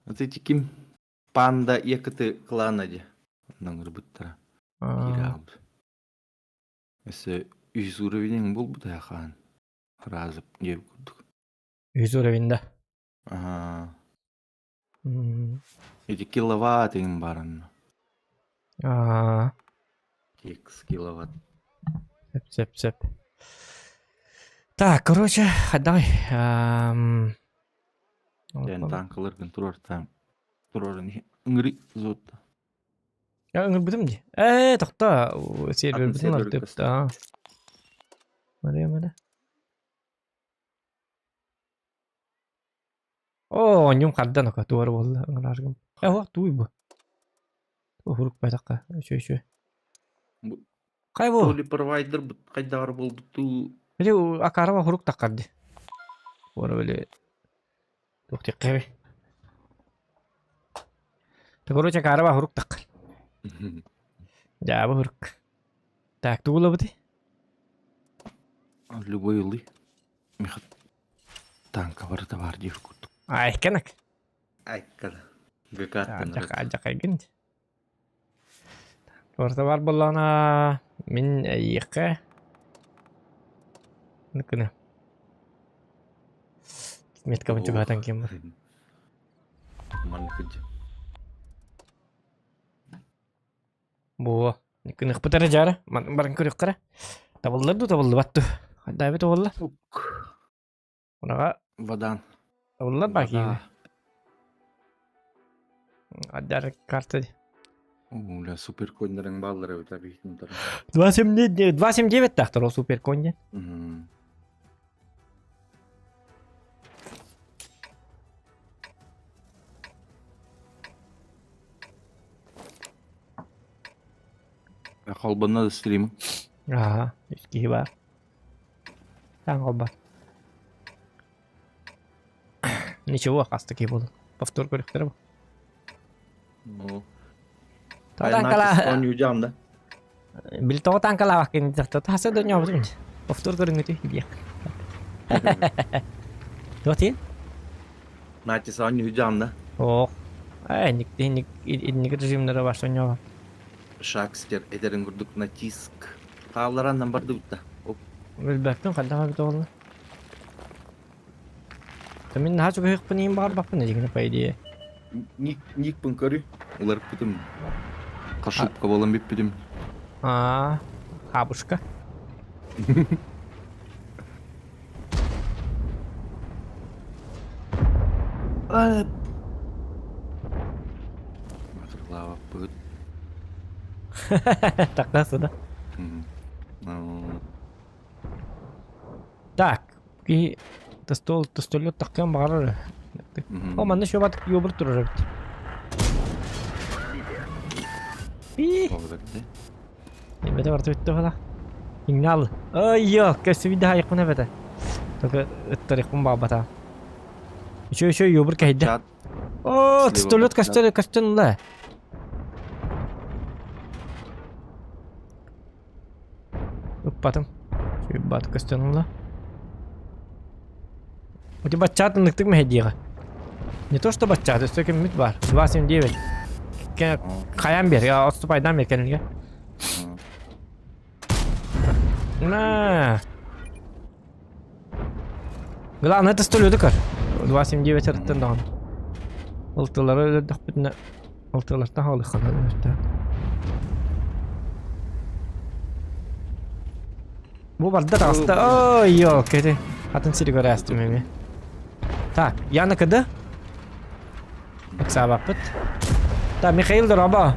Это ким панда якыты кланади. Наңырбыттара. Кираб. Эсе 100 уровень был бы таяхан. Разып геп курдук. 100 уровеньда. Ага. М, Эти киловатт им барын. а, X киловатт. Сеп. Так, короче, давай. Ден танкаларгын турар там. Турарын ыңгри зотта. Я ыңгырбытым ди. Тохта. Сервер бүтүн сервер артып. каста. Да. Мада. О, нюм каддан ока туар болду. Ыңгыраргым. Туй бу. Хурук байтакка. Чөй. Кай бу? Толи провайдер кайдагар болду ту. Или акарава хурук таккарды. Ора беле. Тохти кеби. Короче, акарава хурук таккар. Жабы хурук. Так, тугула бути. Любой улы. Михат танка бар товар дир курдук. Ай, кенак. Айкада. Гакаттан. Жакай гинди. Орта бар болана min айыкка. Нүкүнө. Метка мынча батан кем бар. Ман кыджы. Бу, нүкүнө хпытары жара. Ман барын көрөк кара. Табылды батту. Кандай бет болла. Унага Водан. табылдар баки. Адар карта. Уля супер коньдарын баллары өтө бейтин тар. 279 тактыр о супер конья. Колбана да стрим. Ага, иски бар. Таңғы бар. Ничего, касты ки болду. Повтор көрөктөр бу. Ну. Танкала. Он южам да. Бил то танкала вакин жакта тасы дөнья бу. Повтор көрүнгөтү бияк. Доти? Нати сон южам да. О. Ник режимдері бар соня. Шакстер эдерин курдук натиск. Тааларандан барды бутта. Билбектин кандай бит болду. Мен хажы көйөкпүн бар бакпын деген по идее. Ник пун көрү. Улар бүтүм. Кашыпка болом бип бүтүм. Хабушка. Матырлава быт. Такасы да. Так, ки тостолет таккан бар. О, манда шо батып ёбыр турар бит. Бете барты битте фала. Сигнал. Ой, кесвиде хайкына бете. Только тарихын бабата. Еще ёбыр кайда. О, тостолет кастен ла. Потом. Бат кастен ла. У тебя чат ныктык мехедига. Не то что бачат, это столько мит бар. 279. Каян бер, я отступайдан бер келинге. На. Главное это столёды кар. 279 арттан даган. Ылтылары дак битне. Ылтыларда халы хана. Бу барда таста. Ой, ёк, кеде. Атын сири көрәстем эми. Так, яныкыды. Сабапыт. Та Михаил Драба.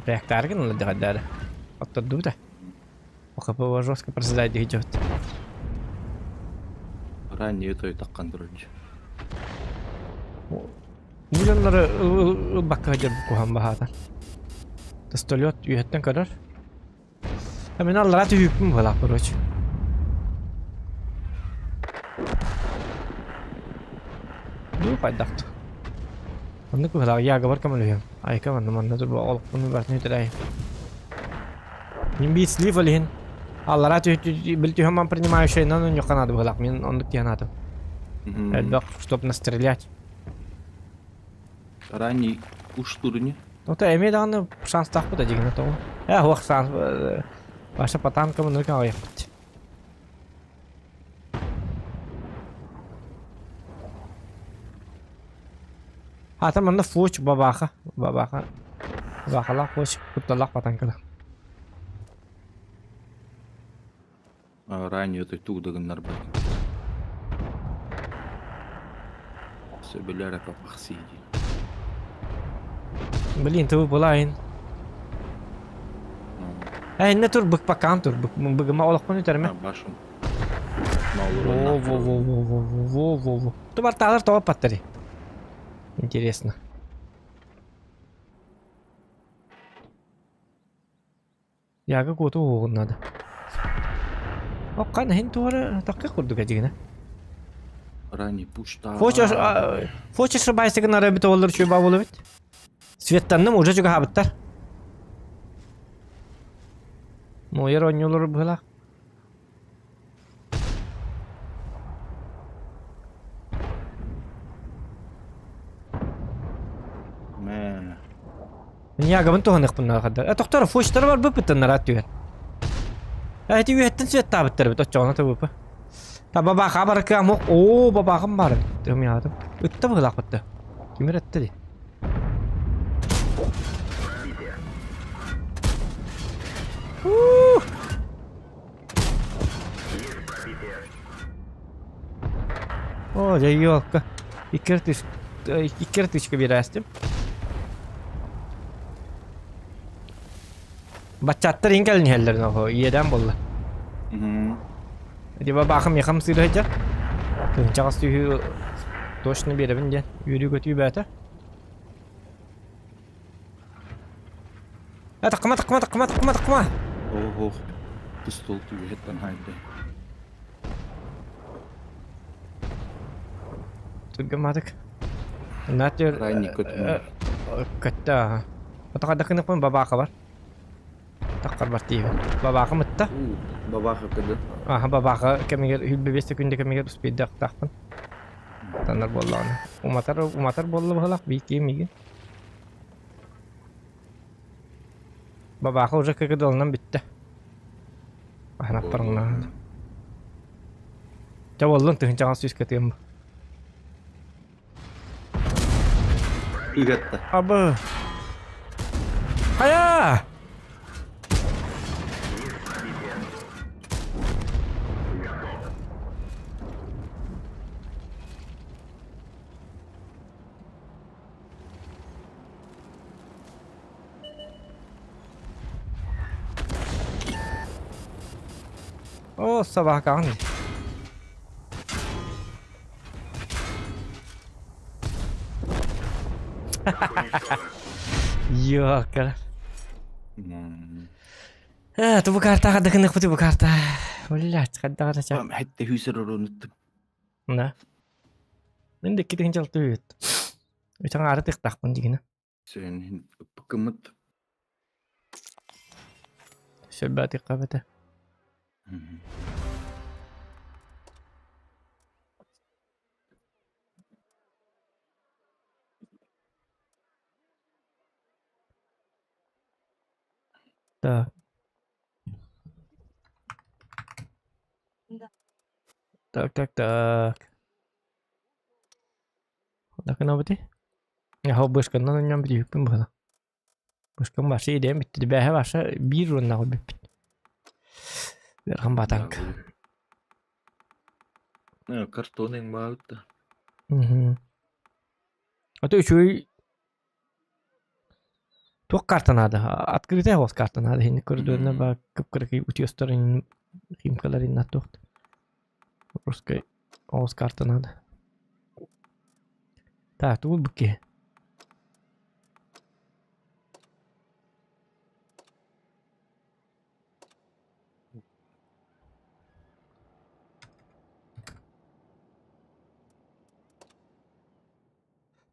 Проектарген надо гадать. Оттуда. ОХП жестко проседать идет. Ранее той таккан турчу. Миллионлары бакка жер кухан бахата. Тостолет үйөттен көрөр. Мен аллара түйүппүн бала короче. Ду пайдакты. Онны кыһалаах яага бар камалыйым. Айка манна тур олук bunu басны тирай. Мин бит слив алин. Аллара билти хаман принимающий, но не канаду кыһалаах. Мен ондук тиянатым. Элбек, чтоб настрелять. Ранний уж турне. Ну то эми даганы шанс тахпы да дигене то. Хуак шанс. Баша патанка мын ырка аяпты. Хата манна фуч бабаха. Бабахала фуч кутталак патанкада. Ранее это тудаган нарбак. Сөбеләре капахсиди. Блин, ты булайн. Не тур бык пакан тур бык ма олак кону терме. Башым. Во. Ты барталар то паттери. Интересно. Яга коту огон надо. Оккан хин тура такка курдуга дигене. Ранний пушта. Фоча шыбайсыгын арабит олар чуба болу бит. Светтанным уже juga хабыттар. Моер оньолор была. Мэ. Яга бын тоғанық бұнна қаддар. Тоқтар фочтар бар бұппыттан нарат түйер. Әйті үйеттін свет табыттар бит отчағына табыпы. Та бабаға барықы амоқ. О, бабағым бар. Тығым яғадым. Үтті бұғылақ бұтты. Кемер әтті де. О, жайёлка. Икертышка берәстім. Бачаттар енгелін хәлдерін оғы. Иеден болды. Деба бақым яқым сыры жар. Тыңчағыз түйі точно беребін ден. Үйрі көтүй бәті. Тақыма. Ого. Пистол түйі хеттен хайды. Тургамадык. Натер. Ранний көтімі. Көтті. Отақадақын ұқпын бабақа бар. Таққар бар тейбі. Бабақа мұтта. Бабақа кеді. Бабақа кәмегер үлбебесті күнде кәмегер ұспейді ақтақпын. Танар боллағыны. Уматар боллы бұғылақ бейт емеген. Бабақа уже кәгі долынан бітті. Ахнап парыңна. Жа боллын түхін жаған сүйіс көтіген бұл. Үйретті. Абы. Хая! О, sabah kaldı. Yok kan. Tu bu karta kadar kena putih bu karta. Boleh kadar kadar cak. Hatta hüsar unuttum. Nah. Ini dikit yang jauh tuh. Itu nggak ada tiktak pun gini. Sen pekemut. Sebab tiktak betul. Так. Так. Так kenapa sih? Ya bos kan nanya nyambi pembala. Bos kan masih dia bitti di bawah masa biru nak bipit. Biar hambatan. Nah, karton yang baut. Atau cuy. Tuh kartu nada. Открытая hos kartu nada. Ini koridornya bak kepkerki utyostorun himkalarin natuh. Terus kayak hos kartu nada. Так, тут быки.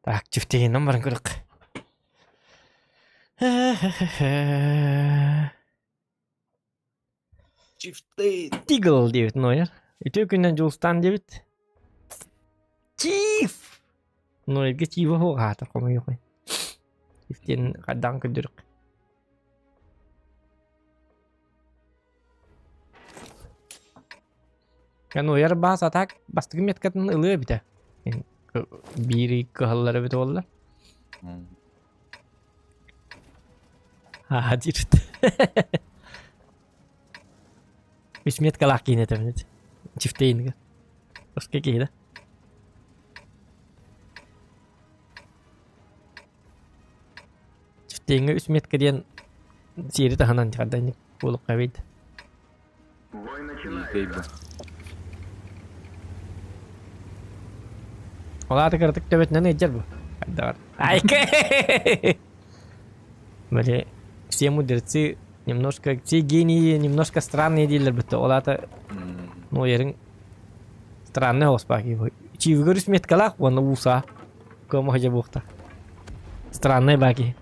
Так, чифтегеннен барын көрік. Чифтейн. Тигл дебит Нойер. Үтө күннен жолстан дебит. Чиф! Нойерге чифі хоға атыр қомы еқой. Чифтен қаддан күндірік. Нойер бас атак бастығы меткатын ылы біті. Бири кығылары біті олар. Ха, дирт. Үш метка лақ кейін етім. Чифтейінгі. Осқа кейді. Чифтейінгі үш метка дейін сері тағынан жағадайын болып қабейді. Оларды кырдык төбетінен еджер бұл. Айка! Böyle все мудрецы немножко, все гении немножко странные дейлер бітті. Оларды Нойерің странный оспаки. Чивгір үш меткалақ, оны уса. Көмі хожа бұқта. Странный баки.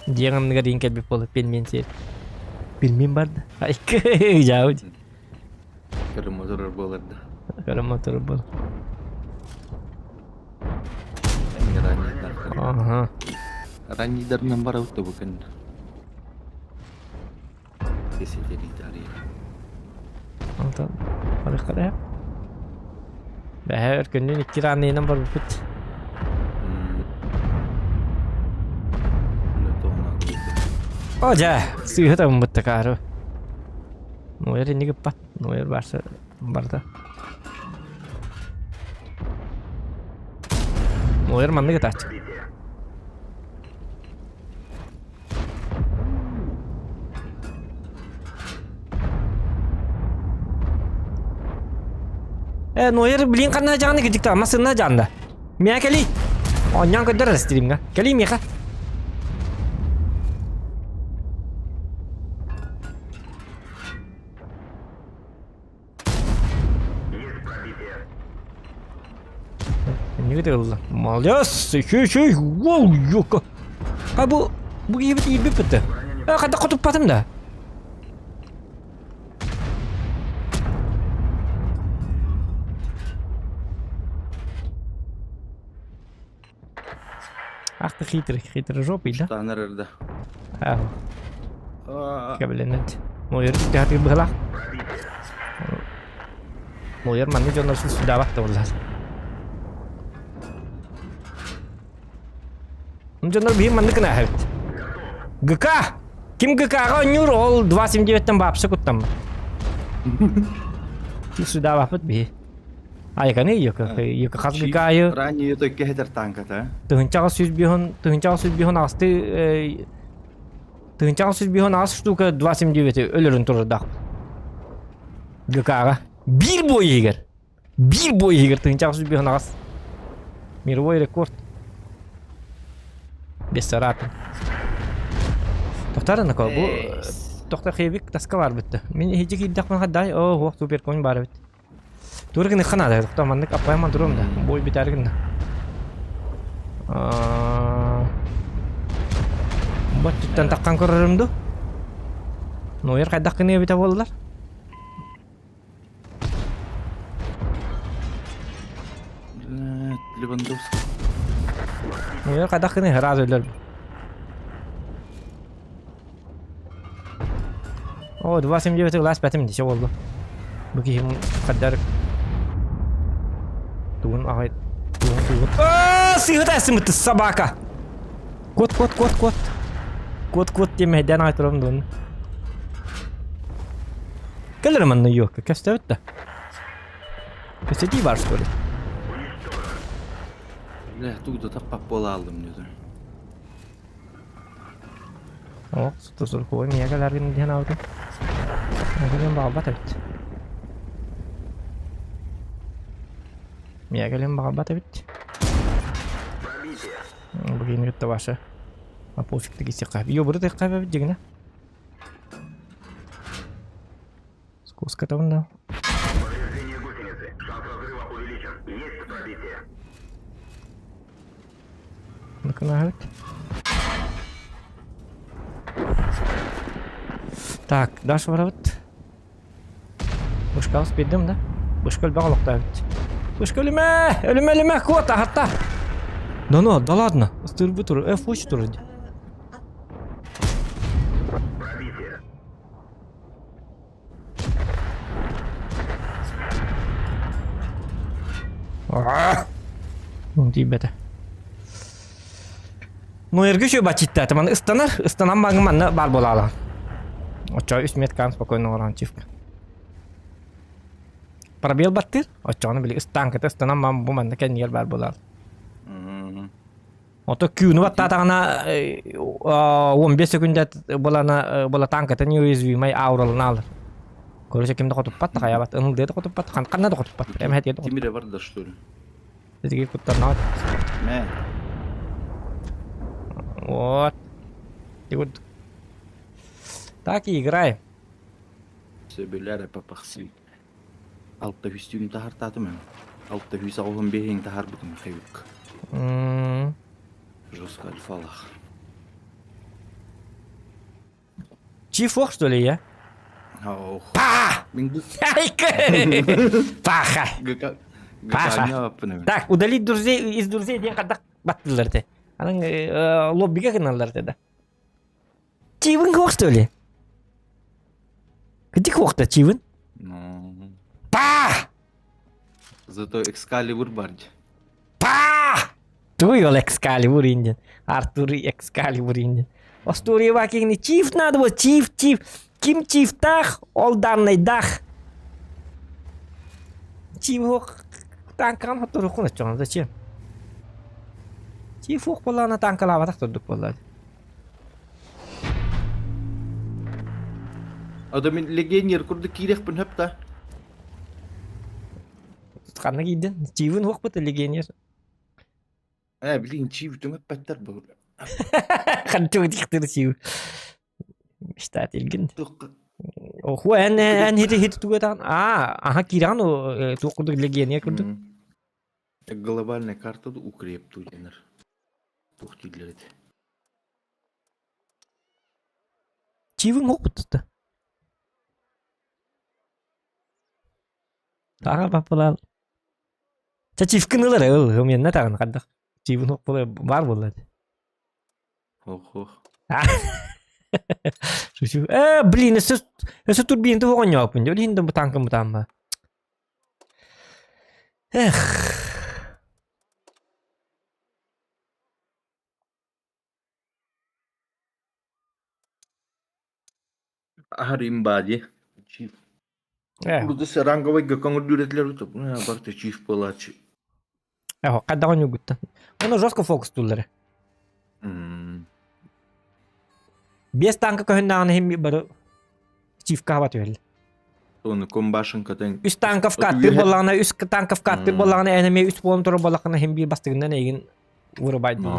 Дегенге дейін кәлбеп болып, пельмен сер. Пельмен барды. Айка! Жауд. Кірі мотор болырды. Көрім мотор бол. Раннийдар. Ага. Раннийдарынан бар ауытты бүкін. Кеседері тария. Алтан. Барық қара. Бәхі өркінден екі раннийынан бар бүкіт. Ожа! Сүйі табын бұтты қару. Нойер ені көп бат. Нойер барса барды. Нойер манны кетач. Нойер білін қанна жағаны кетікті, масынна жағында. Мия кәли. Оннян көдір растиримға. Кәли меха. Не видел? Молодец! Еще! Воу, ёка! А bu iyi bir bitti. Kadar kutup patım da. Aktı хитрый жопıyla. Tanır orada. Kabelenet. Noyer gitti hati bıhla. Noyer manni jonarsız sudah vakti ollar. Jonlar bir manni kena evet. ГК! Kim ГК'ға үнер ол 279-тен бапсы күттім. Сюда бапыт бе. Айқаны екі қаз ГК'ы. Ранний өтөкке хетер танката. Тұхынчағы сөз бейхон асты... Тұхынчағы сөз бейхон асы штука 279-ті өлірін тұрырдақ. ГК'ға. Bir boy егер. Тұхынчағы сөз бейхон асы. Мировой рекорд. Бессаратын. Тоқтар анакол, бұл тоқтар қейбік таска бар бітті. Мен хеджек еддақпен қаддай, оқ супер көң бары бітті. Тургын қанады, тоқтар мандық апайман тұрым да, бой бітәргін да. Бұт түттен таққан көрірімді. Нойер қайдақ қыны біті болдылар. Левандовский. Нойер қайдақ қыны раз өлер. О, 279 глаз бәтім десе болды. Бүкі хем қаддар. Туын ағай. Туын. Сыйғыт әсім үтті собака. Кот. Кот демейден ағай тұрым дуын. Кәлір манны yok. Көсті өтті. Көсті бар что ли? Туғда тақпап бола алдым деді. О, тұзыр қой, мия кәләрген ден ауды. Мәгелен бағалбат әбіт. Мәгелен бағалбат әбіт. Бүгін өтті башы. Апофикті кесе қап. Йо, бұры тек қап әбіт дегіне. Скоска табында. Наконец. Так, дальше воровать. Бушка успеем, да? Бушка любого локтавить. Бушка лиме, кота, хата. Да ну, да ладно. Стырбутур, F8 вроде. Ну, ребята. Ну, эрге шо бачитта, таман ыстанам багыманна бар болала. Очо 3 меткан спокойно оранчивка. Пробел баттыр? Очоны били ыстанката ыстанам мам буманна кеннер бар болала. Ото күүнү баттатагана 15 секундат бола танката неуязвимый ауралын алыр. Көрөсө кимди котуппат каябат, ыңылдеди котуппат, канда котуппат. Эми хетеди котуппат. Тимире бар да, что ли? Эдиги куттарнат. Мэ. Вот. И вот. Так и играем. Сөбеләре папахси. Алта хүстүн тахартаты мен. Алта хүс алган бейин тахар бутун хайык. Жестко альфалах. Чифох, что ли, я? Ох. Па! Паха! Паха! Так, удалить друзей из друзей ден кадак баттыларды. Аның лоббиге кыналларды да. Чивын хох, что ли? Где хох-то, Чивын? Па! Зато Экскалибур барди. Па! Туй ол Экскалибур инден. Артур Экскалибур инден. Остурия вакигни чиф надо было, чиф. Ким чифтах, ол данный дах. Чиф танкан хатуру куна чон, зачем? Чиф ох была на танкалава так турдук болду. Адамын легионер курды кирек пын хапта. Кана кийден, чифын ох быты легионер. Билин чиф түмөп баттар бул. Хантук диктер чиф. Штат илген. Оху эн хит тугатан. Аха кирану тукуду легионер курду. Глобальная карта укреп тугенер. Тухтиглерит. Чивын ох бытты. Тага бапалал. Чачиф кынылар ыл, менне тагын кадак. Чивын ох бар болады. Ох. Шушу. Блин, это турбин то огонь опен. Блин, там танком там. Эх. Харим бади. Чиф. Burada serangovay gakangır düretler utup. Barta çift palaçı. Когда он гутта. Он жестко фокус туллары. Без танка көхүндагы хем бар чифка хабат өйл. Оны комбашын катан. Үс танков катты боллагына, үс танков катты боллагына энеме үс болон туру боллагына хем бир бастыгынан эгин урабайды.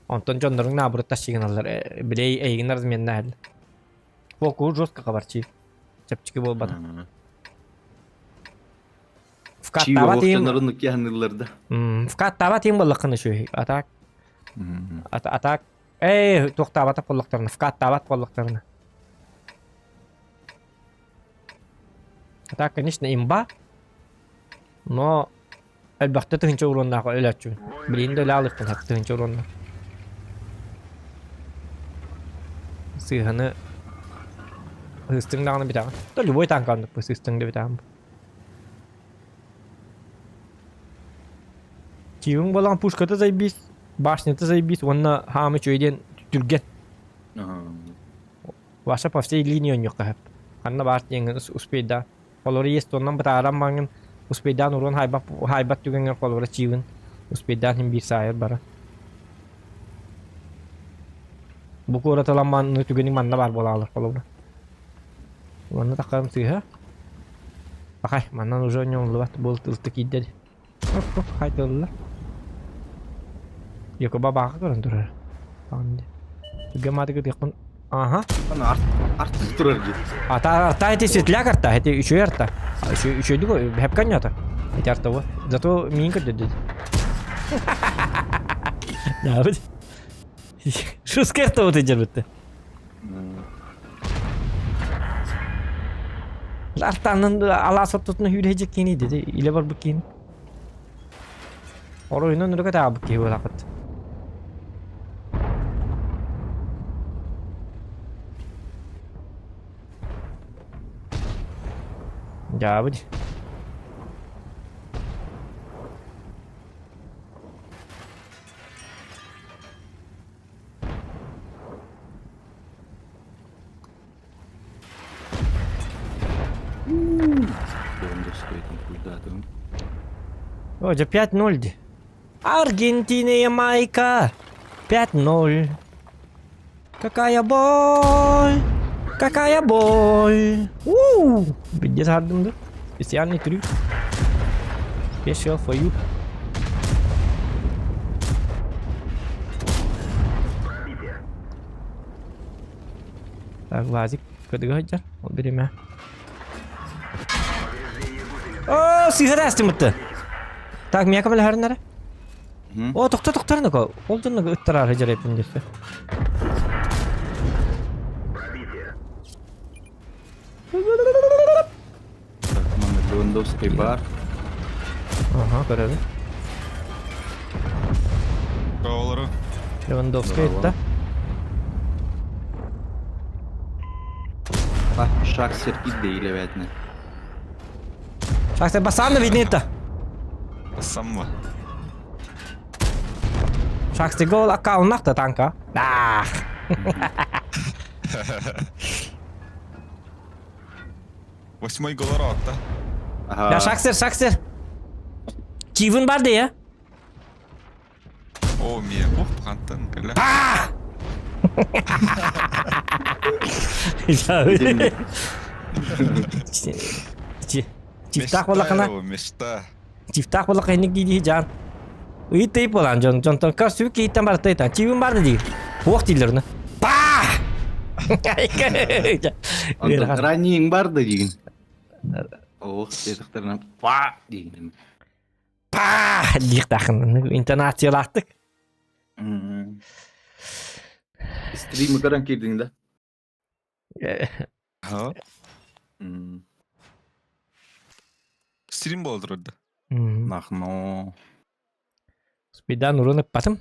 Антон жондорун набыры ташыгын алар. Билей эгин разменна хэл. Фокус жестко хабар чиф. Чапчики болбады. Вкаттава тим. Чивохтанырынык яһанылларда. Вкаттава тим боллакыны шу. Атак. Атак. Тоқтабата қоллақтарына, вкаттабат қоллақтарына. Так, конечно, имба. Но әлбәқті түгінші ұлындағы өлі әтчуін. Білейінді өлі алықпын әк түгінші ұлындар. Сыйғаны ұстыңдағыны бітағын. То любой танкандық бұл ұстыңды бітағын. Чивің болған пушкаты зайбейс. Башня-то заебись, он на хамы чуйден тюрген. Ваша по всей линии он ёкахап. Анна бартен успеет да. Колоры есть, он нам батарам манген. Успеет да, нурон хайбат тюген колоры чивен. Успеет да, ним бирсайер бара. Букора таламан ну тюгени манна бар болалар колоры. Манна такарым сыха. Ахай, манна уже нём лыват бол тылты киддер. Оп, хай тыллар. Yo ke baba kan turur. Ande. Juga mati ke tekun. Aha. Ана арт турар ди. Арта эти светляк арта, эти еще арта. Еще диго хеп канята. Эти арта вот. Зато минка деді. Ya bu. Şu skert o tecrübe bitti. Artanın alasat tutuna hürecek kini dedi. İle var bu kini. Oyunun nurga da bu ki vakit. Ya bu. Лондонская там куда-то. Уже 5-0. Аргентина, Ямайка. 5-0. Какая боль! Какая боль! Где сардым да? Специальный трюк. Special for you. Так, Вазик, подготовься. Убери меня. О, сигарет мытты. Так, меня кабель харнара. О, тоқтар нөка. Ол жонны ыттарар жарайпын десе. Так, номер Лондонский бар. Ага, көрөбү. Каолары. Левандовский ытта. Шаг серкит değil evet ne. Шахтер басам да видно ытта. Самма. Шахтер гол аккаунтта танка. Да. Восьмой гол атты. Aha. Ya Шахтер. Чивын бар де ya. О, мие кантын кэлэ. Чифтах болакана. Мешта. Чифтах болак эник диди жан. Уйтэй болан жон кар сүк кийтен бар тайта. Чивын бар ди. Уок дилерне. Па! Раннийin vardı деген. Oh, dediklerine pa деген. Па! Диктахын интонациялаттык. Stream'i karan girdiğinde. Ha? Стрим болдыр орда. Нахно. Спидан урынып батым.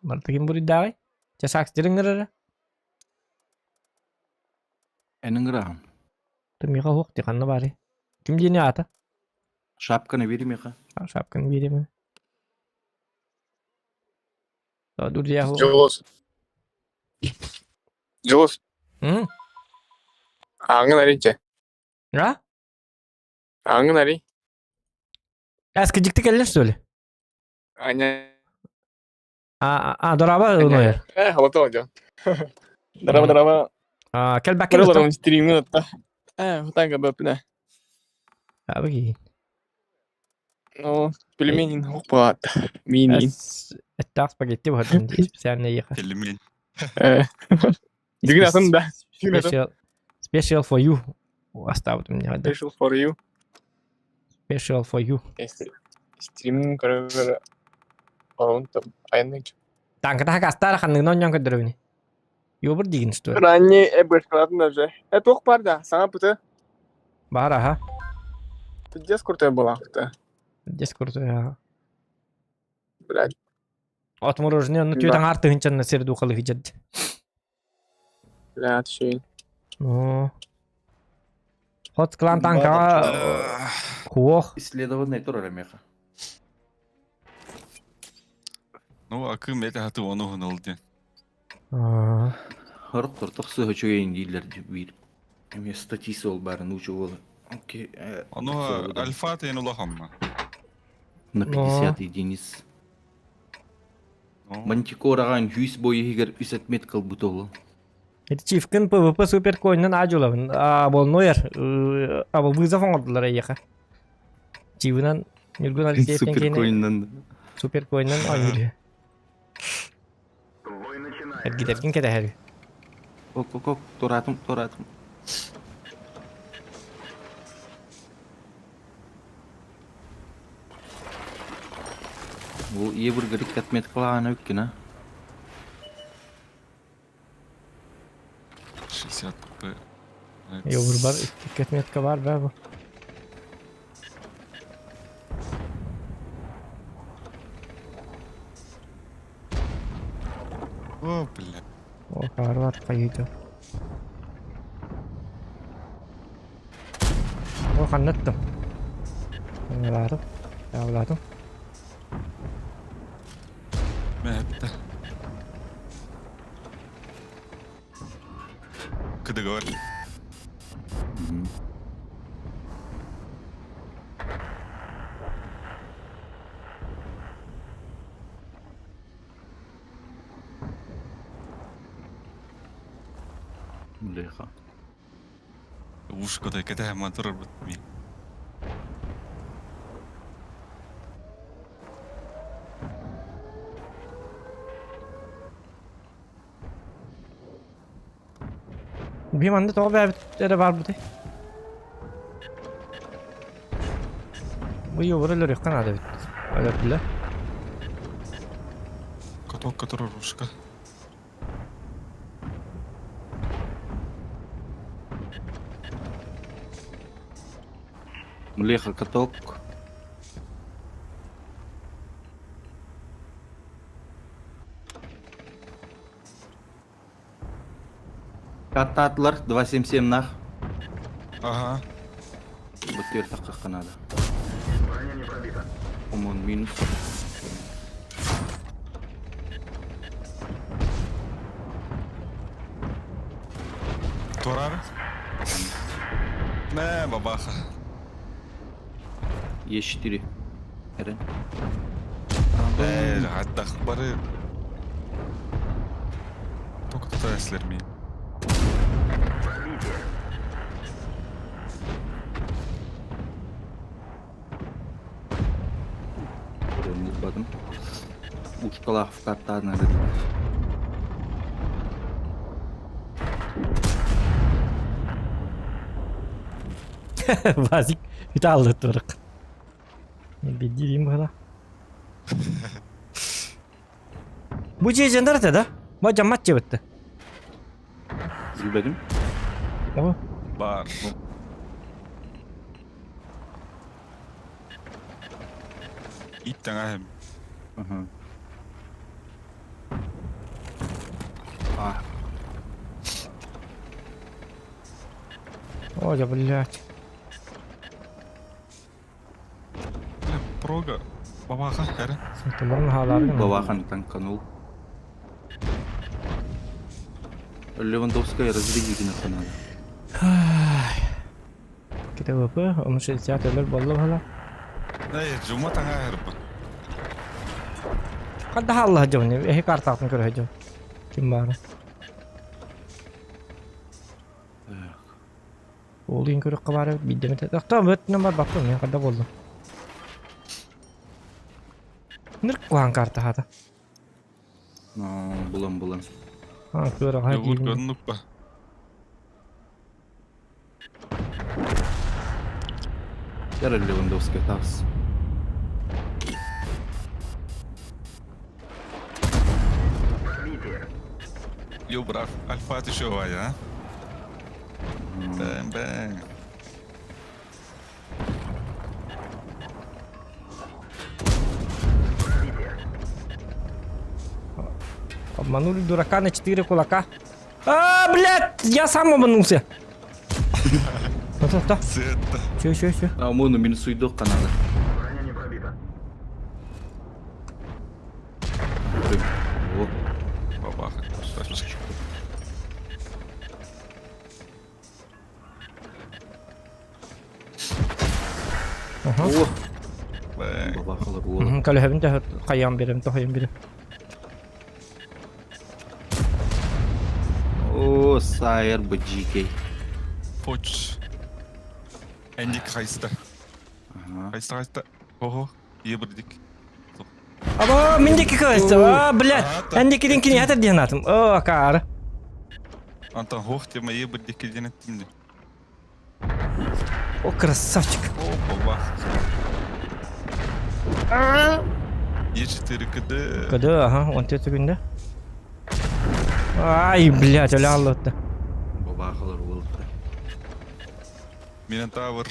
Мартыгин бури давай. Часак стилингер. Eningirahım. Тымига хук диканна бари. Ким дени ата? Şapkanı vereyim ya. Шапкан береме. Да дур я ху. Джоус. Аңын иже. А? Аңын ари. Эски жикти келдин сөйле. Аня. Дораба уноер. Халата жон. Драма. Кел бакел. Көрөлөрүм стримин атта. Хутанга бөпүнө. Абги. Ну, пельменин хукпаат. Минин. Эттак спагетти бардын ди специально яха. Пельмень. Дигин атын да. Special for you. Остават у меня. Special for you. Special for you. Стримин көрөлөр. Онто айныч. Танка та гастар ханны ноньон көдөрөбүни. Ёбур дигин сто. Ранне эберклатын даже. Тох парда, саңа пыты. Бара ха. Дискорд булакты. Дискорд я. Блядь. От мороженое, ну тётан арты хинчан на серду халы хижад. Блядь, шей. Ну. Хот клан танка. Хуох. Исследованный тур ремеха. Ну, акы мете хаты оны хуналды. Харық тұртық сұғы чөйін дейлер бір. Әме статисі ол барын ұчы олы. Оны альфа тейін улахамма. На 50 единиц. Мантикораған 100 бойы егер үсет мет қыл бұт олы. Это чифкин ПВП супер койнан ажулавын. Бол ноер. Бол вызов оңдылар аяқа. Чивынан Нюргун Алексеевтен Супер кейіне. койыннан. Супер койнан ойныры. Эргидерген кеде хәри. Ок, торатым. Ол ие бір грик кәтмет қылағаны өккен, а? 60 п. Yobur бар, 2 метка бар бә бу. О, бля. О, кар бар, кайыды. О, қанаттым. Ладым. Явладым. Мәтті. Кыды говор. Млеха. Ушкодай кәдә мотор бітмей. Bir manda toğa bäbitleri var bu de. Bu yobur ölür yoktan adı bit. Öyle bile. Каток, который рушка. Млеха каток. Каттатылар 277 нах. Ага. Бөтер таққа қанады. Омон минус. Турар. Мә, бабаха. Е4. Әрін. Хатта бары. Только тәслер мен. Көрініз бадым. Ушкалақ в каттадына деді. Vazик. Bir de aldı turuk. Bir diyeyim bana. Bu cecender ötede. Bu cammat cebitti. Bilbedim. O. Бар. Иттен ахым. Ага. А, Ой, да блядь. Прога. Бабаха, әрі. Сымтымырын халарың. бавахан танканул. Левандовская разрегигина қанады. Kita apa? Om sehat ölür bollu hala. Эй, жума таңа әрбі. Kadda Allah jawni. Eh kartaqın көрө jaw. Kim бар? Олын көрөк кабары бидемете. Такта бөтүнөн бар бактым мен кадда болду. Нырк куан карта хата. Булан. Ha, көрө га Йогурт дейм. көрініп ба? Яра Левандовская тас. Йо, брат, альфа ти шо вай, а? Бэм. Обманули дурака на 4 кулака. А, блядь, я сам обманулся. Да. Сетта. Чё. А мону минусуйдох қанады. О, Бабаха. Ага. о, Бэм. бабахалар о. Kalau hebben dah kayam birim toh yang birim. О, сайыр бджикей. Поч. Эндик қайсыда. Ага. Қайсыда. Ого, ебірдік. Aba mindeki kayısı. Aa, блядь. Ата. Endikinin kini atar diye natım. Oh, kar. Антон хоқ тема ебірдік келден еттімді. O красавчик. О, баба. Е4 кыды. Кыды, ага, 14 günde. Ay, блядь, öyle Allah'ta. Baba kalır oldu. Минотавр.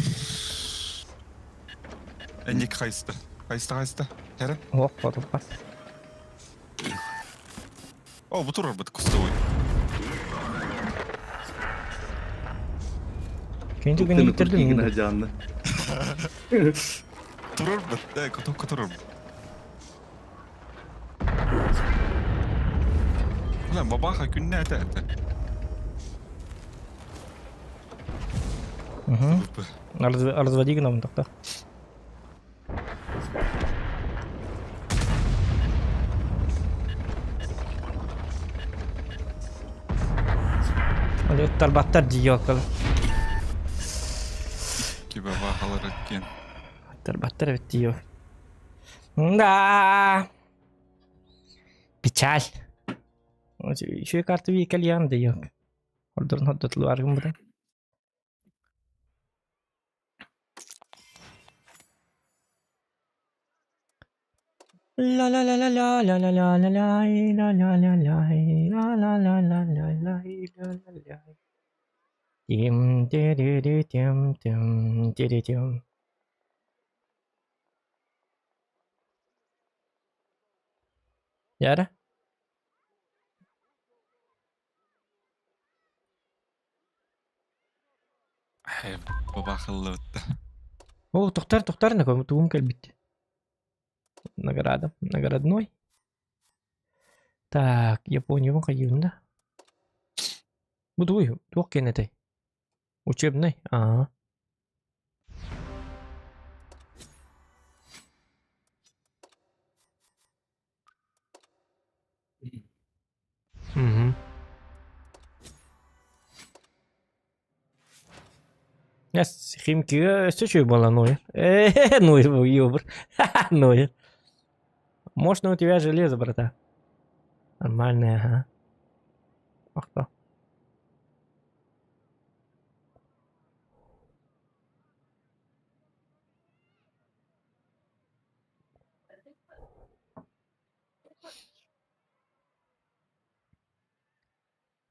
Эник хайста. Хайста. Тәрі. Оқ, потом бас. О, bu turur bıt kustuvay. Kendi günü bitirdim. Yine canlı. Turur bıt. De kutu turur. Ulan babağa gün ne ete. Угу. Разводи гном тогда. Öyle ıttar battar diyor akıllı. Ki babaağalar etken. Ittar battar evet diyor. Да. Печаль. Еще и карту Викальян дает. Ордер на тот луаргом буде. La la la la la la la la la la la la la la la la la la la la. Tim di di di tim tim di di tim. Yara? Babaağalar ötte. О, тухтар, на ком тум кальбит. Наградной. Так, Япония вон каюнда. Будуй, двух кенетай. Учебный, ага. Угу. Yes, химки, что чё было, Ной? Ной, ёбр. Ной. Можно у тебя железо, брата. Нормальное, ага. Ах что?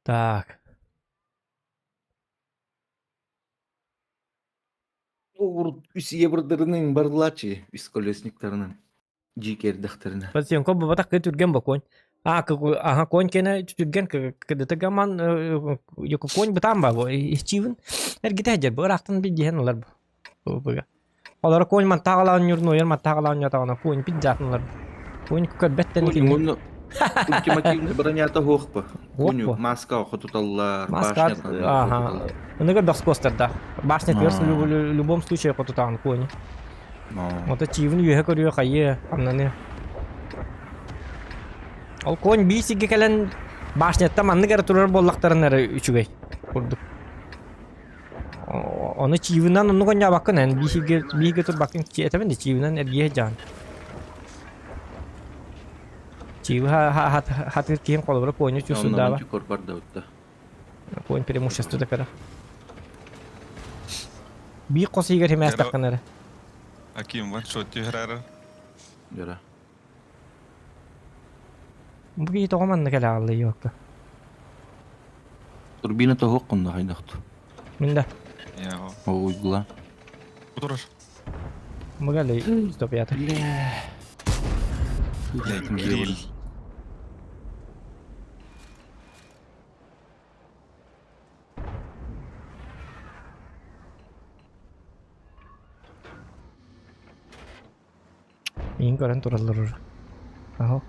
Так. Üs yebirdirinin barlaçı, üs kolesniklerinin. Jikerdiklerine. Пациент, коб бы так тюрген бы конь. А, какой, ага, конь кена тюрген, когда ты гаман, йоко конь бы там бабо, и чивен, эргите хаджар, бы рахтан би диген олар бу. Олар конь ман тағалан юрну, ер ман тағалан ятағана, конь бит жатынлар. Конь кукат беттен кенге. Onu ultimatивный бронята хоқпа. Коню маска хотуталлар, Маска, ага. Много доскостер, да. Башня тверс в любом случае хотутан конь. Вот это чивен юhe көрüyor хайе, амнаны. Ол конь бисиге келен башнятта манныгар турар боллактарынары үчүгей. Курдук. Оны чивинан onu коня бакын, эн бисиге тур бакын этемен чивинан эргие жан. Чиви хатыр кийин колобура коню чусунда ба. Конь преимущество тепера. Би косигер хемес такканары. Аким var şotu herara. Yara. Bu giy toğamanlı kele aldı yoktu. Turbina ta hoqqunda haydaktı. Minde. Ya O uygula. bu durur. Bu geldi stop yatı. Grill. İyin gören duralır. Aha.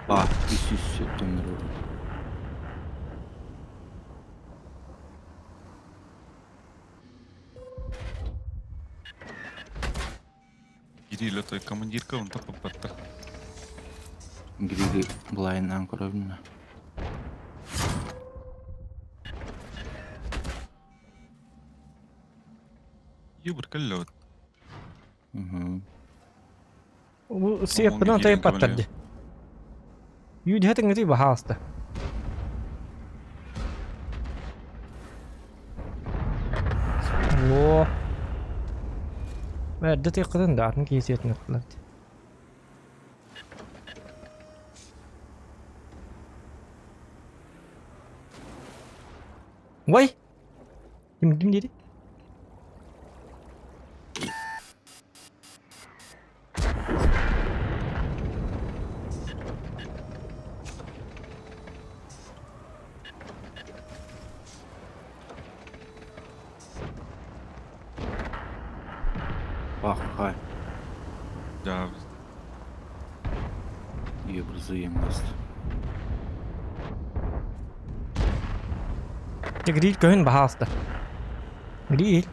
Ah, üs dönür oldu. Grill той командирка он tapıp battı. Грили былайынан көрөбүн. Юбр каллот. Bu siyah pınan tayı patladı. Yudi hatın ngati bahasta. Erdi tıkıdın da atın kesiyetini kıladı. Vay! Kim dedi? Bak hay. Ya İyi bir zıyım bastı. Grill köyün bahasta. Grill.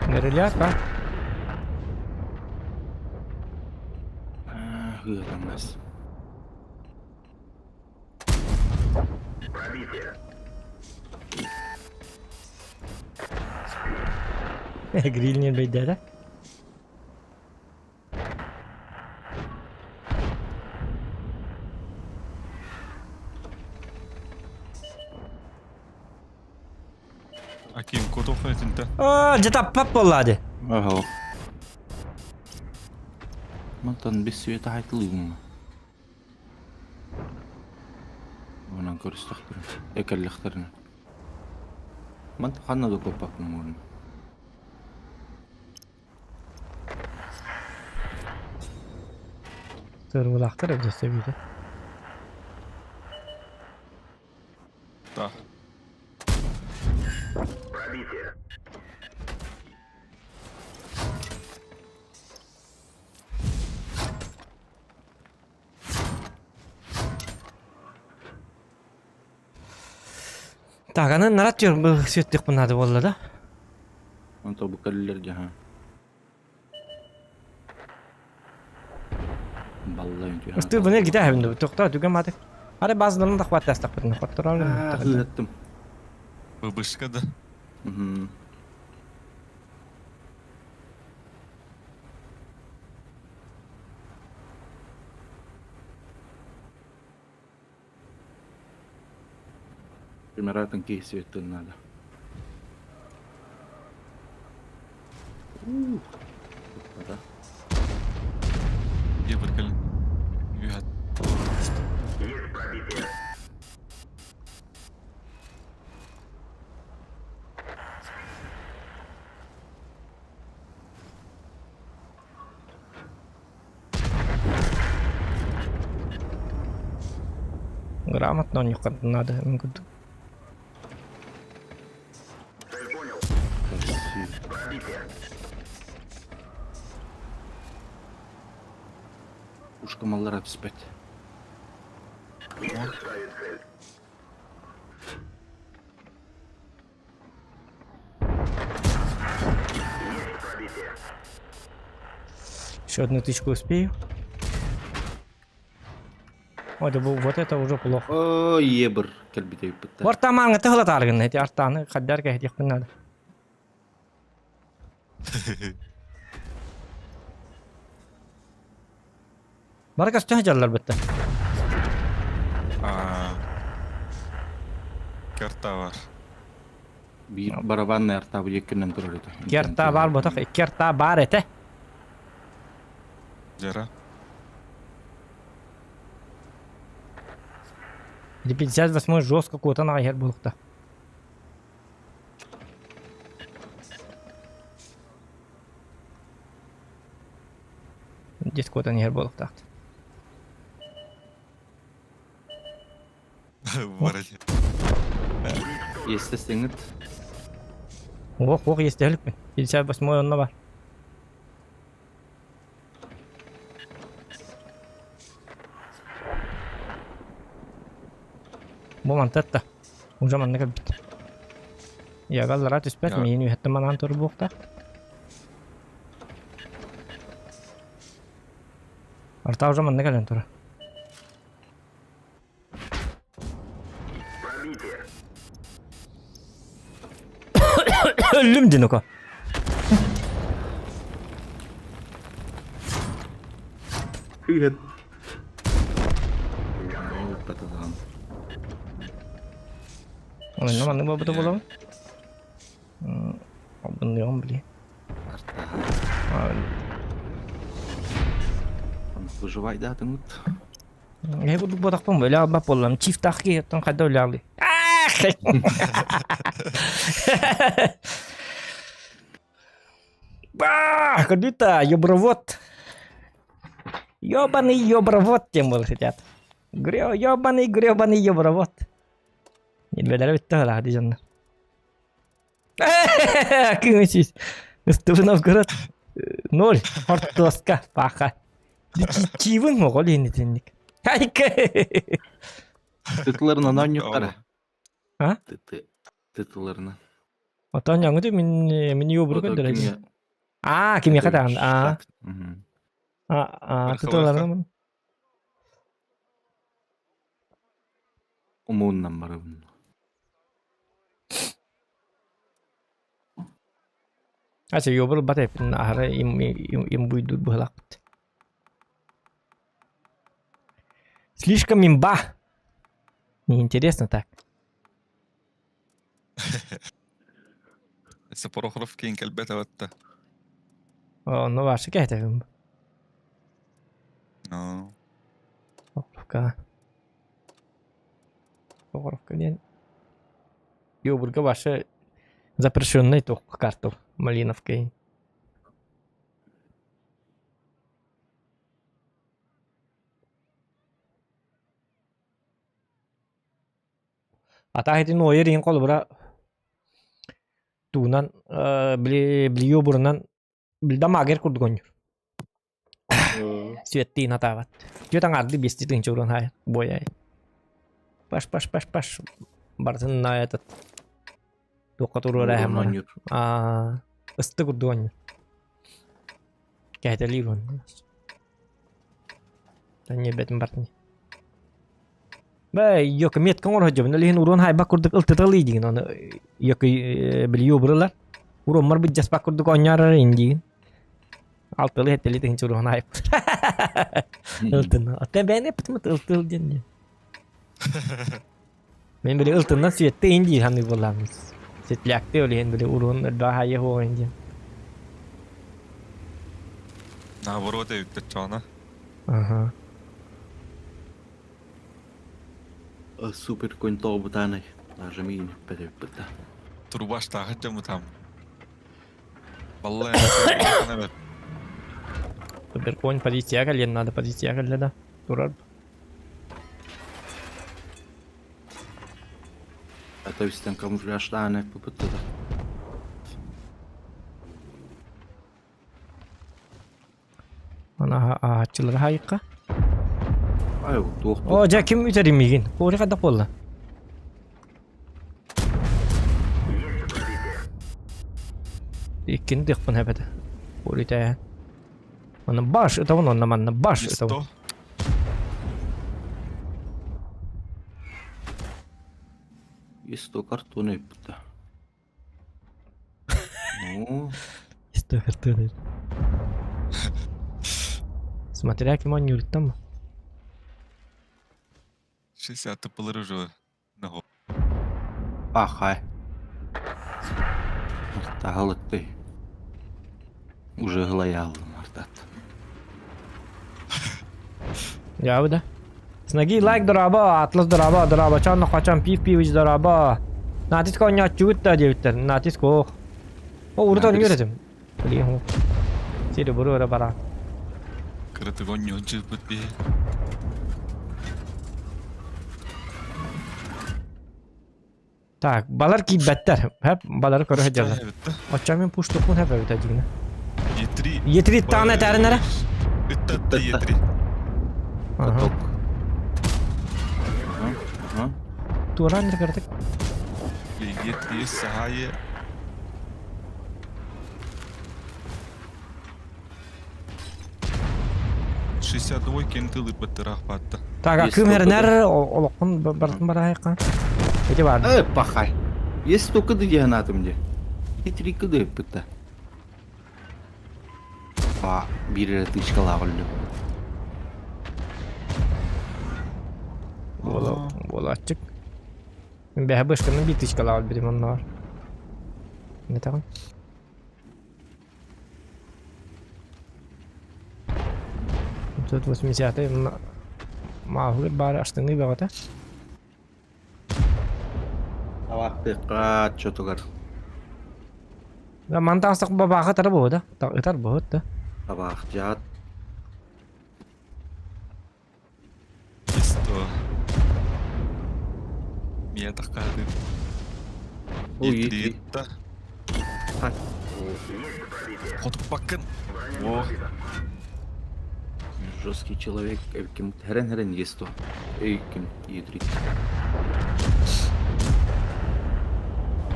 Nereli atma? Hıyalanmaz. Grill niye beydede? Akim kotoq etinta. Jatap pap bolladı. Aho. Mantan bir süre daha etliğim. Ona görüştüklerim. Ekelliklerini. Mantan kanna da kopak mı? Sırvılaktır ödese bir de. Da. Tağanın narat diyorum bu süttik bunlar vallahi da. Mantan bu kalliler jaha. Vallahi diyor. Üstü bunu gider hem de doktor düğmedi. Hadi bazılarını da kuat destek bunu kontrol Hıyattım. Bu bışka da. Primeratın keysi ettin nada. Para. Ya berkelin. Yuhat. Грамотно у них надо. Ушка маллар спать. Еще одну тычку успею. Ой, да вот это уже плохо. О, ебр. Кельбите юпта. Вот там анга тыгла таргын эти артаны хаддар ка этих надо. Барка стёх жаллар битте. Karta var. Bir baraban nerta bu yakından durur itu. Керта бар ботак, керта бар эте. Jara. Или 58 жестко какой-то нахер был то. Здесь какой-то нахер был так. Varacak. Este sengit. Ох, есть эльф. 58 он бар. Bu mantıkta. O zaman ne kadar bit. Ya gallara tüspet Ya. mi yeni hatta manan tur bukta. Arta o zaman ne kadar tur. Ölüm dinuko. Hıyat. Patadan. Onun ne manı bu da bulalım. Bunu yok bile. Arta. Выживай, да, ты вот. Я буду бодақпын бөлі албап болам. Чифтақ кеттің қайда өлі алды. Бах, круто, ёбровод. Ёбаный ёбровод, тем более хотят. Ёбаный грёбаный ёбровод. Не бедер бітті ғала, хады жанна. Күймесіз. Үстібі Новгород. 0. Ортоска, паха. Чивын моғол енетенlik. Хайка. Тытларынан ойнап А? Тытларынан. Отан яңыды мен ёбру көндіреді. Кимге қатаған. Тытыларынан. Умууннан бары. Ача ёбру батып, ахара им буйду бұлақпыт. Слишком имба. Неинтересно так. لسه بروخرف كين كلبتها وتا. Ну ваше кете. No. Покровка день. Ёбурга ваша запрещенная только карту Малиновкой. Атахитин ойырын қолы бұра туынан білі бұрынан білдам агер күрді көңір. Сүйеттейін атағат. Жөтің арды бестетің чөрін хай, бой ай. Паш. Бартын на этот. Тоққа тұру рәхім. Үсті күрді көңір. Кәйтелі көңір. Тәне бәтін бартын. Бәй, yok metkan or hocam. Nalihin urun hay bakurduk ıltıtalı idin onu. Yok biliyor buralar. Urun mar bicas bakurduk onyar indi. Altılı heteli tin urun hay. Iltın. Ate ben hep tut ıltıl diye. Men böyle ıltından süette indi hani bulamız. Setlakte öyle böyle urun daha hay ho indi. Наоборот, Викторчана. Ага. Супер конь тобутаный. Даже мини перепыта. Турбаш тахат жаму там. Vallahi ne ver. Супер конь позиция гален надо позиция гален да. Турар. Это вистен камуфляж тане попыта. Ana açılır hayka. Аю, тух. О, жаким үтеримигин. Кори кадак болла. Икин дыкпын хәбәдә. Кори тә. Аны баш ытавын онна манна баш ытавын. Исто картоны пыта. Ну, Исто картоны. Смотря кем он юрит там. 60 тыпылыр уже. Наго. ахай. Тағылық ты. Уже глаял, мартат. Ya da. Snagi like daraba, atlas daraba, çanla kaçan pif daraba. Natis ko nya çut da jevter, natis ko. O urda Natis. oynuyorum. Biliyorum. Siri buru ora bara. Kırıtı gonyo cıpıt bir. Так, balar ki better. Hep baları koru hecazlar. Evet de. Açamın push topun hep öyle tacığına. Yetri. Yetri tane terinlere. Üttatta yetri. Aha. Поток. А? Turan ne kardık? Yetri sahaya. Шестьдесят кентылы баттырах батты. Так, Есть akım her topu da. ner olakın bartın bara haykan. Eti var. Пахай. Есть только где на этом где. И 3 кды пыта. Bir тычка лавлю. Bola açık. Ben bir başkanın bir tişkala al birim onlar. Ne tamam? Тут 80-й мағыр бары аштыңы бағыта. Табақты қат чотығар. Мантаңсық бабаға тары бұғы да. Тағытар бұғы да. Табақ жат. Есто. Мия таққады. Ой, Етті. Хат. Қотып баққын. О, Жесткий человек. Кем хрен есть то. Кем ядрит.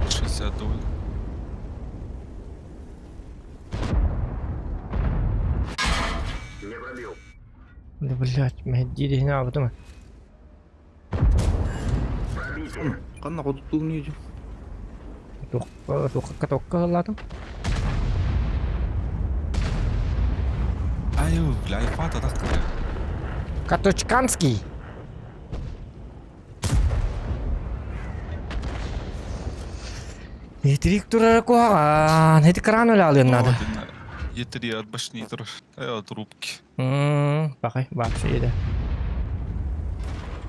62. Да, блядь, мәддейді хина абыды ма? Қанна қодыттығы не еді? Тоққа ғыладың? Аю, бля, айфата таққы. Каточканский. Етерик турары қоған. Еті кран өлі алын нады. Етірі отбашни тұр. Трубки. Бақай, бақшы еді.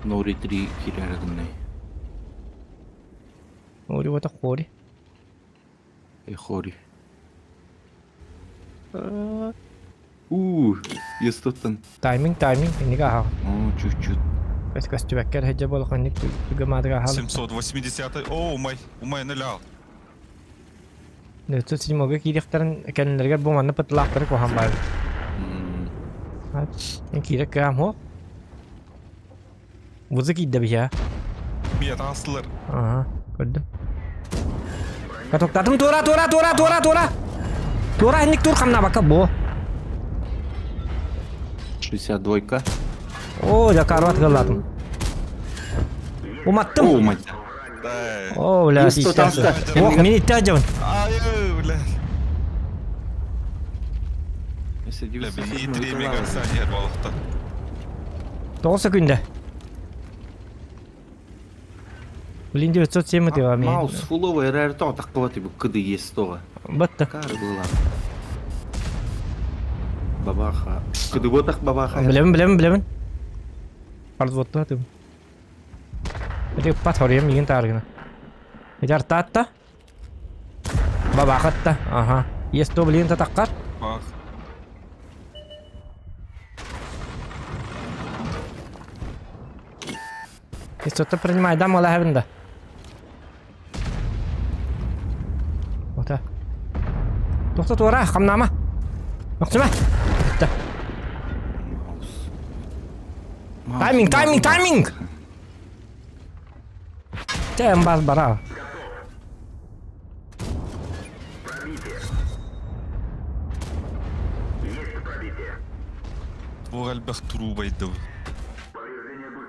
Нори 3 кирәрігінне. Ори бота қори. Хори. Есть тоттан. Тайминг. Ini kah? Чуть-чуть. Kas tübekker hece balık hani tügemadi kah. 780. О, умай налял. Nötü siz moga kiriklerin kendilerine bu manna pıtlakları kohan var. En kirek kah ho. Vızı kidde bir ya. Мия тағасылар. Aha, gördüm. Katoktadım tora. Tora hendik tur kamna baka bu. 62-ка. Oo, jakarvat gılladım. Umattım. О, мать. Да. Oo, la Есть кто-то işte. оставь. Oh, minit acaba. Аю, бля. Если Бля, 97 мен етірі это мега ладно. санер балықта. 9 günde. Блин, 907 diyor abi. Маус фуловый рарто таққыва тибі күді есть тоға. Бытты. Кары была. Бабаха. Күді ботақ бабаха. Білемін. Парзвотты атым. Өте ұппат хорыям еген тарғына. Өте артатта. Бабақатта. Аха. Есто білген татаққар. Бақ. Есто принимай дам ола хәбінде. Ота. Тоқта туара, қамнама. Оқтыма. Бітті. Тайминг! Тәйім бас бара. Бұл әлбәқ тұру байды.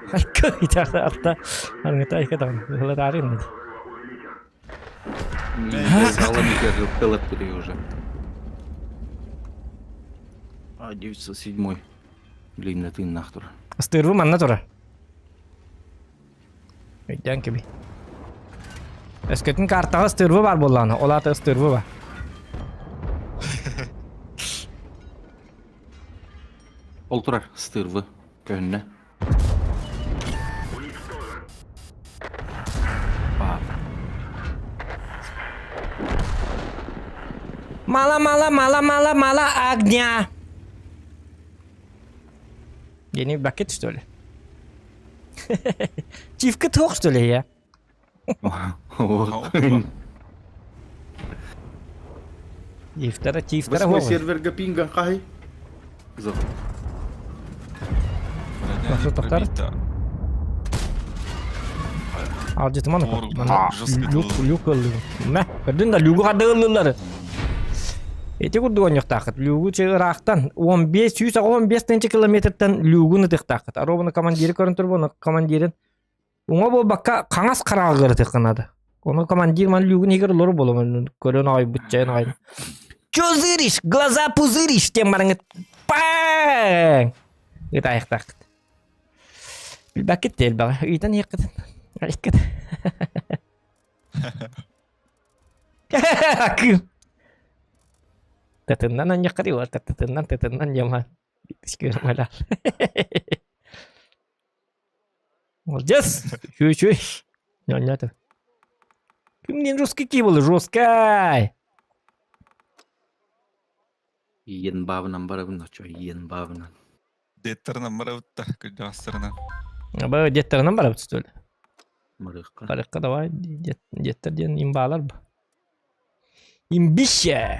Айқы, итарда арта. Арыңыта айқыдағын. Ғылы тарин. Саламикер пелот пере уже. 907. Блин, это нахтур. Стырвы манна тұра. Өйден кеби. Өскетін картаға стырвы бар болғаны. Олаты стырвы бар. Ол тұрар, стырвы. Көнне. Мала огня. Yeni bir paket что ли? Çift tok что ли ya? Çiftlere 8 серверга пинга қай? Зо. Nasıl toktar? Al jetim ana. Люк oldu. Ne? Gördün de люгу kadar ıllıları. Eti kurdu oynuyor takıt. Люгу çığıraqtan 15 kilometrden люгуны tıktaqıt. Arabını komandiri görüntür bunu komandirin. Ona bu bakka kangas karağı tıkınadı. Onu komandir man люгуны hegir lor bolum. Görün ay bütçeyin ay. Чё зыришь? Глаза пузыришь, тем барыңыт. Паң! Это аяқ тақыт. Білбәкет дел баға. Үйден еқідін. Айқыд. Акым. Тәтіннан ан яқыры бар. Тәтіннан яман. Çıkıyorum hala. Olacağız. Şu. Ne tabii. Kimden Ruskay ki olur? Ruskay. Иен бабынан барабын очо, иен бабынан. Деттеринен бара бутта, кыжастырынан. Böyle jetlerden var bu öyle. Мырыкка. Barıkka da var. Jetler diyen imbalar bu. İmbişe.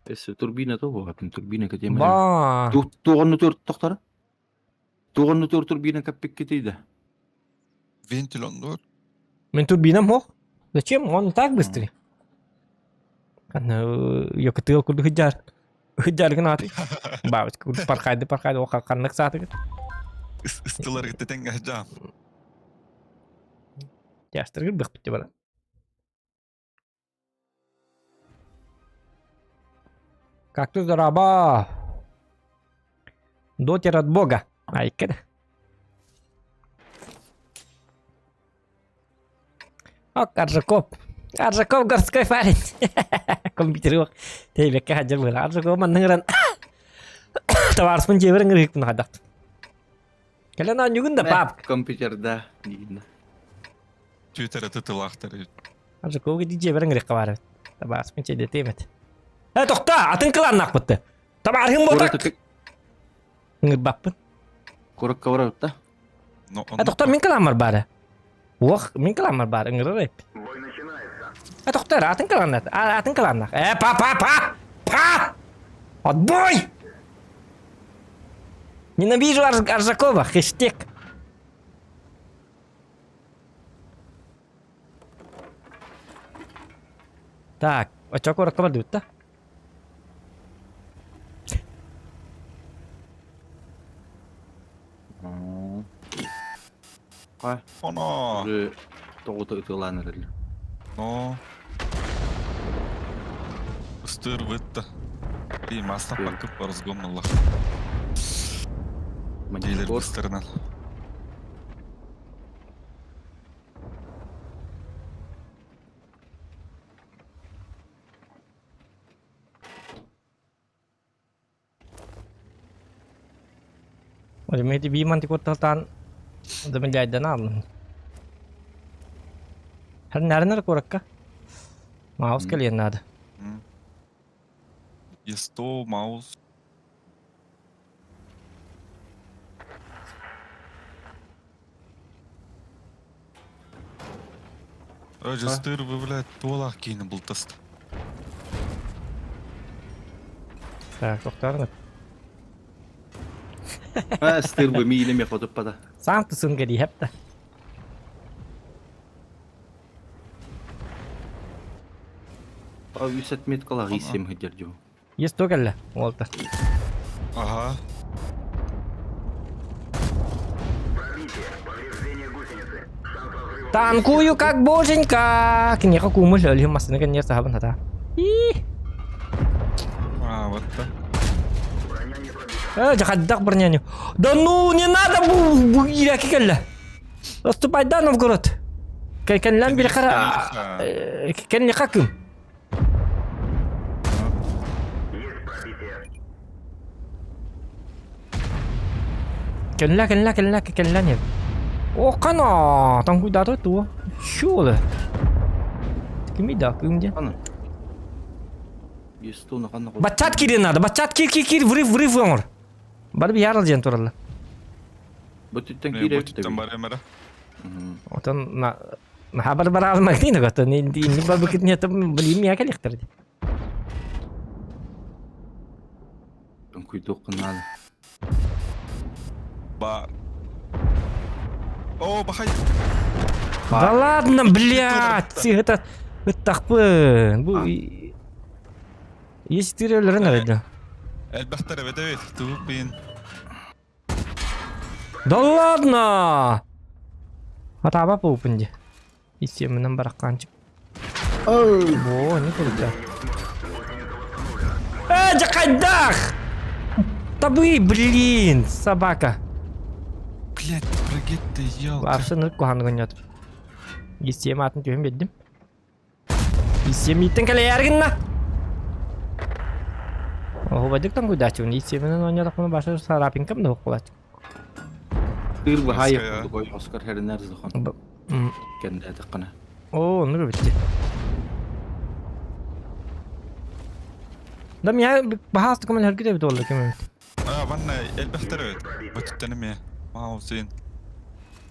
Эссе турбина то богатын турбина кетеме. Ba. Туғанны төр тоқтары. Туғанны төр турбина каппек кетейді. Вентилондор. Мен турбинам хох. Зачем? Он так быстрый. Я keteel kudu kejar. Kejar kenapa? Bawa kudu parkade o kanak saat itu. Istılar gitti tengah. Jastır gibi bitti bana. Кактус раба. Дотер от Бога. Ай, когда? О, Аржаков. Аржаков городской парень. Компьютер yok. Teybekке hajar böyle. Arjakov mandıran. Tavarsın cevher ngırık bunu hadak. Kalian anjugun da pap. Компьютерда. Видно. Twitter tıtılaqtır. Arjakov gidi cevher ngırık kavar. Tavarsın cevher temet. Toqta, atın kılanak bitti. Tabarhım botak. Ngır bappın. Korok kavara bitta. Toqta min kalamar bari. Wah, min kalamar bari ngır rep. Toqta, atın kılanak. Atın kılanak. Pa! Отбой! Ненавижу Аржакова. Хэштег. Так, очок коротко бардыбыт да? Кай. Ono. Уже тоғыты ұтыланыр әлі. No. Ыстыр бытта. И маста пакып разгомнылар. Дейлер быстырынан. Olha, meio de biman tikot tan da menjadi nam. Har nerede korakka? Mouse kalian nada. Есто, маус. Жастыр блядь, толақ кейіні бұлтасты. Так, тоқтар. Стыр бы мийлем яқотып бада. Сам тусын гadi hep de. Ау 100 мет қалақ есем хедер жо. Есть то калла, olta. Ага. Танкую как боженька. Кенеха кумul лёли масына кенер сахабын хата. Вот так. Жахаддак броняню. Да ну, не надо бугираки калла. Отступать да, Новгород. Кан лам бирхара. Кен не хаким. Kenla нет. О, кана, там куда-то то. Шо ли? Кими да, кимде? Ана. Есто на қанна қой. Бачат кири надо, бачат кир, врыв вамыр. Бар би ярал жен туралла. Бұттен Ne кире bu tütten var emere. Отан на хабар бар алмагни да гата. Не бар бикет не там блим я калихтер. Там куйдо қынады. Ба. О, бахай. Да ладно, блядь, это тахпын. Бу есть тирелер наведа. Әлбәттәр evet. Туып бейін. Да ладно! Атаба пупынде. Исемінен бараққанчып. О, не круто. Жакайдах! Табы, блин, собака. Блядь, прыгетті, елка. Вообще нырк куханы гонят. Исем атын түйім беддім. Исем еттің кәлі әргінна. Oh, badik tang udah cuma isi mana nanya tak mana bahasa sarapin kam dah kuat. Tır bu hayır ya. buldu koy Oscar her nerede zıkan. Kendi atıkına. Oh, onu bitti. Dam ya bahas tu kaman hareket evi dolar kemen. Vanna elbette batuttanım ya. Hüseyin.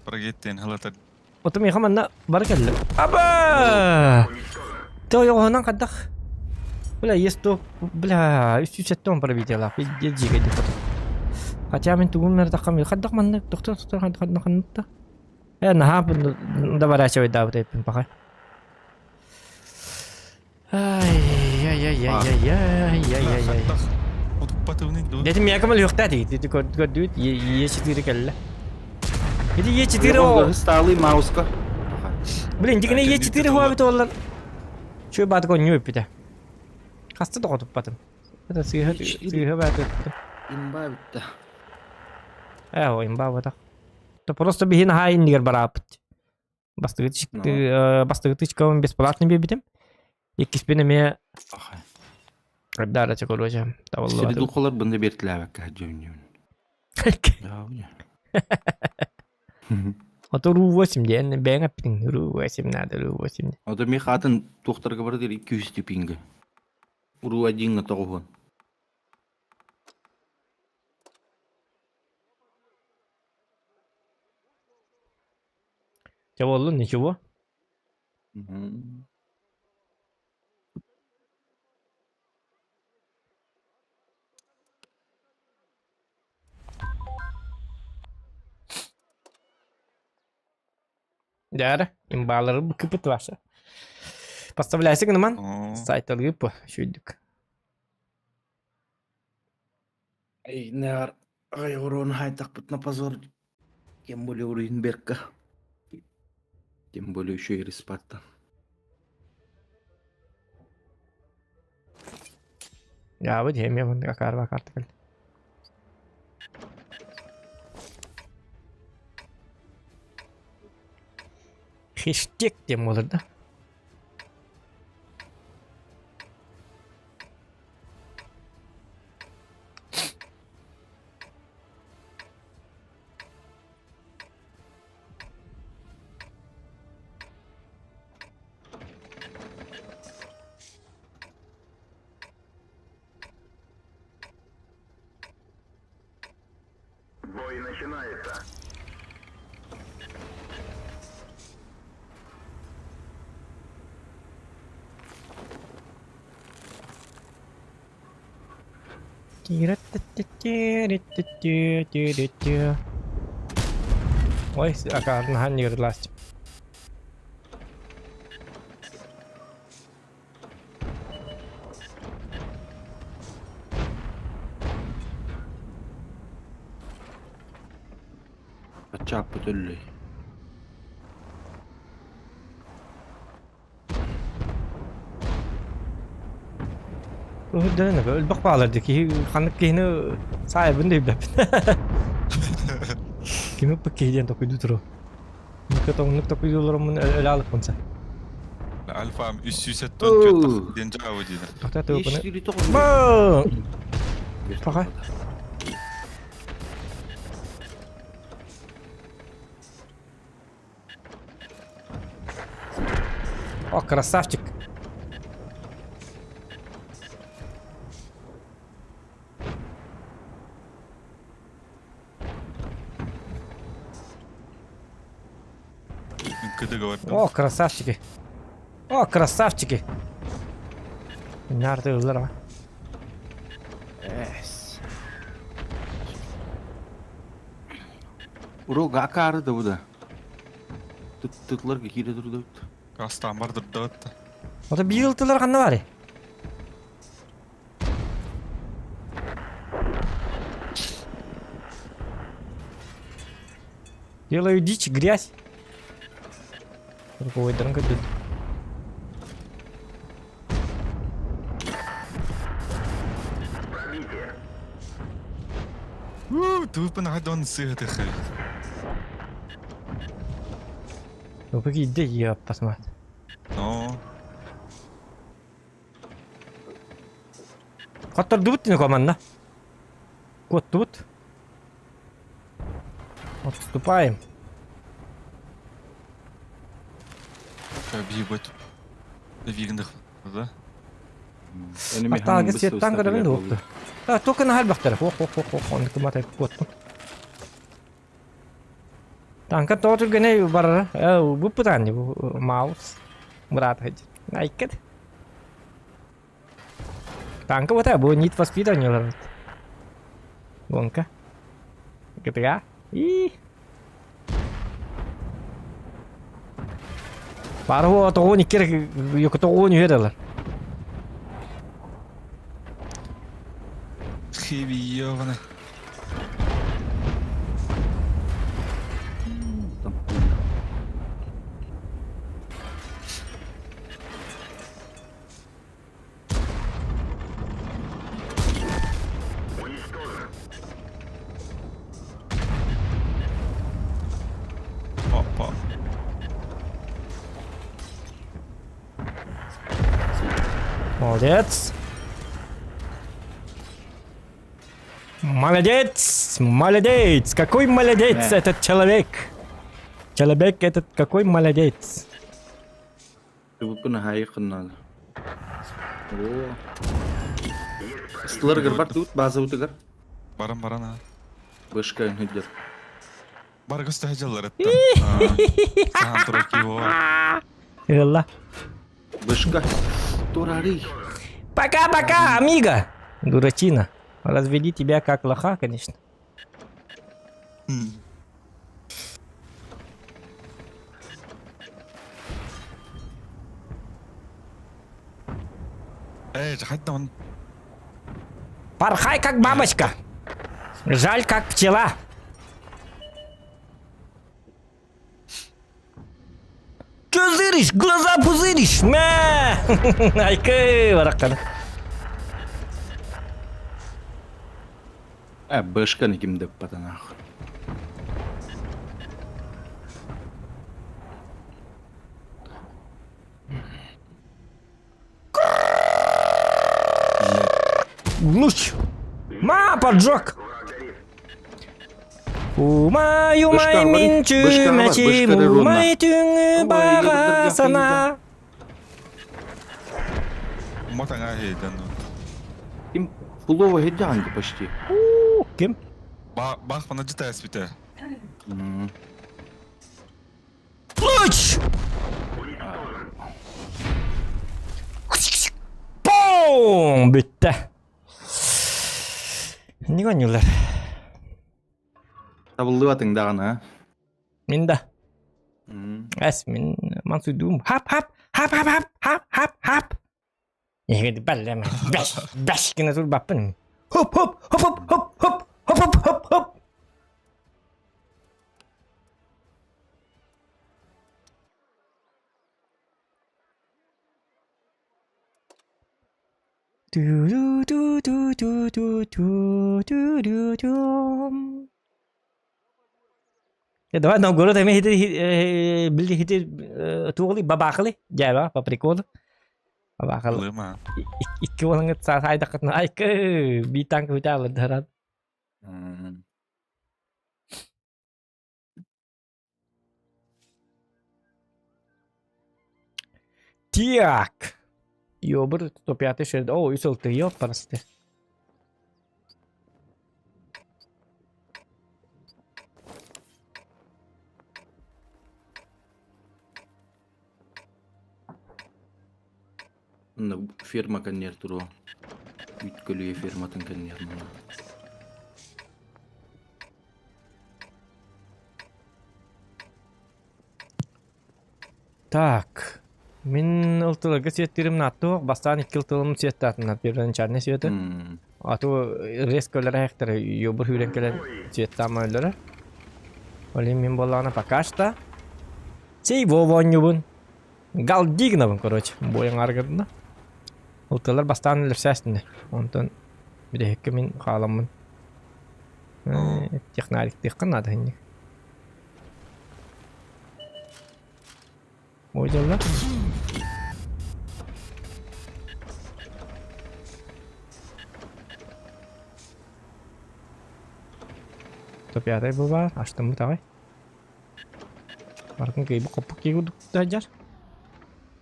Para gittin halatar. Otom ya kaman na barakalla. Aba! Tuh yang honang kadak. Bela yes tu bela üstü setton para bitiyorlar. Bir gece gidi foto. Kaça min tuğum nerede kamil kadak man doktor kadak kadak. Ya nah pun da bara cewek dah betul pun pakai. Ay. Otuppatığını dur. Dedim ya kamal yok tadi. Dedi kod duit ye çitiri kella. Jadi ye çitiri Tır o. o. Hıstalı mouse'ka. Bilin jigine ye çitiri hoa betul. Şu bat kon nyup bide. Kastı da otuppatım. Ada sih bat. İmba bitti. O imba bata. То просто беги на хай нигер барапт. Бастыгытыч ком бесплатно бебитим. Екі спенеме Дара чаколоча. Siri dulkolar bunda bertiler bak jön. Ya bu ne? Ото ру 8 ден бен аптин ру 8 надо ру 8. O da mi hatın doktorga bara der 200 tipinge. Uru adinga toğun. Чего ничего? Да, имбалары быкыпыт ваша. Поставляйся к нам. Сайт алгып шүйдük. Ey ne var? Ay oron haytak putna pazar. Kim bolе urin berka. Kim bolе еще и респатта. Ya bu hem ya bunu akar bak artık. Hashtag diyeyim olur da. Бой начинается. Ой, akan nahan di last. Açap bütüllü. Udah nih, bak bağlardı ki kanık kini sahibin de iblet. Kimi pakai untuk itu terus. Maka tahu nak tapi dulu orang mana alat pun sah. Alfa üst üste dönüyor. Dence avcıydı. Tak tahu pun. Yeşili toğun. Bang. Pakai. О, красавчик. О, красавчики. О, красавчики. Nerede öldüler ama? Yes. Uro gakarı da bu da. Tıklar ki kire durdu. Kastan vardır dağıttı. O da bir yıltılar kanı var ya. Делаю дичь, грязь. Другой дранка тут. Тупо на гадон сыграть их. Ну погоди, я посмотрю. Ну. Коттордубут дини команда. Коттубут. Отступаем. Бьебать. Вигнах, да? Аттаага сеттан көрөгөн доктор. Только на халбахтар. Он кыматай котту. Танка тоже геней бар. Бу путанни бу маус. Брат хэж. Айкет. Танка вот бу нит воспитание. Гонка. GTA. И Парво тогони керек yok тогони верелер. Хэви ёвана. Опа. Молодец. Молодец. Молодец. Какой молодец этот человек. Человек этот какой молодец. Bunu hayıqınnadı. Oo. Istılar бар тут, база утыгар. Баран барана. Бышкайын хыджар. Баргас тахажалар это. Сахан тураки его. Йалла. Бышка. Турари. Пока-пока, амиго. Дурачина. Разведи тебя как лоха, конечно. حتى он. Порхай как бабочка. Жаль как пчела. Чё зыришь? Глаза пузыришь? Мя! Айкы, вараккана. Бышканы ким деп патанах. Луч! Ма, поджог! Умай, умай, минчу, мячи, умай, тюнгы, багасана. Мотанга хейдан. Ким фулова хеджанги почти. Кем? Бах пана житай спите. Луч! Бум! Bitti. Не гонюлар. Табылды атыңдаған, а? Мен да. Әс, мен мансуйдуым. Хап. Егеді бәлі мен. Бәш кені тұр баппын. Хоп. Ya давай на город мы хити билди хити тугли бабахли жаба по приколу бабахли Лыма. икки болаңа сайда кытна айкы битан кыталы дарат Так ёбр 105 шерд о үсөлтү ёп парасты Ферма каннер туру. Үткөлүе ферматын каннер. Так. Мен ылтылыгы сеттеримин аттык, бастан 2 ылтылым сеттатын берден чарне сети. Ату резколер хектар ёбур хүренкелер сеттамайлары. Олим мен болана пока что. Сей вовонюбун. Галдигнабын, короче, бояң аргырдына. Ылтылар бастан лерсәсінде. Онтон бирекке мен халамын. Технарик теккан надо хинник. Ойдалла. 105 bu var. Açtım bu tavayı. Barkın kıyı bu kopuk kıyı kuduk dajar.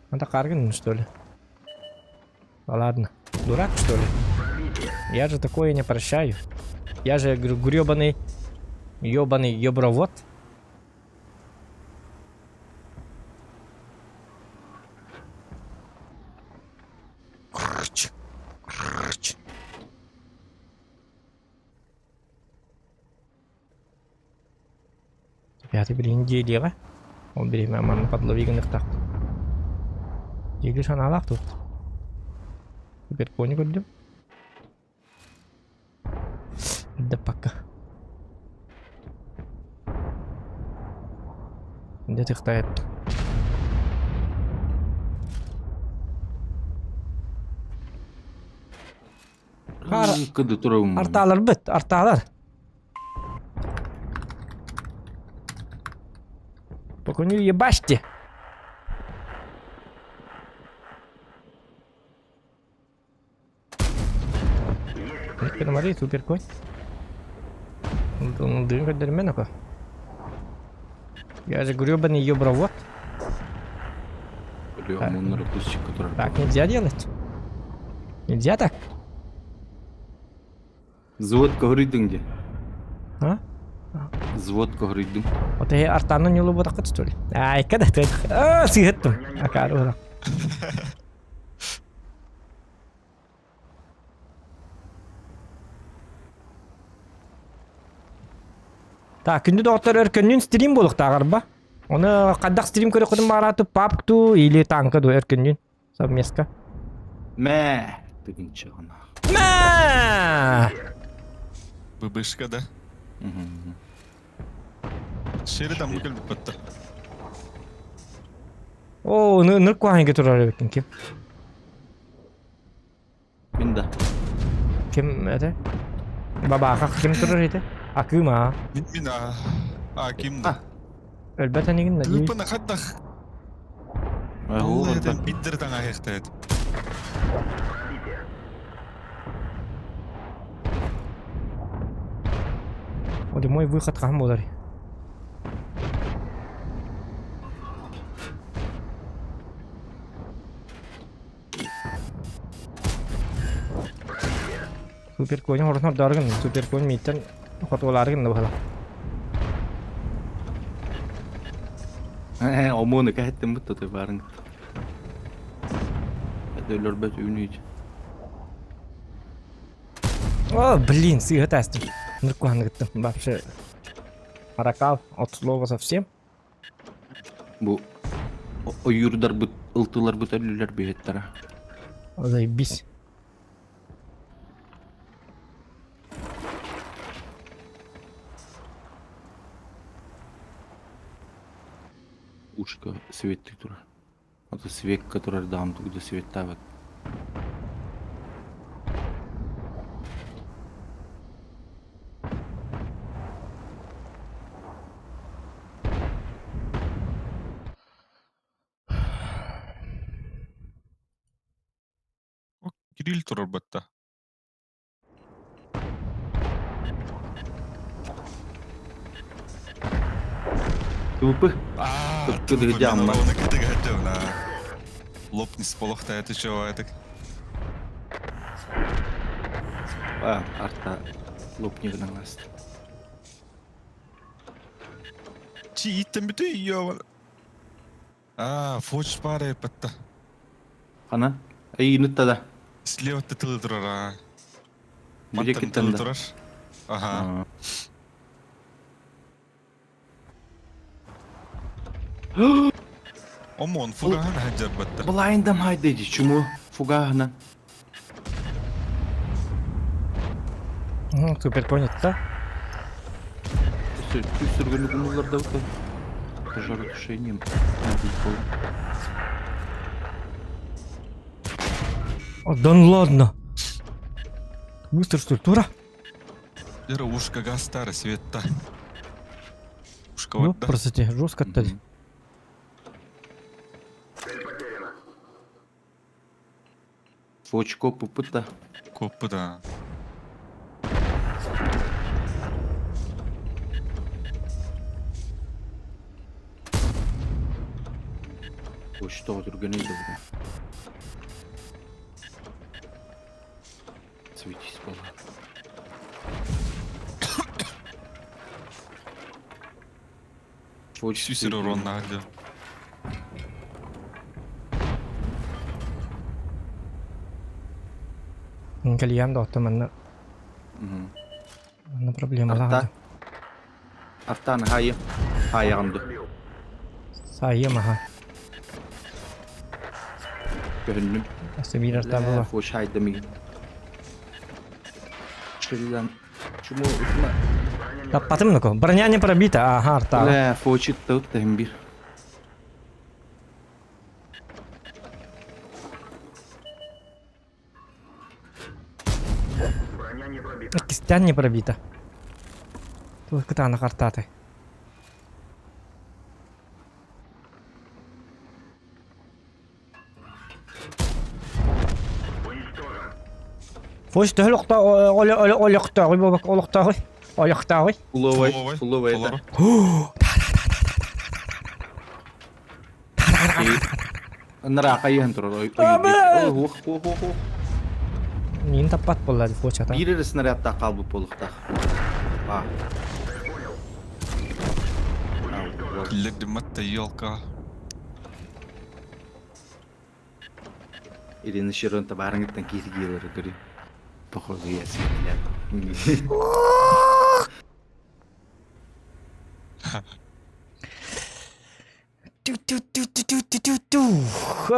Anta каргин, что ли? Ладно, дурак, что ли? Я же такое не прощаю. Я же грёбаный, ёбаный ёбровод. Крч, крч. Пятый биринci диега. Он бери маманы подловигенных так. Егер шаналак тут. Теперь кони көрдüm. Да пока. Где тыктайт? Кыды турабым. Арталар бит, арталар. Поконю ебашьте. Смотри, супер конь. Он дым как дерменока. Я же грёбаный ёбровод. Онları кусчик, который... Так нельзя делать. Нельзя так. Заводка горыйдың де. А? Заводка горыйдың. Вот я артану не лубу так что ли? Ай, когда ты? А, сигеттим. Акару. Так, күнді доктор өркөннүн стрим болук тагырба. Оны кадак стрим көрө кудум баратып папкту или танка до өркөннүн совместка. Мә, тыгынчы гана. Мә! ББшка, да? Шеридан бүкіл бұтты. О, нырк куанге турар экен ким? Мен да. Ким это? Бабака ким турар эти? Акыма. Мен кимді? Әлбәттә нигин да. Үпіні қаттақ. Олайдан биддірдің аяқта еді. Вот мой выход кам болар. Супер конь хорно даргын, супер конь миттен хотоларгын да бала. Омоны кәттем бит той барың. Әдәләр бәт үнүйт. О, блин, сыгыт астым. Ныркуан гыттым. Вообще аракал от слова совсем. Бу ойюрдар бут, ылтылар бут әлләр бейеттер. Заебись. Ушка свет тура. Это свет, который дам туда свет тават. Кирилл тұрар бұтты. Тупы. Оны кіді ғадды ұна. Лопнис болохта әті шоу әдік. Арта лопни гынан аст. Чи иттен біті үйі. Фоч бары бұтты. Қана? Нытта да. Слева тылы тұрар. Бүйек Маттан кеттен тылы да. тұрар. Аха. Омон, фугахан хаджар бұтты. Былайындам хайдайды, чуму фугахна. Супер конь да? Түсіргені күнілерді өті. Пожары тушением. Да ну ладно. Быстро что ли, тура? Жара ушка гастара светта. Ушка Ну, вот да. простите, жестко оттали. Фочко пупыта. Копы да. Boşta oturganıydı bugün. Switch bala. Süsür oranlardı. Kalian doh teman. Mana problem lah. Arta. Artan hayır. Hayağımdı. Saya mah. Gönlüm. Sebinar لا tabu. فوش هاي دمي شلون شو مو اسمه Dapatim nako. Bernyanyi perbita. Harta. لا فوش التوت تهمبير Kristian не пробита. Тут кетана картаты. Фош төхлөктө олёктогой бобак олоктогой. Олёктогой. Уловай Уловай. уловай Уловай. نراقة يهنترو Нин тапат боллады фош ата. بيرر снаряд тақалбы болуктак Киллер дыматта елка. Ирина Широн табарыңыттан кейті келері көрі похоже ясы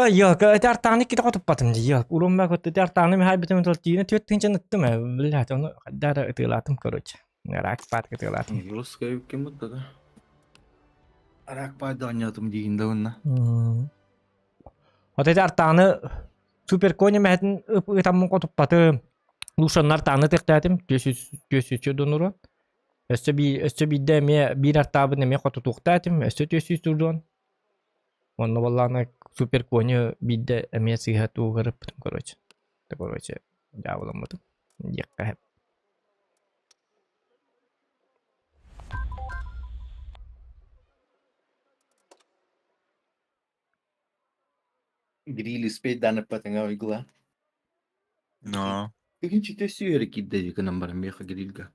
Yok, tartani kita kau tepat mesti ya. Ulum mak kau tartani mah habis betul Cina tuh tinggal itu mah belah tu ada itu latum kerja. Ngerak pat itu latum. Русская кем-то да Арак падания там дейінді онна Ота tartani super konya mah itu tamu kau tepat. Lusanlar tani terkaitim gösüz donuru. Öste bir de mi bir tartabı ne mi kau tutuktaitim. Öste gösüz durduan. Onu vallahi super konya bir de emniyet tu garip короче. Короче, jawabım yakka hep. Грили спеть дана патanga игла. No. Тэгин чи тэс юу хэрэг гэдэг ka намбар меха грилга.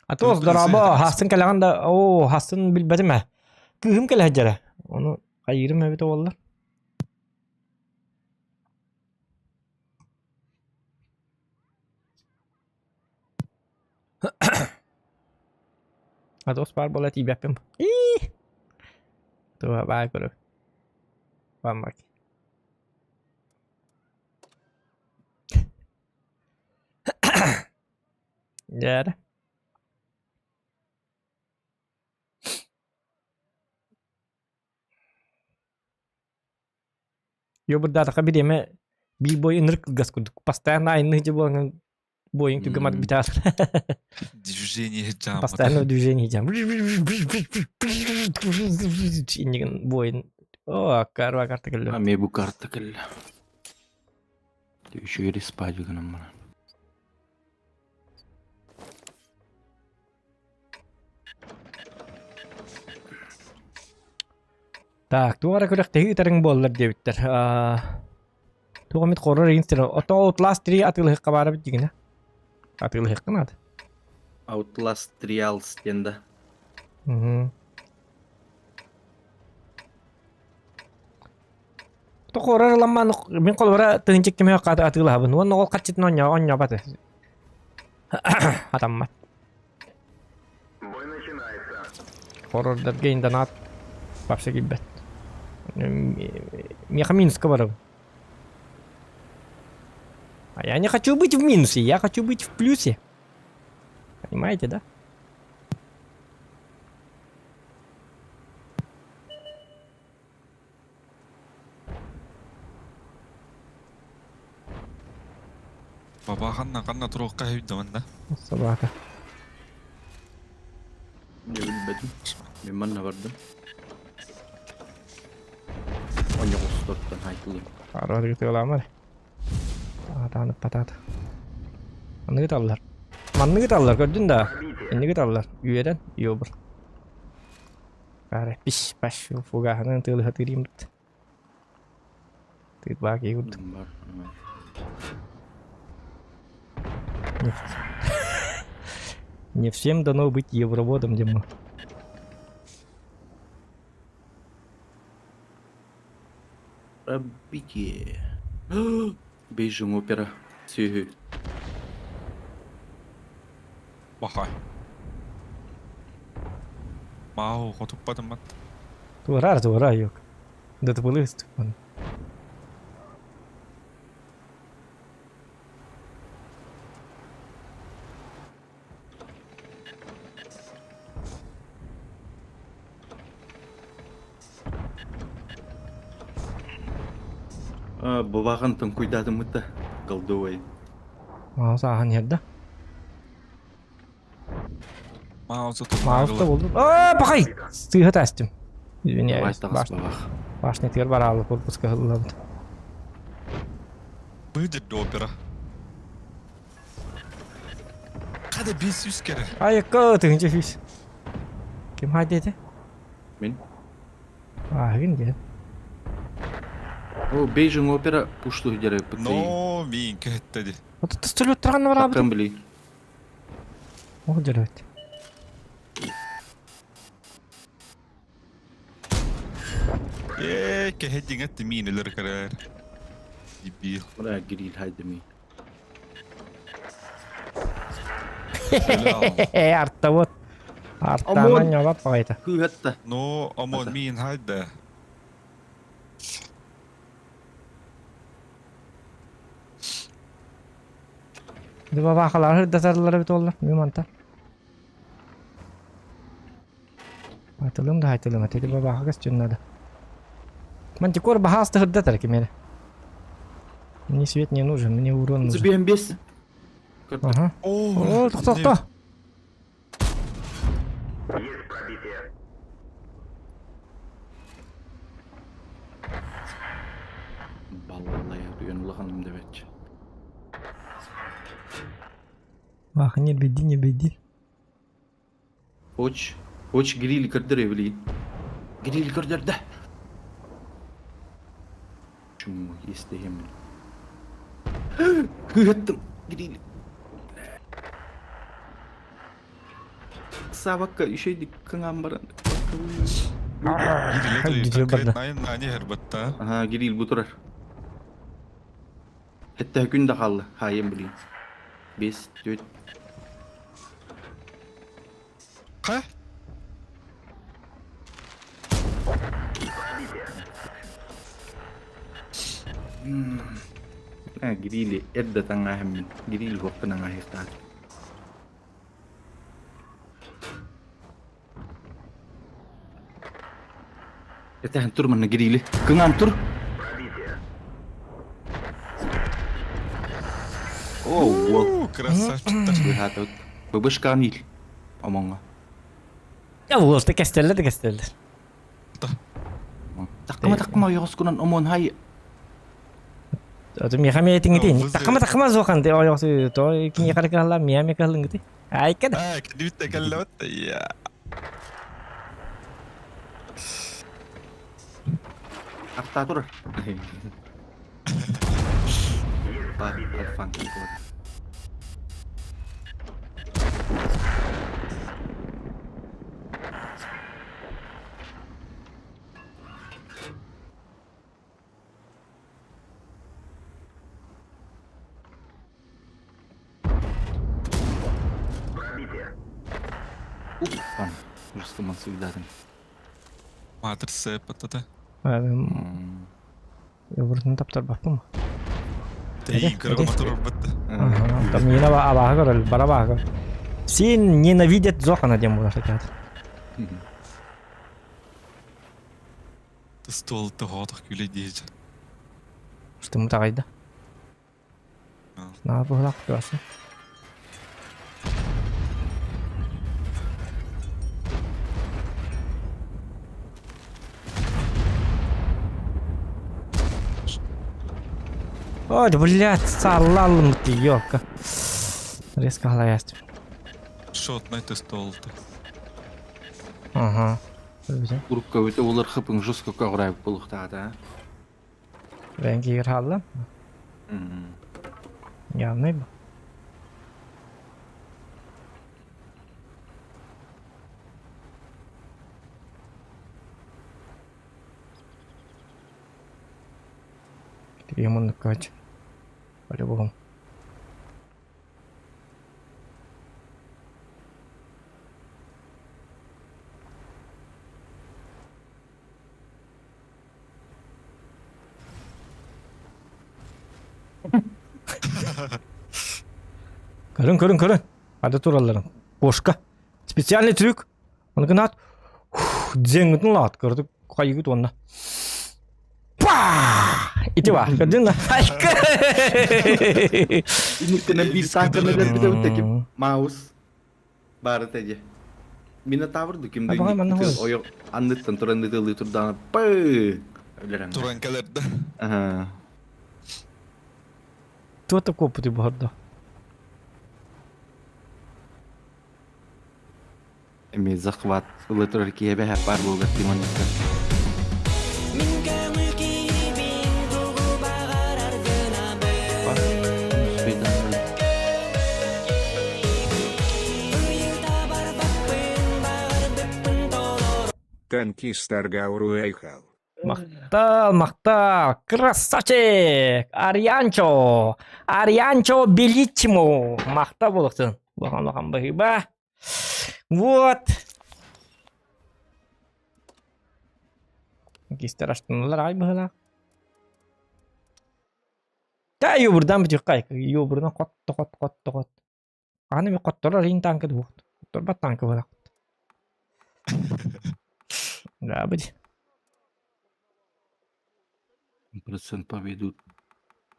Atı zdoraba hasın kalağında o hasın bilbedime. Kıhım kala hacara. Onu ayırım evet oğullar. Atı ospar bola tibi yapayım. Tuh baik bro. Paham bak. Ya dah. Yo berdarah kabin dia mah B-boy enerk gas kudu постоянно айны же болған бойың түгімат битар. Движение jam. Постоянно движение жам. Инеген бойын. О, карва карта келді. Ме бу карта келді. Еще и респать juga намбар. Так, туара көрек теги тарың боллар дебиттер. Туга мит корор инстер. Ото Outlast 3 атылы кабары бит дигене. Атылы кынады. Outlast Trials денді. То корор ламма мен колбара тынчык кеме каты атылы хабын. Оны ол качытын оня баты. Атаммат. Бой начинается. Хоррордар гейндонат. Вообще гибет. Я Минска бару. А я не хочу быть в минусе, я хочу быть в плюсе. Понимаете, да? Баба канна туруққа хевді мында. Собака. Не bilmedim. Мен манна бардым. Оня қостырттан айтылым. Арвар gitu lama deh. Tanıp patata. Manını gitarlar. Manını gitarlar gördün de. Enni gitarlar. Üyeden iyi olur. Pare, pis, pas, fuga, nanti lihat diri mut. Tit bagi ut. Бар. Не всем дано быть евроводом, Дима. Пробитие. Бейжің опера. Сүйі. Бахай. Мау, хотуппадым мат. Тура, yok. Да ты был иступан. Бываған тың куйдадым мұтта. Голдовой. Мау сахан yerdə. Мау, зато Mouse'da oldu. Aa, bakay. Sıhhat astım. Извиняюсь. Байтағыз бабақ. Башны тер бар алып пропуска хыллады. Быдырды опера. Қады 500 кері. Ayakka tığınca fiş. Kim haydi edi? Мен? Ahın gel. О, Бейжің опера пушту дері пытты. Но, мен кәттеді. Ota tüstülü oturğanı var abi. Таққан білей. O gel öt. Кәхеттен әтті мен өлір кәрер. Дебил. Мұра гирил хайдымей. Artta bot. Arttanan yolap baydı. Күйетті. Но, амон мен хайда. Diba bakalar hırda sarıları bit ollar. Mümanta. Haytılım da haytılım. Hadi diba baka костюмнада. Man текор бахаста hırda тарки mere. Мне свет не нужен, мне урон нужен. Забием бес. Ага. О, кто? Есть пробитие. Балалай, үйен ұлағаным деп әтші. Бах, не беди. Оч гирил кірдір евілейін. Гирил кірдірді. Чуму, естеген біл. Күйеттім, гирил. Сабаққа үшейді күңам баран. Gidiyor barda. Nani herbatta. Aha, giriil bu turar. Hatta gün de kaldı. Hayır bileyim. 5, 4. Қа? Ha, giriili edda tanga hem. Giriil hokkana ngahirtaat. Etahan tur mana giriili. Kengam tur. Oh, wow. Красавчик. Lihat out. Babış kanil. Amonga. Ya bu olsa kesteller. Takma yoskunan omon hay. Oğlum yakamayetini Ya, değil. bu Takma zokan de o yoksa to ikin yakarıklarla miyame kalın gidi. Ay kada. Кәді тәкәлләватта, я. Akta tur. Bak, funk. Uffan, just teman suidadan. Матрица патата. Öbürünü taptar baktın mı? Тәйін кірі мотор бітті. Там yine abağa gör, bara bağa gör. Sen ненавидят зохана дем bu такят. Столты ғадық күлі дейді. Что мы tagaydı? Ne yapıyor lan burası? Ой, блядь, саллалым ты, ёлка. Резко халаяст. Шотнайты столты. Ага. Öyle. Grupka öte olar hıpın jüskü kağırayıp buluktadı. Ben giyir hallam. Yanmay mı? Yamanlık kaç. Öyle bakalım. Kırın. Hadi turallarım. Boşka. Специальный трюк. Onu kına at. Zengin la at. Kırdık. Kayı git onunla. İti var. Gördün mü? Ini bir sakın eder bir de öteki mouse. Barat aja. Minotaur da kimde? Apa mana hoş? Oyok anlıktan turan dedi turdan. Pıh. Öyle renk. Turan kelerde. Aha. Tutup koputu bu arada. Emi zakvat ılıtır ki hebe hep var bu gatiman. Танкистер Гауру Эйхал. Maktal. Красавчик. Ariancho Bellissimo. Maktal bulursun. Bakalım bahibah. Вот. Gister açtılar ay bahla. Ta yo buradan bir kay. Yo buradan kot. Hani bir kotlar rin tankı bu. Kotlar bat tankı var. Gabı. Процент победут.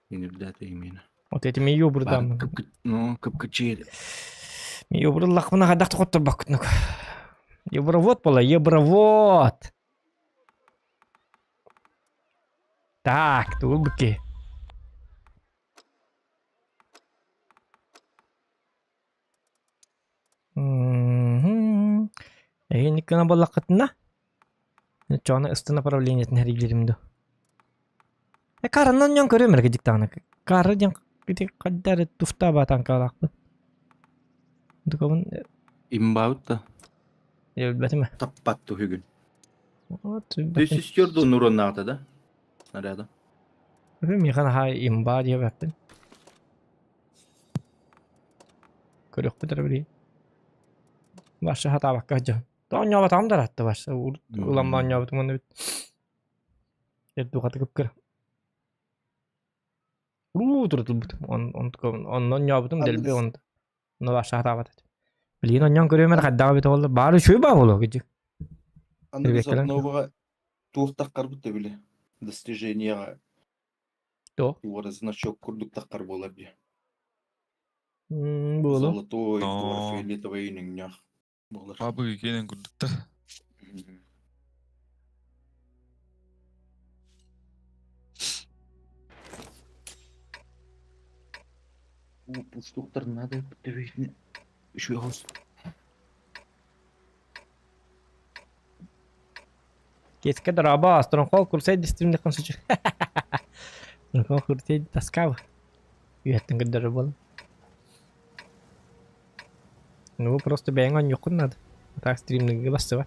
И не вдать именно. Вот эти ми yo buradan. Ну, капкачери. Евролах мына гадах тоқтор бакытнук. Евровод бола, евровод. Так, тугу бики. Никана боллақытына. Чоны ысты направлениетін әрегелімді. Карынан ян көрем әргедік тағына. Кары ян қаддары туфта батан қалақпы. Документ. Inbound da. Elbette mi? Tappattı hügün. Вот. Düz istiyordu Nur'un nağda da. Nerede? Bilmiyorum ya kana hay imba diye baktın. Körük bir biri. Başka hata bak kaçacağım. Daha nyava tam da rahattı başta. Ulan ben nyava tumanı bit. Yeddu katı kıpkır. Turtul bit. Ondan nyava tum delbi onda. Onu başka hata bat. Bilin ondan görüyorum ben kaddağı bit oldu. Bari şu bağ bulu gıcık. Anladın mı? Нового тур таққар бітті біле. Достиженияға. То. Его значок күрдік таққар бола бе. Болу. Золотой, Но. тур фиолетовый нях. Болар. Бабы кенен күрдікті. Bu штуктар надо бітті. Şu yağız. Keşke de raba Stronghold kursaydı streamde konuşacak. Stronghold kursaydı taskav. Üyetten kadar bol. Ну просто бэнгон yok надо. Так стриминге басы var.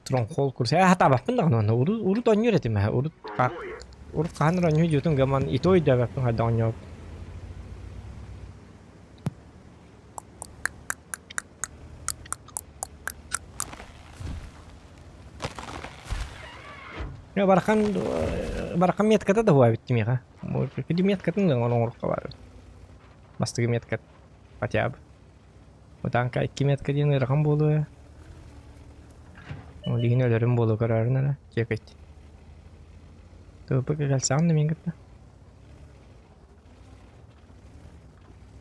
Stronghold kursay hata baktın da onu urut oynuyor etim ha urut kan oynuyor jutun gaman itoy da baktın hada oynuyor. Ya barakan miat kata dah huwa bitti mika. Kedi miat kata nggak ngolong kabar. Basta miat kat pacab. Utang ka iki miat kadi nggak rakam bolu ya. Oh dihina lerim bolu kararına la ceket. Tuh pakai kalsam nih minggat lah.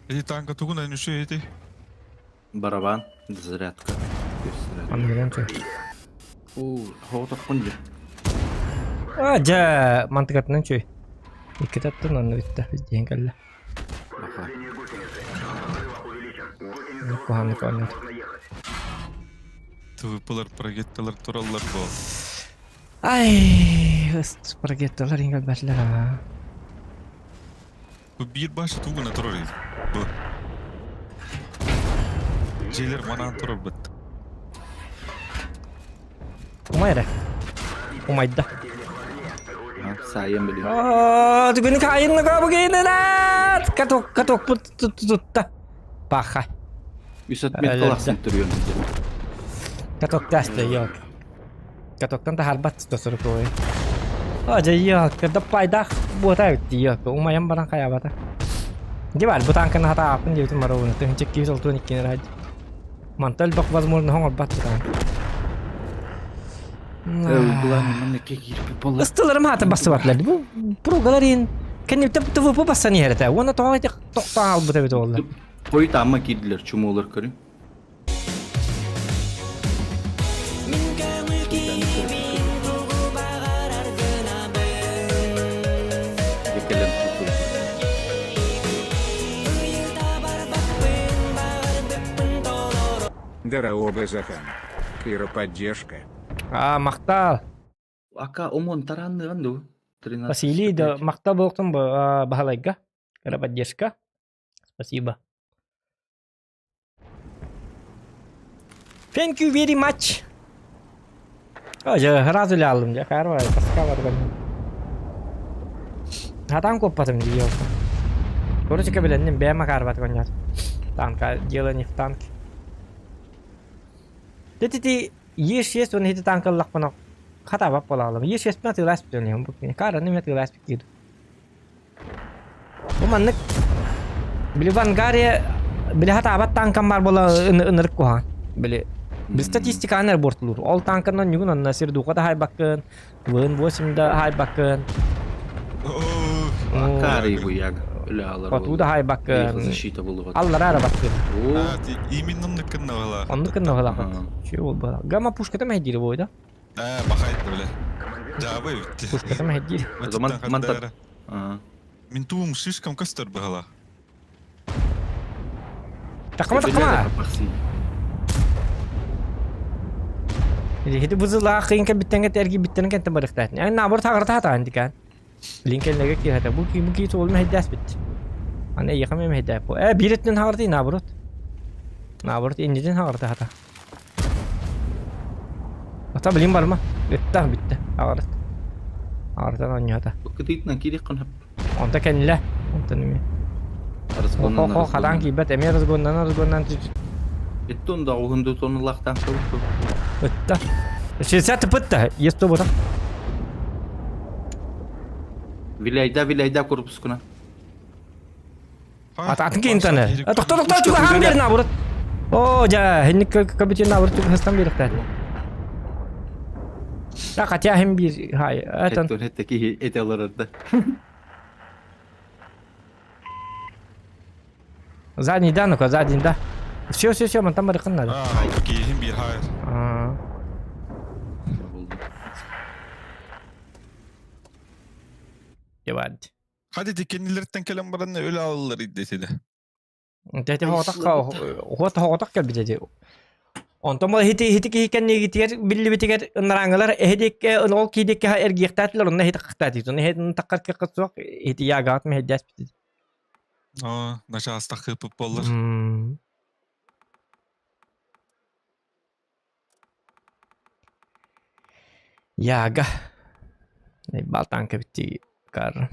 Edi tanka tukun en üşü edi. Барабан. Зарядка. Anladım tuh. Hava takpunca. Aja mantıkatından cuy. İki tattın onu bitti. Jengkel lah. Baka. Kuhan kono. Tıvıpılar, pragettiler, turallar bu. Ay, spagettiler ingel berler ha. Bu bir başı tuğuna turur idi. Bu. Şeyler manan turur bit. Umayre. Umayda. Ha, sayem biliyorum. Oh, tuguni kain na ka begini lah. Katok put ta. Pakai. Üstad bir Öyle kalasın de. duruyor. Katok das da yok. Katoktan ta harbat da suruh kowe. Aja iya, kada paydah buat ayo dia ko umayam barang kaya bata. Gimana butan kan hata apa dia itu marun tu cekki sol tu nikin raj. Mantal bak baz mur nahong bat butan. Ulan ne girip bolla. Istalarım hata bas batlar bu progralerin kan yip tap bu basan yerete. Wana toy tok al buta bit oldu. Boyut ama girdiler çumoğlar karı. Bekelem tutuyor. Здорово, Захан. Кира поддержка. Ah, maktal. Aka omon taranlı kan do. Vasili da maktal boktum bahalayga. Kada поддержка. Спасибо. Thank you very much. Aja razı aldım ya kar var. Paska var kan. Hatam kopadım diyor. Koru çıkabilendim beğenme kar var kan ya. Tanka jalan tank. Jadi yes on itu tangkal lak panok. Kata apa pola alam. Yes pernah tulis betul nih buktinya. Karena ini tulis begitu. Umanek beli Vangaria beli hata apa tangkam bar bola iner kuhan. Beli statistik aner bortulur. All tangkan juga non nasir duka da hay bakın. Wen bosimda hay bakın. Akari bu ya. Öyle alır. Patu da hay bakın. Защита bulur. Allah ara bakın. Oo. Ha, iminnin nıkkın valla. Onu kena hala. Şey oldu. Gama puşkata mı hediye boyda? Ha, bakayım böyle. Cevabı bitti. Puşkata mı hediye? O zaman mantat. Ha. Min tuğum şişkam kastır be hala. Takma. Jadi itu buzu lah kain kan biteng tergi biteng kan tempat dekat. Yani nabur tak kertas tak nanti kan. Linkin lagi kira ada buki soal mah hidas bit. Ane iya kami mah hidas po. Biritnin hakarti naburut. Naburut indinin hakarti hata. Hatta bilim var mı? Bitti. Hakarti. Hakarti nanya hata. Keditna kiri kan hep. Onta kenle. Onta nimi. Kok kadang kibat emir rezgondan. Itu da o hundu tonu laktan kalıp. Bitti. Şey set bitti. Yesto bu da. Vilayda korpuskuna. Atın ki internet. Doktor juga hampir naburut. Oh ja, ini kebetulan naburut juga hastam bir dekat. Tak kaca hem bir hay. Atan. Etton hetteki etalarında. Zadindan ko zadinda. Все, man tam bakın nada. Ha, kihim bir hayır. Jawad. Hadi dikenlilerden kelam baranı öyle alırlar iddesi de. Tete hotak ka bide. Onto mo hiti ki nigitier billi bitiger narangalar edik ol ki dik ha ergiqtatlar onna hiti qatati. Onna hiti taqqar ki qatsoq hiti yagat me hedas bide. Aa, naşa hasta kıpıp bollar. Yaga. Ne baltan ka bitti kar.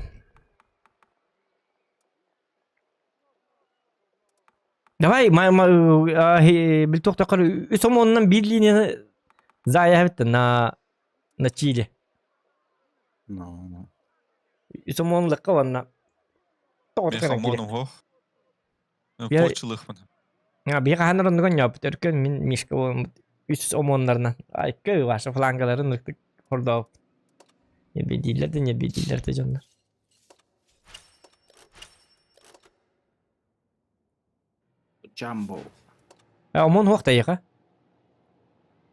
Давай, بالتوقع تقول يسموننا بيدلين زايا هبت на Чили. No. يسمون لقوانا. Ben hamonum ho. Ya- Poçuluk bana. Ya bir kahan rın gön yapıp terken min mişke o 300 omonlarından. Ay köy var flangaların ırktık orada. Ne bildiler de canlar. Jumbo. Ya omon hoqta yaka.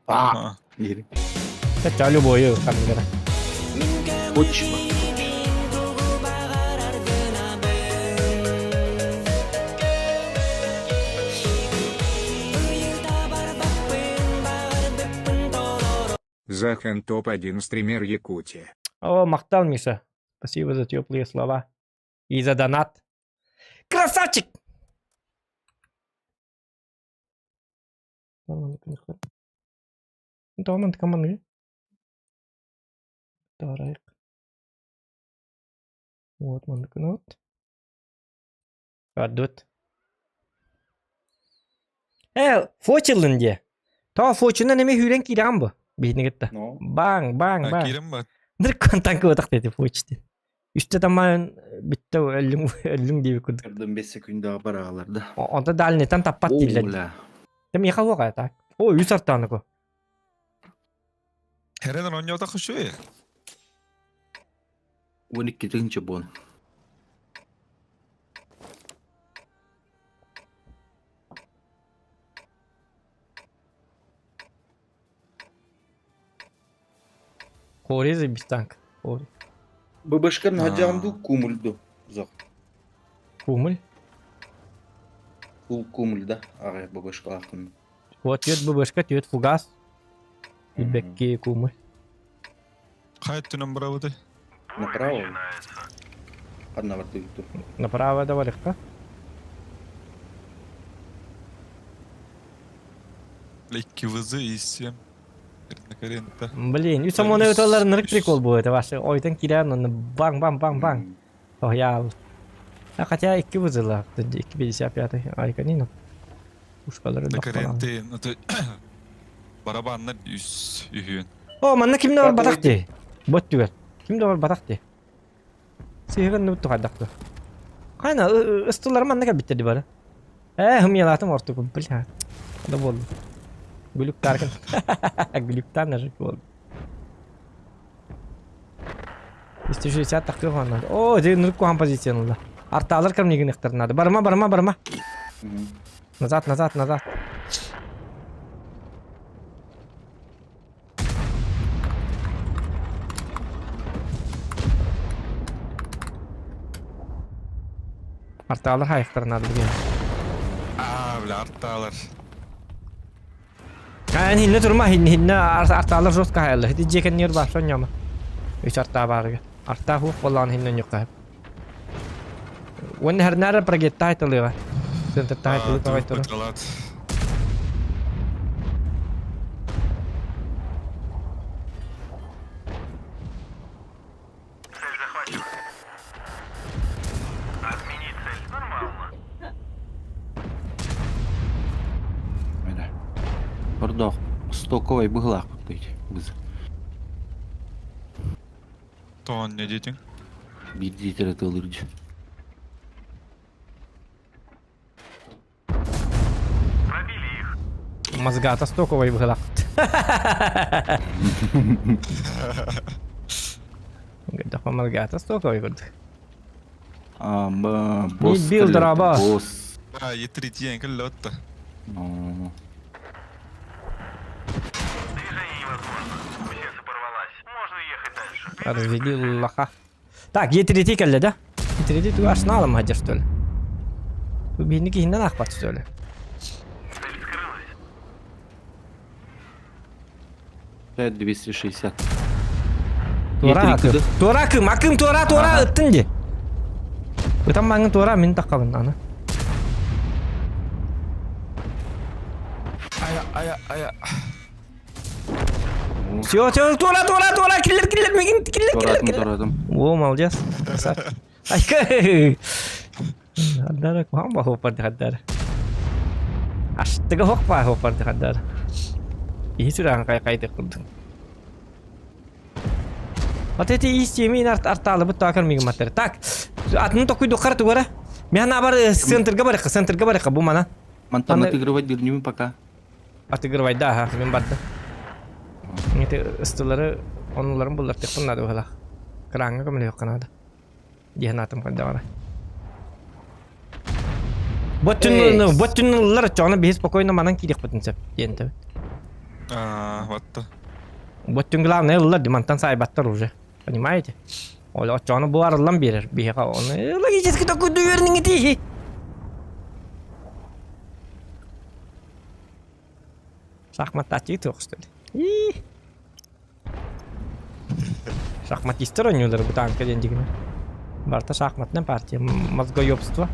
Ha. Yeri. Kecali boyu kan gara. Koç bak. Захен топ-1 стример Якутии. О, мақтал, Миша. Спасибо за теплые слова. И за донат. Красавчик! Tamam, tamam. Тарайк. Вот банкнот. Адут. Фочилын де. Та фочунан эме хүрен кирам бу. Бейни кетти. No. Баң, баң, баң. Кирем ба? Дыр контанкы отак деди фочти. Үстө таман битте өлүң деп күрдүк. Kırdım 5 sekunda paralarda. Онда дальнетан таппат дилер. Оля. Тем яха вога так. О, үс артаныко. Hereden oynuyor da koşuyor ya. 12 bon. Хорези бистанк. Хори. Бабашкан Aa. hacamdu kumuldu. Zak. Кумул. Kumulda. Ağay babашка akın. Вот йод бабашка, йод фугас. Бекки кумул. Kayıt tünen bravo de. Направо. Одна в эту. Направо давай легко. İki vızı isim. Karenta. Блин, и само на это нырк прикол будет, ваши. Ой, там кидаем, он бang, bang, bang, bang. О, я. А хотя и кивызыла, 255-й, ай, канина. Ушкалары да. Karenta. Barabanlar üst ühün. О, манна кимде бар батак де. Бот түгел. Кимде бар батак де. Сыйгын нут тухадакты. Кайна, ыстылар манна кел биттерди бары. Хым ялатым орту кул, бля. Да болду. Гүлүк таркын. Гүлүктан нажык болду. 260 такты ханна. О, де нырк куан позиционалда. Арталар кем неген ихтарнады. Барма, барма, барма. Назад, назад, назад. Арталар хайыктарнады деген. Bile arttalar. Hinne turma, hinne artalар жестко хайылы. Хити жекен нер бар, сон яма. Үч арта барыгы. Арта хук болан хинне нюкка. Уэн хернары прогетта айтылыга. Центрта айтылыга айтылыга. Kalat. Ордох. Стоковый быглах быть. Ton ne dedin? Bir litre alırcı. Мозгата стоковый выгла. Гада мозгата стоковый год. Ama Bir builder abi. Boss. Ha yetireceği engel lotta. No. Развели лоха. Так, Е3 келді, да? Е3 ты арсеналом ходишь, что ли? Тут бедники хиндан ахпат, что ли? 260. Тура Е3 акым. Тура акым, акым тура ыттын де. Бытам маңын тура мен таққабын, аны. Aya. Все, тура, киллер, мегин, киллер. Торадым. О, молодец. Красавчик. Ай, хаддара, хамба хопарды хаддара. Аштыга хоппа хопарды хаддара. Исүрән кайты кылдым. Вот эти истемин арталы бут такыр мигин маттар. Так, атны токуйду карту гора. Мен абар центрга барык, бу мана. Мантан отыгрывать дернюми пока. Отыгрывай, да, мен барды. Эти столары, онларын булар тек куннады бала. Кранга камле яканады. Дихнатым кандай бара. Боттунлар чоны бес спокойно манан кидик бутунсап, денте. Ватта. Боттун главное лар димантан сайбаттар уже. Понимаете? Оля чоны бу арылан берер, бега оны. Логически такой дувернин ити. Шахмат тачи ток, что ли? Шахматистер oynuyorlar bu tanka денdigini. Barta şahmatdan partiya. Mozgoyobство.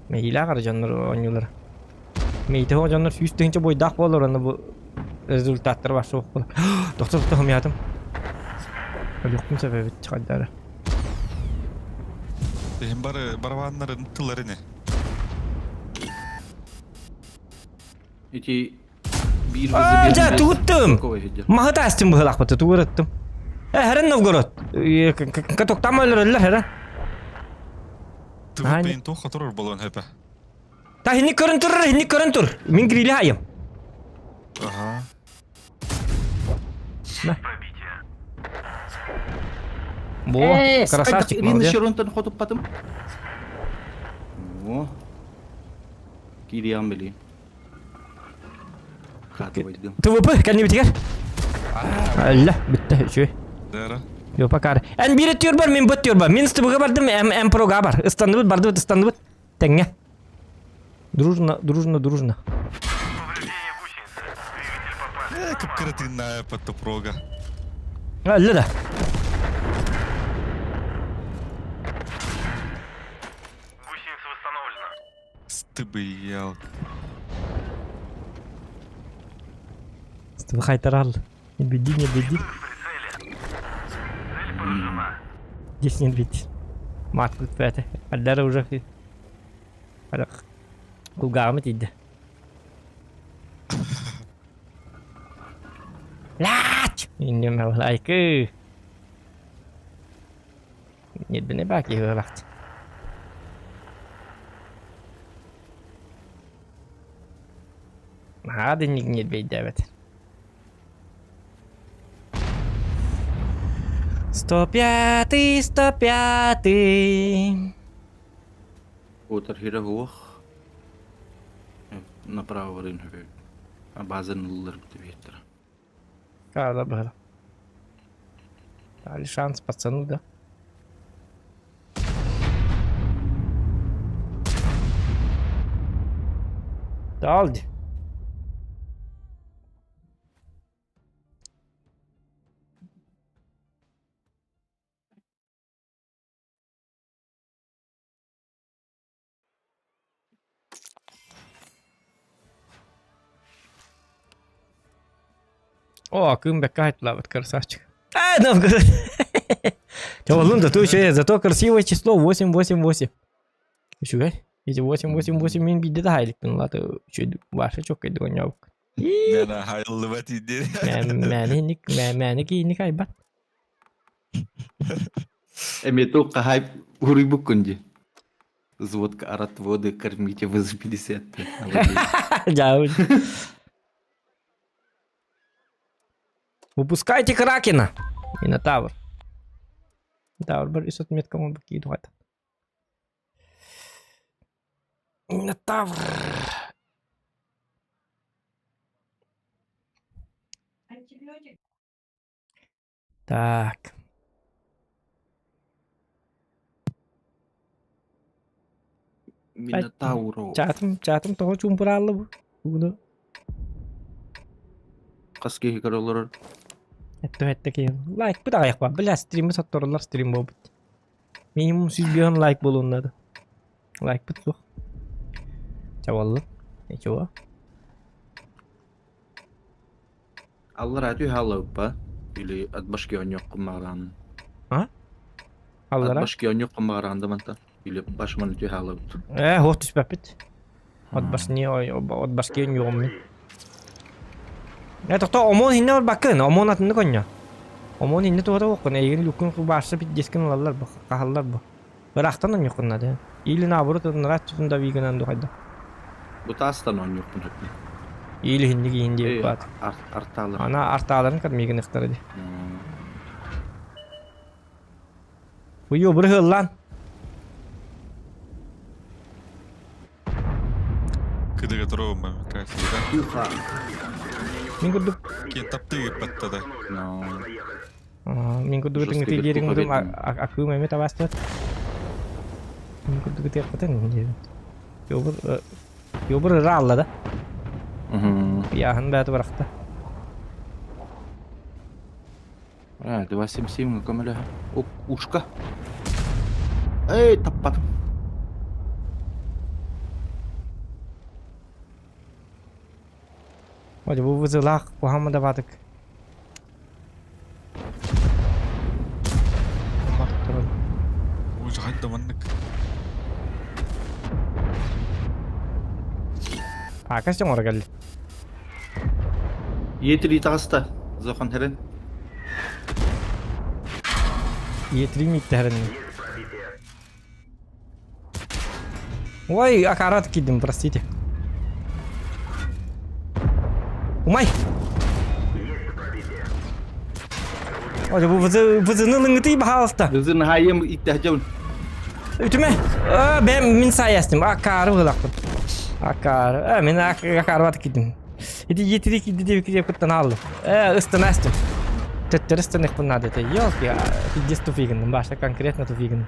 Meyla qarajanlar oynuyorlar. Meyte hocanlar 100 tenge boydaq bollar onda bu rezultatlar var soğuk bolar. Doktor tutamayadım. Yokum sebebi çıkardı. Hem baravanların tılları ne? Ити bir Aa, tuttum. Mahı tastim bu halakbatı tuğrattım. Heren Novgorod. Katoktan mı ölürler heren? Tıvı beyin toh katırır bolon hepe. Ta hinni körün tur. Min grili hayım. Aha. Bu красавчик, Рин молодец. Шеронтон ходуп потом. О. Кириам били. Катывайдым. TVP kendini bitir. Allah bitti şu. Dera. Yok bakar. En bir etiyor var, min batıyor var. Min sıvı bardım, en proga var. İstanbul bardım, İstanbul. Tenge. Дружно. Креативная пата прога. Allah da. Стыбыял. Sıvı kaytaral. Не беди. Здесь не бить. Мат тут пятый. Аддара уже. Арак. Кулгамы тиді. Лач! Инем лайкы. Нет, біне баки вақты. Hadi нет бейді evet. 105. Отар хирагуах. Направо рин хөвөг. А базар нуллар битіп еттір. Када было. Дали шанс пацану, да? Далди. О, Кымбек лавит красавчик. Новгород. Зато красивое число 888. Еще эти 888 мин биде да хайлик пин латы ваша çok kaydı oynuyor. Мена хайлы в эти дни. Мәні кейіні кайбат. Эмету қахай ури букунди. Зводка арат воды кормите вы за 50. Жау. Выпускайте Кракена. Минотавр. Минотавр бір үс отметкамы бакейді ғайты. Минотавр. Так. Минотавро. Чатым того чумпыралы бұл. Қаске хикаралар. Әтті кейін. Лайк бұд аяқ бар. Біля стримі сатторылар стрим бол бұд. Минимум 100 лайк бол онлады. Лайк бұд соқ. Чаваллы. Нечего. Аллар әтүй халау ба? Или атбашки оньоқ қымағаран. А? Аллара? Атбашки оньоқ қымағаранды манта. Или башман әтүй халау. Хоқ түспәп біт. Отбашки оньоғым мен. Тоқта омон хинне бар бакын, омон атынды көня. Омон хинне туғата оқын, егін люкын барса бит дескен алалар бұл, қағалар бұл. Бірақтан он жоқын нады. Или набыры тұтынырат түтінда вейгінан дұғайды. Бұта астан он жоқын жоқын. Или хинне кейін деп бат. Арталар. Ана арталарын кәд мейгін иқтары де. Бұйы бір ғыллан. Кыдыга тұрауым, красиво. Мен күрдік. Кен тапты патта да. Мен күрдік өтіңгі тегерің мұдым ақуым әме табасты. Мен күрдік өтек бұтын. Йобыр ұра алла да. Яғын бәті барақта. 277 камеля. Ушка. Эй, таппадым. Hadi bu vızılak Muhammed'e batık. Ой, жахайда маннык. Arkadaşlar oraya geldi. Yetiri tağısta. Zokan heren. Yetireyim ilk terini. Ой, аккурат кидdim, простите. Умай! Hadi bu vızını lıngıtıyı bahalasta. Hızın hayım ihtiyacım. Ütüme. Ben min sayestim. Akarı vılaktım. Akarı. Men akarı batık gittim. Hadi yetirik giddi diye bir kuttan aldım. Istınaştım. Tettir ıstınak bunun adeti. Yok ya. Hiddes tufigindim. Başta konkretno tufigindim.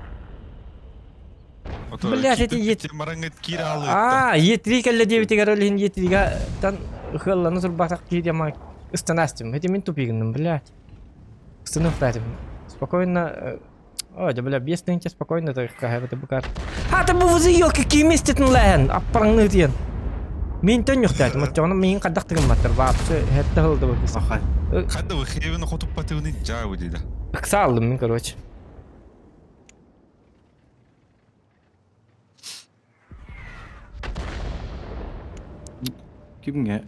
Блядь, эти Марангэт кире алып. Yetriği kelle diye bitigar öyle yetriği'den hıllana surbatak ki diye mak ıstanastım. Hadi min tupigindim, блядь. Станув этим. Спокойно. Ой, да бля, бесненько, спокойно так это букар. А ты был за какие месте ты лен? А прangнытен. Мен төн юхтат, мочоны мен кадактыгым матыр. Вообще, это хылды бу. Ахай. Хадда вы хевин хотуп патыны жабы дейді. Ксалдым мен, короче. Kimge?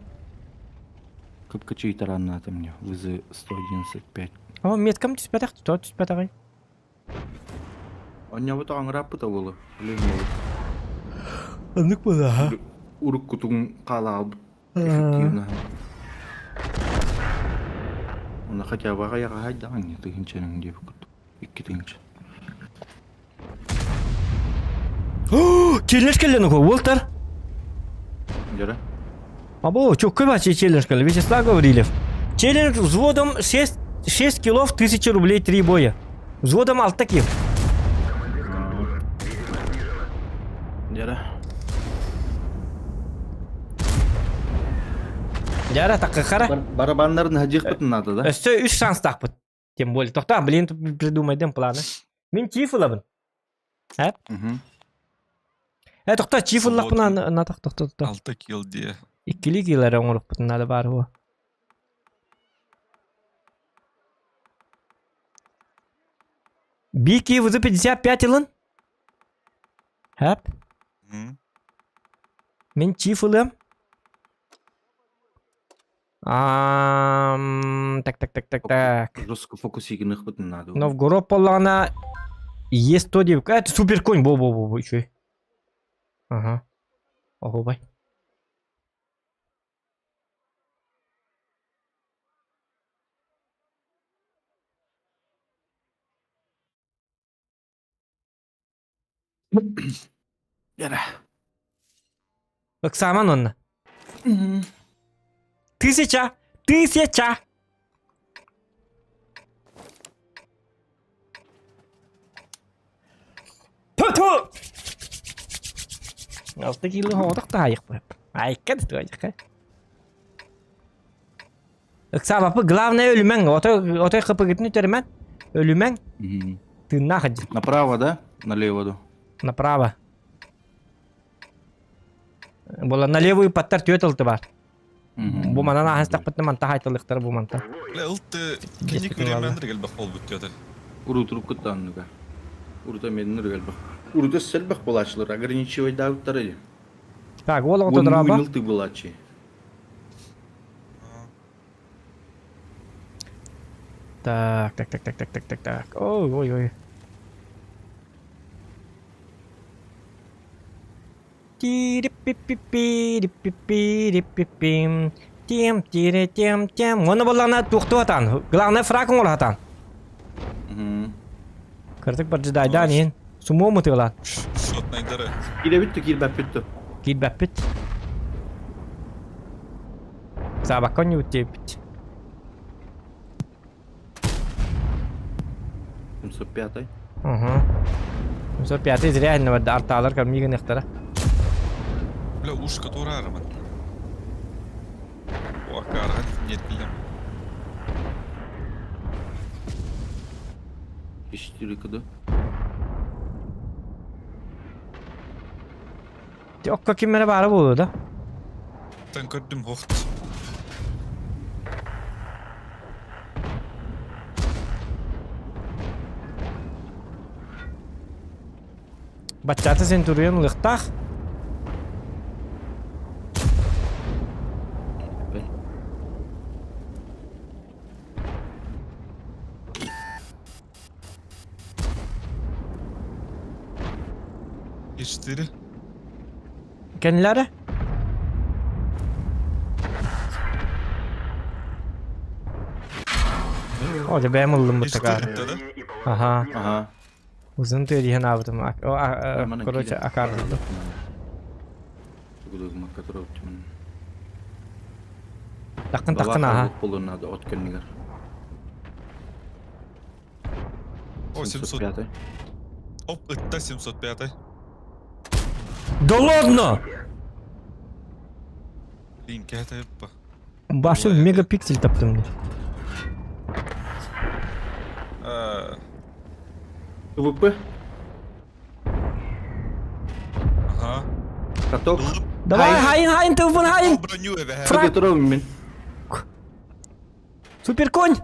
Кыпкачы таранаты мне. Вызы 195. О, меткам түспәтәк, түспәтәк. Оня вот аңырап та болы. Билем болы. Аннык була, ха. Урук кутуң калаб. Эффективно. Она хотя бы гаяга хайдан не тыгынчаның деп кут. Икки тыгынча. О, челлендж келген го, Волтер. Жара. Або, çok kötü челлендж келген. Вячеслав Гаврилев. Челлендж взводом 6 килов 1000 рублей 3 боя. Взводом 6 кил. Жара. Жара так қара. Барабандарын хажих бутын надо, да? Өсті 3 шанс тақпыт. Тем более. Тоқта, блин, придумайдым планы. Мен чифылабын. Әп? Тоқта, чифыллақпын на тоқта. 6 кил дие. Ikkili killere oңырық бұтын нады бар хуа. Бики вызы 55 илын? Әп? Мен чифылым? Так. Жестко фокусигенных бутын надо. Но в город полана есть то девка. Это супер конь. Бо. Чуй. Ага. Ого, бай. Жара. Оксаман онна. 1000. Ту. 6 кило ходық та айық бап. Айқад туайық. Оксам апы главное өлүмәң. Отой қыпы кетін өтермен. Өлүмәң. Ты нахад. Направо, да? Налево, да? Направо. Бола налевую паттар түйетілді бар. Бу манан ахыстақ бітті манта хайтылықтар бу манта. Үлті кенек көремендір келбақ бол бүттеді. Урутуруп кыттанныга. Урута меднер келбақ. Урута сәлбақ болачылар. Ограничивай дауттар еді. Так, ол оңты дыраба. Он ты болачы. Так. Ой. Тем. Оны болана туқты атан. Главное фракын ол атан. Кыртык бір жидайдан ең. Сумо мұтығылан. Шот найдары. Кирбәп бітті. Кирбәп біт. Сабаққа не өттеп біт. 705. 705 зря арталар кәмеген ектара. Бля, ушка турары ман. Уакарға нет білем. 4 кыды. Okka kimlere bari bulu da. Sen gördüm hoht. Bachata Centurion lıktaq. Geçleri. Kendileri? Oca benim oldum bu takar. Geçleri de. Aha. Aha. Uzun tüyliğen avdım. O Aman koroça akide. akardı. Gulugma katır optimin. Takın takın aha. Poluna da ot kendiler. O 700. Оп, это 705. Да ладно! Link это yapma. Başı megapiksel taptım. ВП. Ага. Каток. Давай hain telefon hain. Броню eve. Фраг. Götürüyorum ben. Süper konь.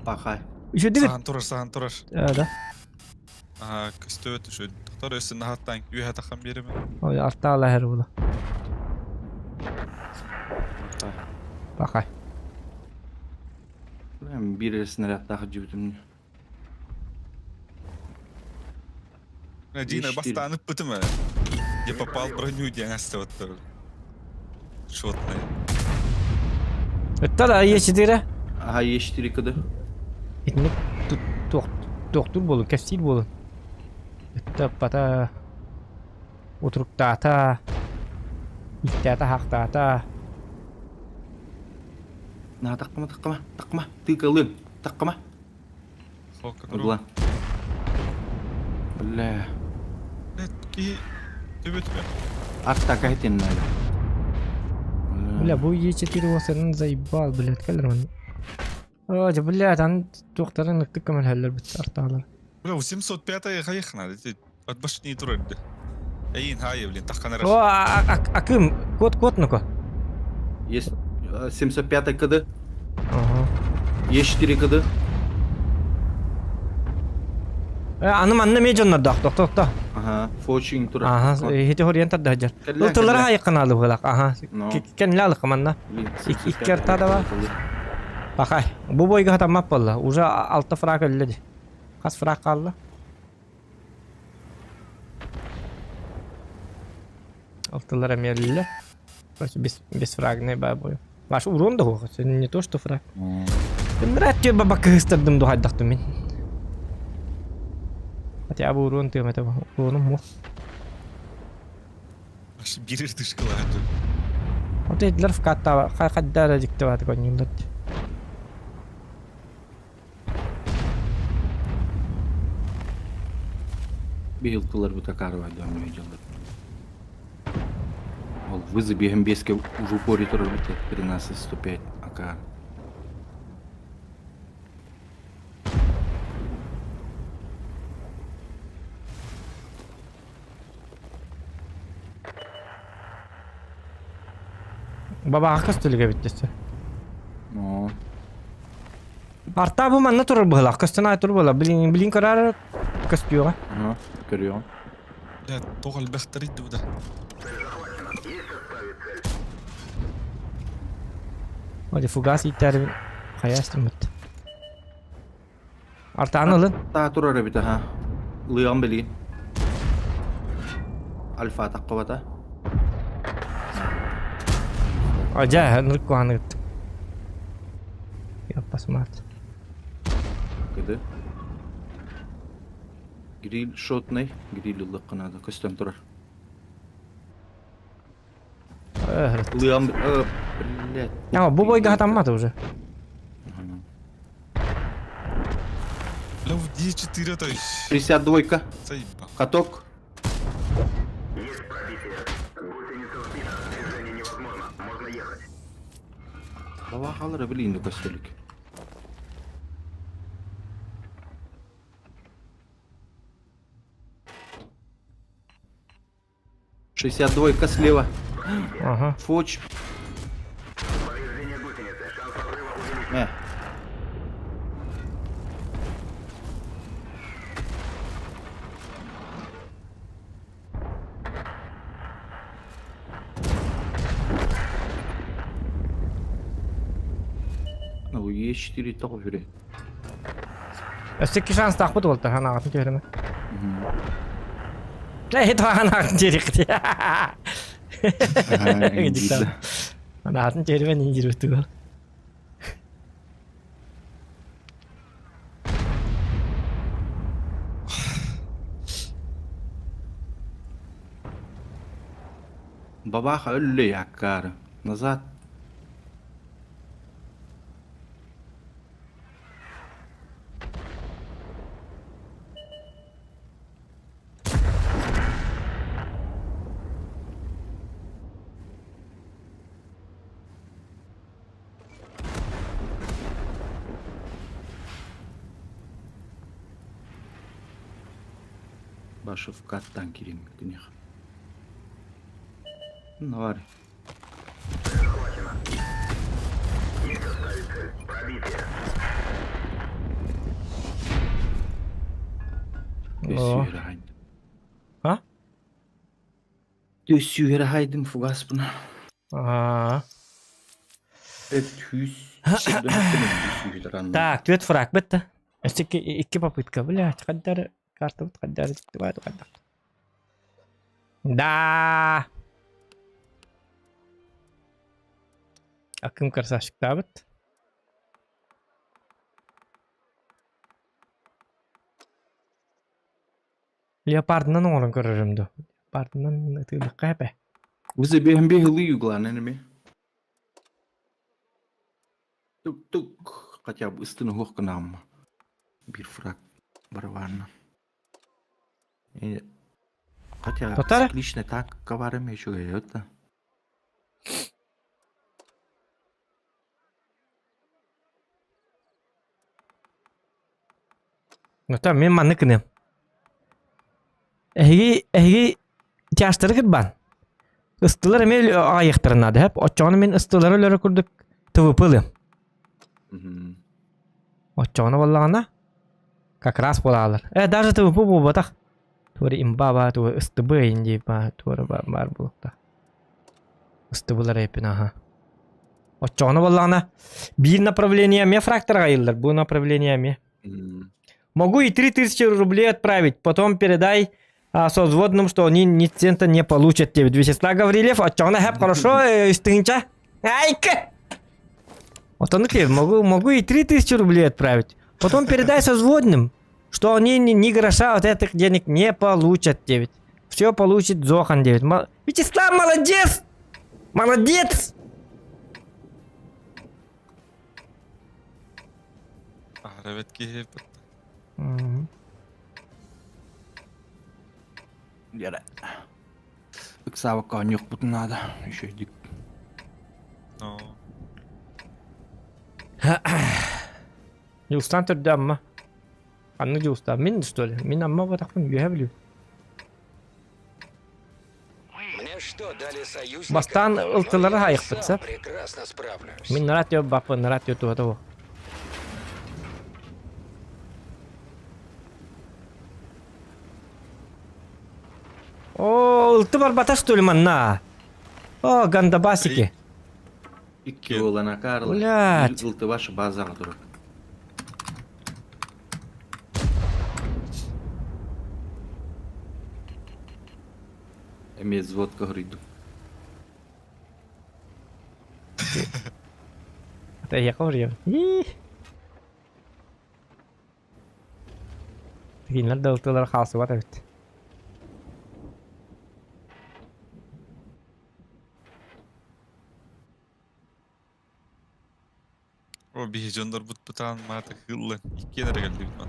Bakay. Еще дигит. Сахан турар. Да. Ага, көстөбөт ушул. Тохтор өсүн хаттан үйө такан береме. Ой артта ала her була. Bakay. Ben bir снаряд daha cübdüm. Дина Ишти. бастанып бытымы. Я попал в броню деген астыбытты. Шотный. Это да есть dire. Aha yeştiri kıdı. İtnik doktor bolun, kefsil bolun. Это пата. Утруктата. İhtiyata haktata. Na takma takma takma. Tıkalın. Takma. Холка Ulan. Bля. Ки төбөтмө. Artta kahitin nada. Бля, bu E4 وصلنا заебал, блядь, калерман. Ой, блядь, ан докторын ныктык камал хәлләр бит арталар. Бля, 705 хайхна. От башни турды. Эйин хайы блин, такканар. О, акым, код ну-ка. Есть 705 kıdı. Ага. Yeştiri kıdı. Аным анна меҗоннар доктор. Aha. Foçing tura. Ага, хите ориентад дәҗәр. Кәллә, Утылар кәллә. хайкын алып булак. Ага. No. Кен лалык манна. İki yarta da var. Bakay, bu boyga hatamap bolla. Уже 6 фраг өлләди. Кас фраг калды? Алтылар әмерле. Короче, без фраг не бар бой. Ваш урон да хо, не то что фраг. Нрат тебе баба кыстырдым до хайдакты мен. Хотя бы урон ты это урон му. Аш бирер дышкалады. Вот этләр в катта, хаддара диктоват гонилар. Bir yıltılar bu takar var dönmeye canlar. Ол вызоби МБСке уже упоре турар бит 13-105 АК. Баба акыс төлгө биттесе. Ну, Арта бу манна турар була, акыстына тур була. Билин карар кыстыга. ага, görüyorum. Бля, тогал бехтарит да. Hadi fugas iter kayastım bit. Arta analın. Daha turar bit ha. Liyan belin. Alfa takkavata. Aja nurku anıt. Yapma smart. Kıdı. Grill shot ne? Grill yıllık kanadı. Köstem turar. Liyan блядь. Ama bu boyga hatammadı уже. Бля, в D4 то 52-ка. заеба. Каток. Baba kalır bilin de köstelik. 62 слева. Ага. Фоч. Ну, Е4 toch weer. Өссекке шанс тақпыт болды ханағатын жеріме. Это ханағатын жеректі. Ханағатын жеріме не жүрісті бол. Бабаха өлі яккары. Назад. Başı kattan gireyim günah. Ne var? Düsüyere haydim. Ha? Düsüyere haydim fugas buna. Ага. Düs. Так, твет фраг бітті. Өссекке 2 попытка, блядь, қаддар карта бұд, қаддар жікті байды қаддар. Да. Акым красавчик табыт. Leopard'dan oğlum görürüm de. Leopard'dan tığlık kaybe. Bize bir hılı yuglan enemi. Tuk tuk. Хотя бы истинно легко нам. Бирфраг барабанна. Хотя Татары? цикличный так коварами еще говорят. Ну там мен манны кінем. Әйгі тяштары кітбан. Истылар әмел аяқтырынады. Отчауны мен истылары өлері күрдік тывыпылым. Отчауны болағана как раз болалар. Даже тывыпы бұл батақ. Туары имба ба, туары ыстыбы инди ба, туары бар бұлықта. Ыстыбылар әйпін, аха. Отчауны болағана бір направленияме фрактор ғайылдар. Бұл направленияме. Могу и 3000 рублей отправить. Потом передай созводным, что они ни цента не получат тебе. Вячеслав Гаврилев, отчауны хэп хорошо, истынча. Айка! Вот он говорит, могу и 3000 рублей отправить. Потом передай созводным, что они ни гроша от этих денег не получат 9. Все получит Зохан 9. Вячеслав, молодец! Молодец! Aravetki Яра. Иксава конюх тут надо. Еще иди. No. Юстан түрді амма. Қанны юстан. Мен что ли? Мен амма батақпын. Үйәбілу. Бастан ылтылары хайық бітсіп. Мен наратио бапы, наратио туғады о. О, ылты бар бата что ли манна? О, гандабасики. İki olana karlı. Блядь. Yıltı başı bazağa durur. Emez vodka hridu. Это я говорю. Такие да ылтылары қалсы бата бит. O bihijonlar butan mata hıllan. İki yere geldi bitman.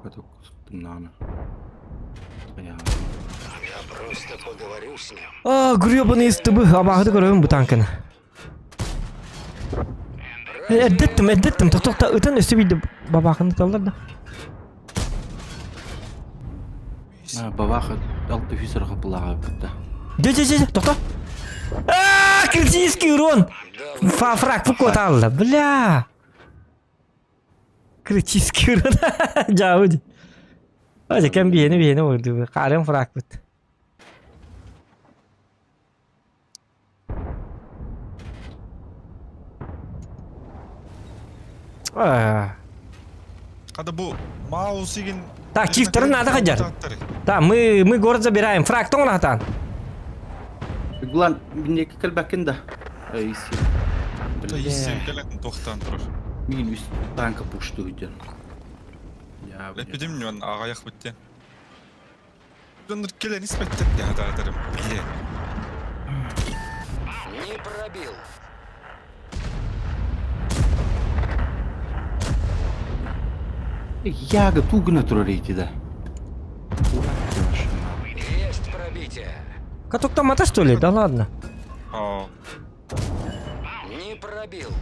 Поток tuttum nana. Гребаный стыбы, абағыды көрөм бұ танканы. Әддеттім, тоқта, ұтын өсі бейді бабақыны талдар да. Бабаха алты фисерға бұлаға бұтта. Тоқта. Критический урон! Фраг фукот алды, бля! Критический урон, жауды. Öyle kan beni vurdu. Karım Frankfurt. Когда bu Маусигин. Так, чифтеры надо ходить. Да, мы город забираем. Фраг тон латан. Глан, мне кальбакин да. Иси. Да иси, келен тохтан тұрыр. Мен үст танка пушту иден. Лепедим мен ағаяқ біттен. Жондар келен испеттен яда адырым. Биле. Не пробил. Яга тугна турарейти да. Есть пробитие. Каток там это что ли? Да ладно. Не пробил.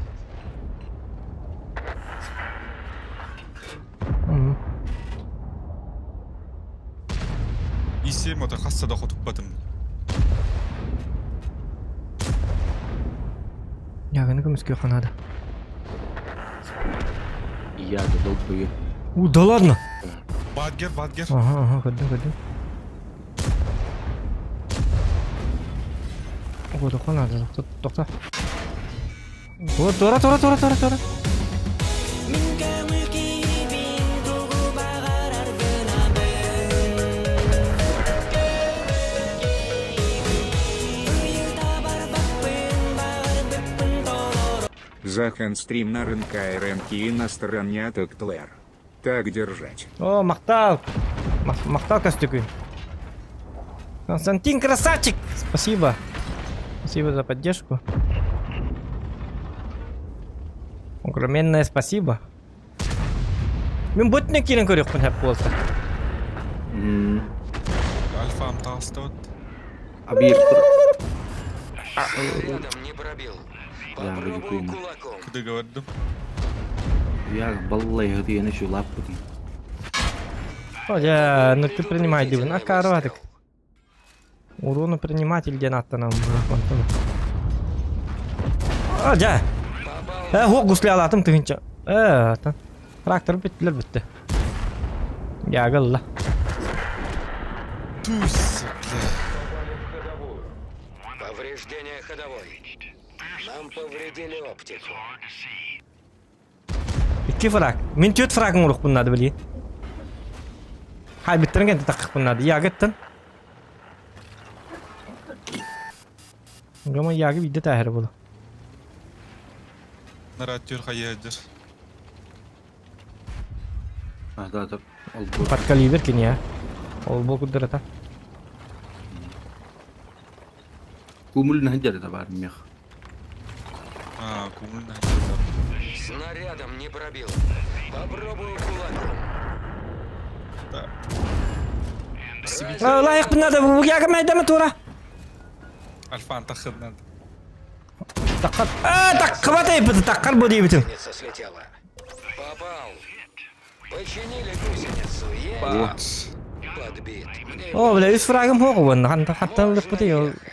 Иси мота хассада хотуп батым. Яганы көміске қанады. Яга долбою. Да ладно. Бадгер. Ага, көдім. Ой, қанады. Тоқта. Ой, тора. Захан стрим на рынке РНК и на стороне от Эклер. Так держать. О, мақтал Костюкин. Константин, красавчик! Спасибо за поддержку. Огроменное спасибо. Мен ботне кирен көрөкпүн хеп болса. Альфам тастот. Абир. Рядом не пробил. Попробуй кулаком. Куды говордым? Яга баллай хыдыяны шу лаппытын. О, ну ты принимай, дивы, на карватык. Урону приниматель денаттанам. О, жа. Хоқ гусли алатым тыгынча. Трактор биттилер битти. Ягылла. Туз. Повреждение ходовой. Нам повредили оптику. Ikki frag. Men 4 fragim uruq bunadi bilgi. Hay bittirin endi taqiq bunadi. Yagittin. Gama yagi bidde tahir bulu. Наратер хайяджер. Да. Под калибр кини ya. Ол бул кудырата. Кумул нахджар да бар мех. Кумульна. Снарядом не пробил. Попробуй кулаком. Лайық bunadi bu yaga maydama to'ra. Альфан тахыднад. Таққат. Таққабатай бит, таққар бу дейбитин. Гусеница слетела. Попал. Починили гусеницу. Вот. Подбит. Мне О, бля, 3 fragim хоқ бун. Хатталып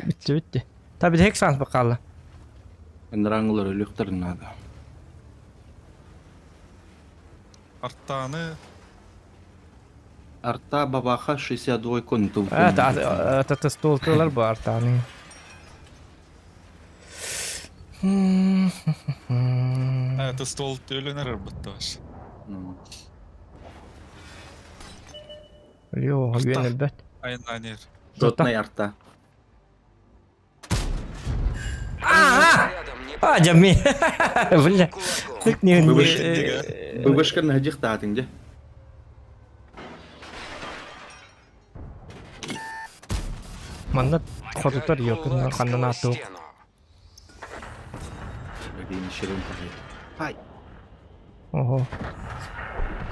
бити, битти. Таби хек санс бақалла. Энраңлар өлүктөр нада. Арттаны. Арта бабаха 62 конту. Это столтылар бар таны. Это стол төлөнөр батташ. Йо, генелбет. Айнанер. Дотнай арта. рядом не Жами. Бля. кулаком. Тик не. Быбышка нахджих таатың же. Манда хотутар yok. Хандан ату. Стену. Бәдейін шерен тахай. Хай. Ого.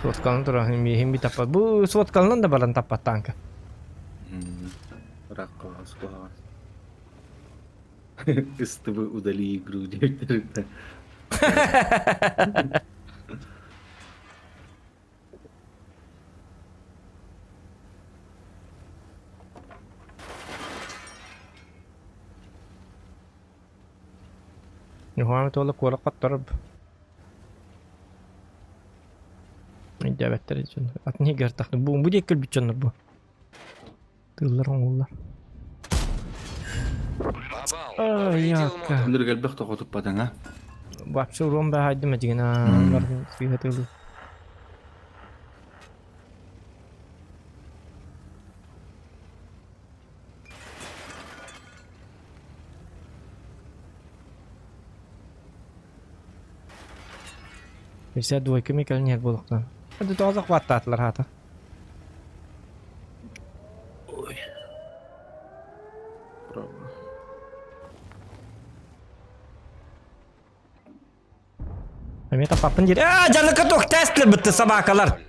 Соткалын тұра, химби таппат. Бұл соткалынан да баран таппат танка. Раккалас клаган. СТВ удали игру директора. Yuhan tuolla kuolla kattorb. Inte vetter için. At niye gertaklı? Bu dekkel bütçenler bu. Tığlar onlar. Попал. Ай, Повредил яка. модуль. Кімдер келбек тоқотып батың, а? Вообще урон бай haydi mı diyene? Onların suya tığlı. Bisa dua kemikal niat bolaktan. Ada tuh azak watat lah hata. Bravo. Kami tak apa jadi. Ah, jangan ketuk tes lebih sama kalar.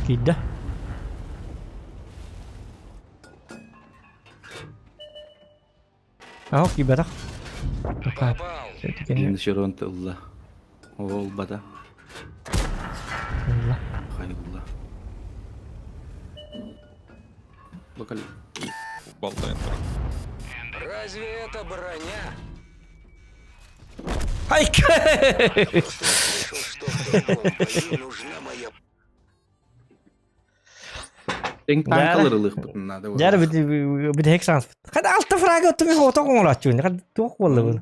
Tidak. Oh, kibarak. Попал. Енді шеронты ұлла. Ол бада. Allah. Хайылла. Локали. Болтаем. Разве это броня? Ay. Слышал, что в другом бою нужна моя... Denk Ja. tankalırılık bütünna da. Jadi bir hek sans. Kad altta fraga öttü mi hota kongulatçun. Kad tuq bollu bu.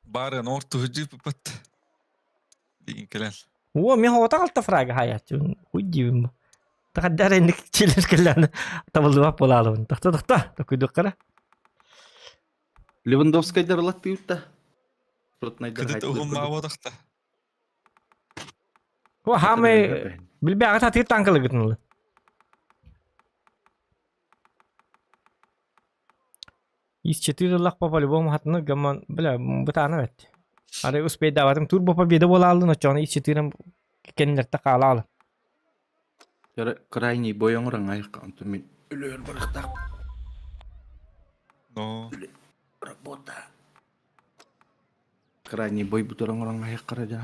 Baren orta hücü pıpat. Diyin kelen. Wo mi hota altta fraga hayatçun. Hujjim. Taqaddar endik çilir kellan. Tabuldu bap bolalım. Taqta. Takuydu qara. Lewandowski darlat biyutta. Rotnaydır Kıdıt oğum mavadakta. Wo hame bilbe aga tatir tankal gitnul. Из 4 лах по-любому хатны гаман бля бутана бет. Аре успей даватым тур бопа беде бола алдын очоны из 4 кенлерте кала ал. Yara krayni boyong orang ayakka untuk min. Ölür bıraktak. No. Rabota. Krayni boy butur orang ayakka raja.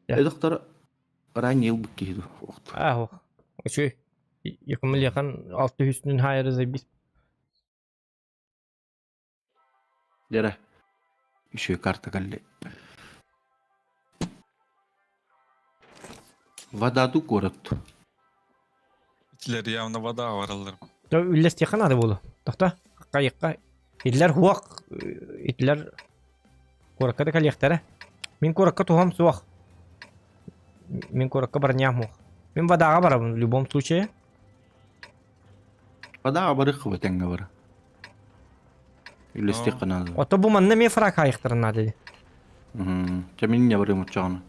Ya. Doktor krayni yıl bükkidu. Ah o. Şu yakın yakın altı hüsnün hayırı zebis. Yara. Şu kartı kalli. Vadadu koruttu. İtileri yavna vada varalırım. То үллес yakın adı bolu. Dokta kayıkka itler huak itler korakka da kalyaktara. Min korakka tuham suak. Min korakka barnyam huak. Min vadaga barabın в любом случае. Vada barık vatenga var. Ülesti kanalı. Ota bu manna mi frak hayıktırın adı. Çamin ya barım uçağını.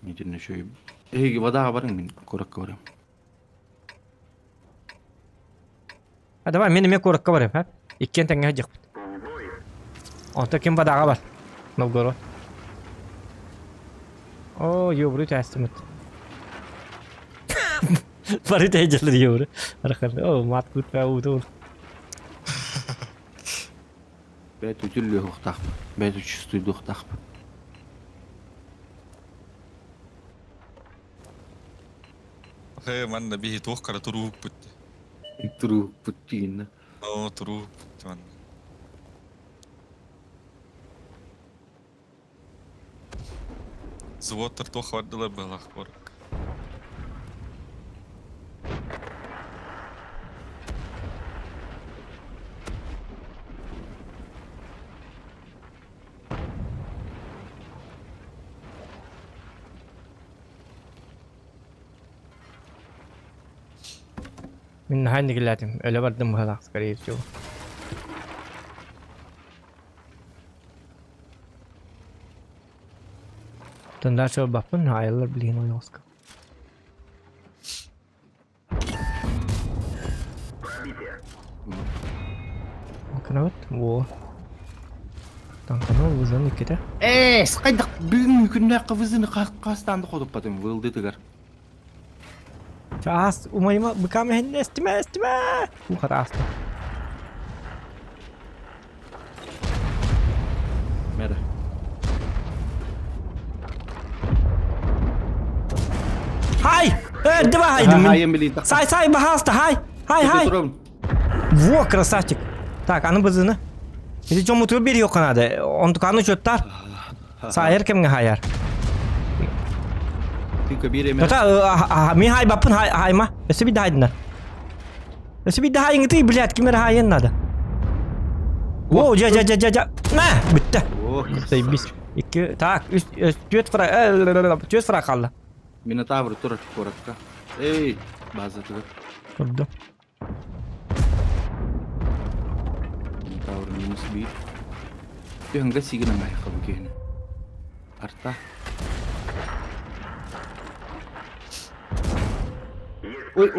Nidinle şöyle. Vada barın min korakka varım. Hadi var benim korakka var hep. İkken tenge hacık. Ota kim vadaga var. Novgorod. Oo yobru testimit. Baru tejal yobru. Arakan. Oh mat kut pa utul. Bet ütüllü huktak. Bet üçüstüydü huktak. He man da bihi tuhkara turuuk putti. Turu puttiin. No turuuk putti man. Zvotar tuh vardılar balak korak. من هاي نقلاتهم إلا بردم هذا قريب شو تندار شو بابن هاي الله بلين ويوسك ممكن أوت و Tankana vızın ikide. Sıkaydık bugün günde kıvızını kastandı koduk patım. Vıldı tıgar. Çağız umayıma bıkam henne estime. Bu kadar astı. Mera. Hay! Öldü bahaydım. Hayır bileyim. Say bahasta hay. Hay. Во, красавчик. Так, аны бызыны. Иди жон мутур бери yok kanada. Ondukаны çöttar. Sayır kimge hayar. Çünkü bir emir. Tata mi hay bapın hayma. Öse bir daha dinler. Öse bir daha ingiti bilet kimer hayen nada. Wow, ja. Ne? Bitti. Bitti biz. İki tak üst cöt fra kaldı. Minotaur tur korakka. Ey, bazı tıgar. Durdu. Minotaur minus bir. Itu hangga sih gina nggak ya begini. Arta.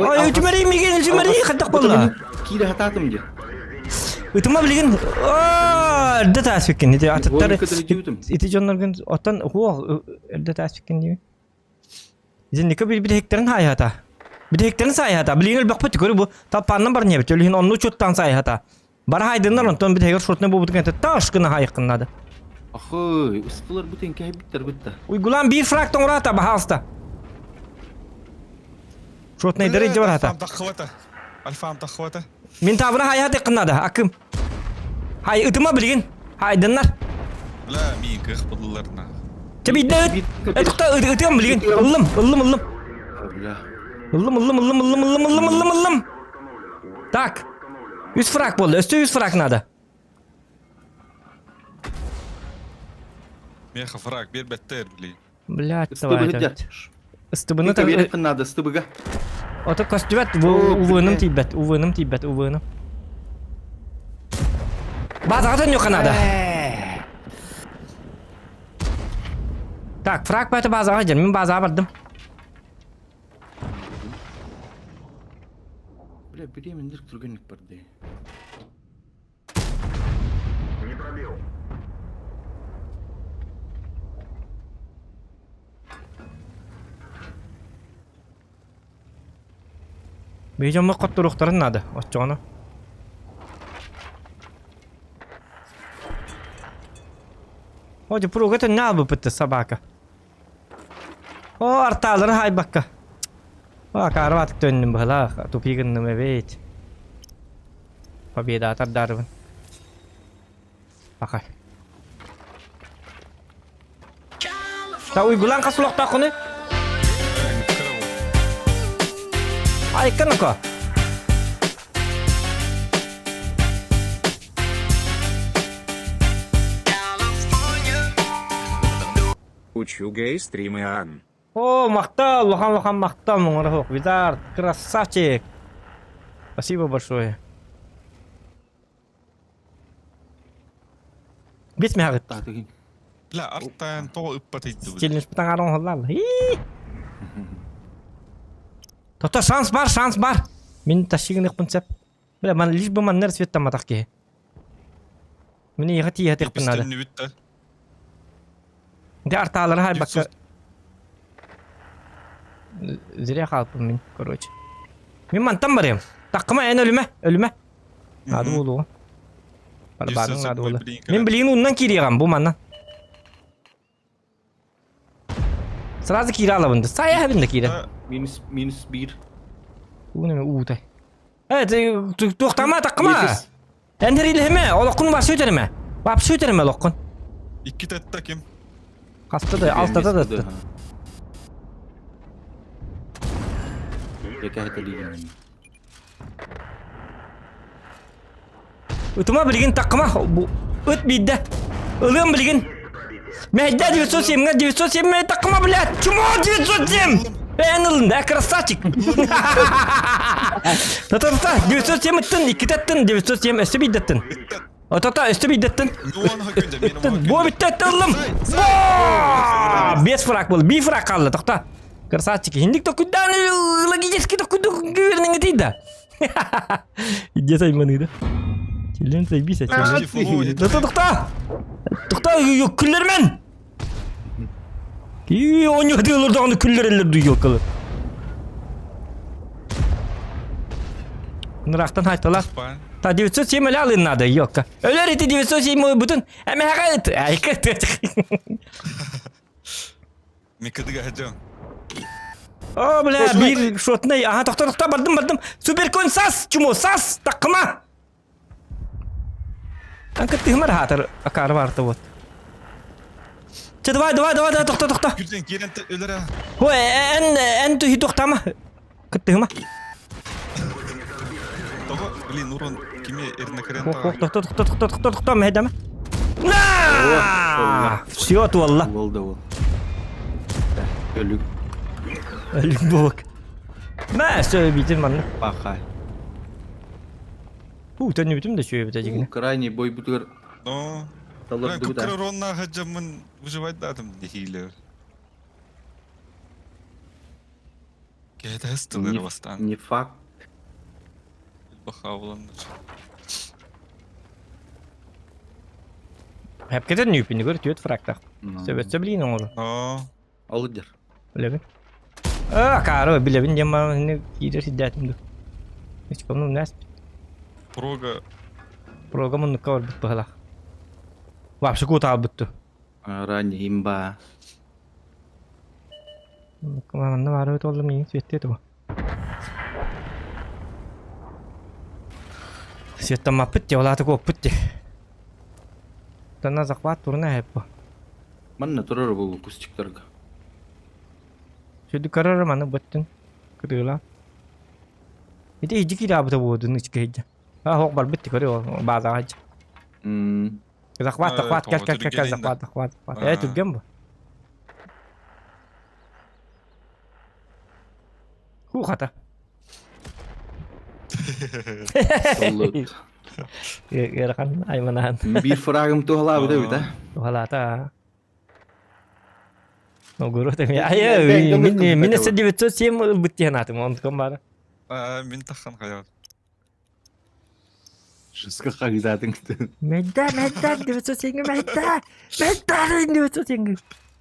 Ay ütümeri mi gelin ütümeri kadak bolla. Kira hatadım ya. Ütüme bilgin. Erde tasfikin. Iti atatları. Iti jonlar gün otan huwa erde tasfikin diye. İzin nikah bir hektarın hayata. Bir hektarın sayhata. Bilgin bak pati görü bu. Tapandan bar ne bitir. Lihin onu çuttan sayhata. Bar haydınlar ondan bir hektar şortuna bu butkente taşkına hayıkınladı. Ahoy, ustalar bu tenke bitter. Uygulan bir fraktan orata bahasta. Şort ne derece var hata. Alfam takhwata. Min tavra hayat yakınladı akım. Hay ıtıma bilgin. Haydınlar. La min kıh bullarna. Tabi de etkta ıtıma bilgin. Illım. Illım. Tak. 100 frak boldu. Üstü 100 frak nadı. Meha frak bir better bili. Блядь, давай. Istibını Tinka da bir kınnadı ıstıbıga. Ota kostübet bu uvınım tibet. Bazıdan yok kanada. Tak, frak batı bazağa canım. Ben bazağa vardım. Bileyim indir turgunluk bardı. Beycan bak katlı ruhtarın nadı. Açacağını. Hoca progatı ne alıp bitti sabaka. O artaları hay bakka. Bak arvatık döndüm bala. Topi gındım evet. Победа atar Darwin. Bakay. Ta uygulan kasulok takını. Ay kan ko. Учу гей стримы Ан. О, мактал, лохан мактал, мongorok. Визар, красавчик. Спасибо большое. Bitme hagit. La artan to uppatittu. Chilin petang arong halal. Toto şans var. Min taşıgın konsep. Bile man liş bu man ners vetta matak ki. Min yati qnada. De artalar hay bakka. Zirya qalpım min короче. Min man tam barım. Takma en ölüme. Adı bulu. Barbarın adı bulu. Min bilin ondan kiriyam bu mandan. Sırası kiralavındı. Saya habinde kira. Minus bir. Bu ne uutay. Evet, tuhtama takma. Ender ilheme, olokun var söyleme. Bap söyleme olokun. İki tette kim? Hasta da altta da. Utuma bilgin takma bu. Ut bidde. Ölüm bilgin. Mehda 907 takma блядь. Чмо 907? Ben elinde красавчик. Tata 907 ttın, 2 ttın, 907 üstü biddettin. O tata üstü biddettin. Bu bitti oğlum. 5 frak bol, 1 frak kaldı tata. Красавчик. Hindik dokudan logически dokudu güvenini tidak. İddia sayman itu. Çillen sayıbıysa Aa, çillen. Steve, Tukta! Tukta yok küllermen! Ki onu diyorlar da onu küller eller duyuyor kalır. Nıraktan haytalar. Ban. Ta 907 öyle alın adı yok. Öyle reti 907 bütün. Ama hakaret. Ay kıt. Mikadiga hajam. Oh bile bir shot ne? Aha tukta bardım. Süper kon sas cumo sas takma. Angkat tihmar hatar akar var tavut. Давай, tukta. Gürden gelen ölür ha. هو انت هي تختمه كنت هما Togo bili nurun kimi erine keren ta. تخت مهدمه لا سيوت والله Oldu. Ölük ölüm bok ما söyleyeceğim bana bakay. bu tane bütün de şöyle bitecek yine Крайний bой бүтүр No. талар Ben дугда. kukra ronna hajamın выживать da adam dehiler. Gede hastılır bastan. Не факт. Bahavalanır. hep keder nüpini gör tüyet frakta sebetse bilin onu No. Alır. öyle mi karo bile bin yama ne gider hiddetim hiç konu nas Proga. programın kavur bitti hala вообще куда bitti Ранний имба. Kemana baru itu oğlum iyi sihte tuh. Sihte mapet ya olah tuh kopet ya. Tanah zakwat turunnya apa? Mana turur bu kustiklarga. Jadi karar mana betul? Kedua. Itu hiji kira apa tuh buat nih cik hiji. Ah hok barbet kiri bazar aja. Zakwat zakwat. Itu game bu. Kata. Sollut. Ya kan ay manahan. Bir fragım tuhla bu da bir de. Wala ta. No guru temi. Ayo, min sedih betul sih butihan atu mau kemana? Min tahan kaya. Жестко как затың. Medan, dia betul sih medan dia betul sih.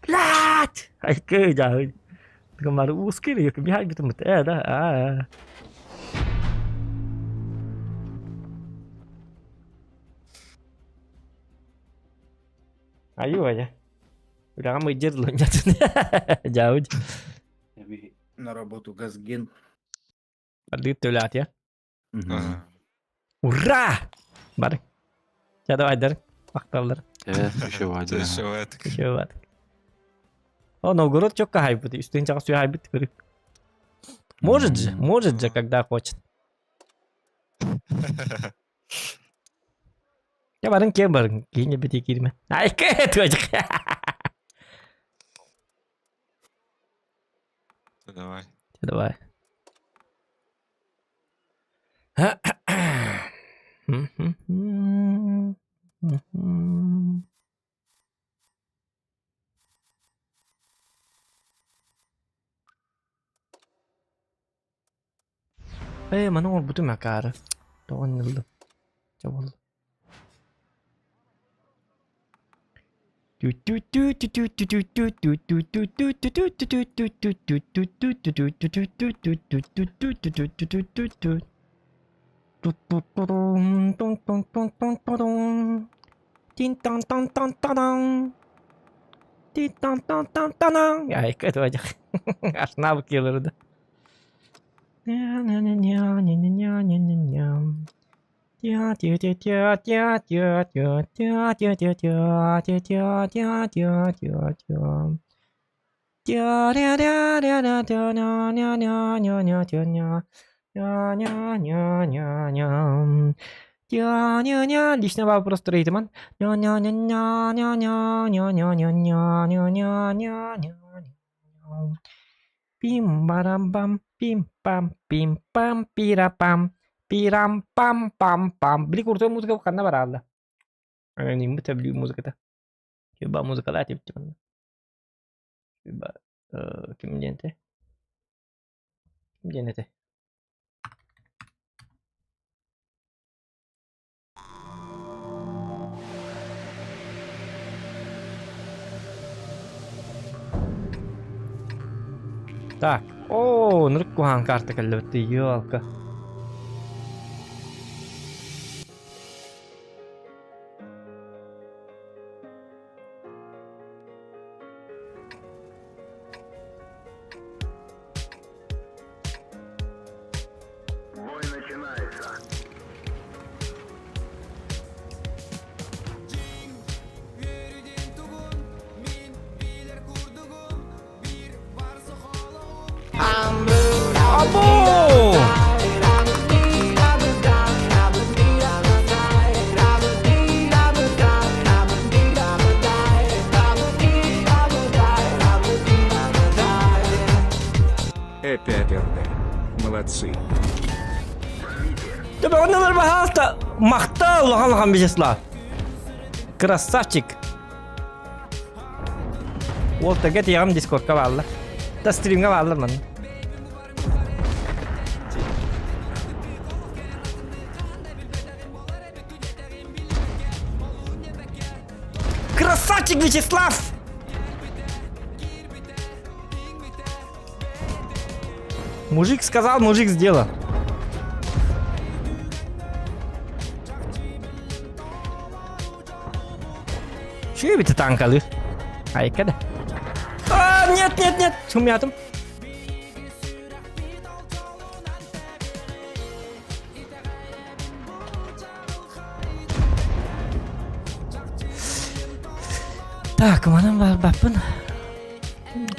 Lat. Ay ke jauh. Kemarin uskil ya kebihan gitu mete dah. Ayo aja. Udah kamu izin lu nyatanya. Jauh. На работу газген. Tadi tuh lihat ya. Ага. Ура! Bareng. Jatuh aja. Faktorlar. Evet, şu var. Teşekkür Coba. Oh, Новгород çok hype. Üstüne çok suyu hype görüp. Может же, когда хочет. Ya bareng kia bareng. Kayaknya beti kiriman. Ay, itu aja. Давай. Давай. Mana orang butuh makar. Tuan dulu. Coba dulu. Ya itu aja. Arsenal killer udah. Лично вопрос трейдман. Pim baram pam pim pam pira pam piram pam pam pam. Beli kursus musik karena berada. Ini mudah beli musik kita. Coba musik lah tiap cuman. Coba kim jente? Kim jente teh? Так. О, нұрық қуған карта кәлі өтті, елка. Abo! Опять РД. Молодцы. Да бағынналар бағалықта мақта ұлған Вячеслав. Красавчик. Ол тәгет еғам дискордқа бағылы. Да стримға бағылыр мәні. Красавчик, Вячеслав! Мужик сказал, мужик сделал. Че это танк алыр? Ай, когда? А, нет, нет, нет! Шумятым. Так, кemana бапын?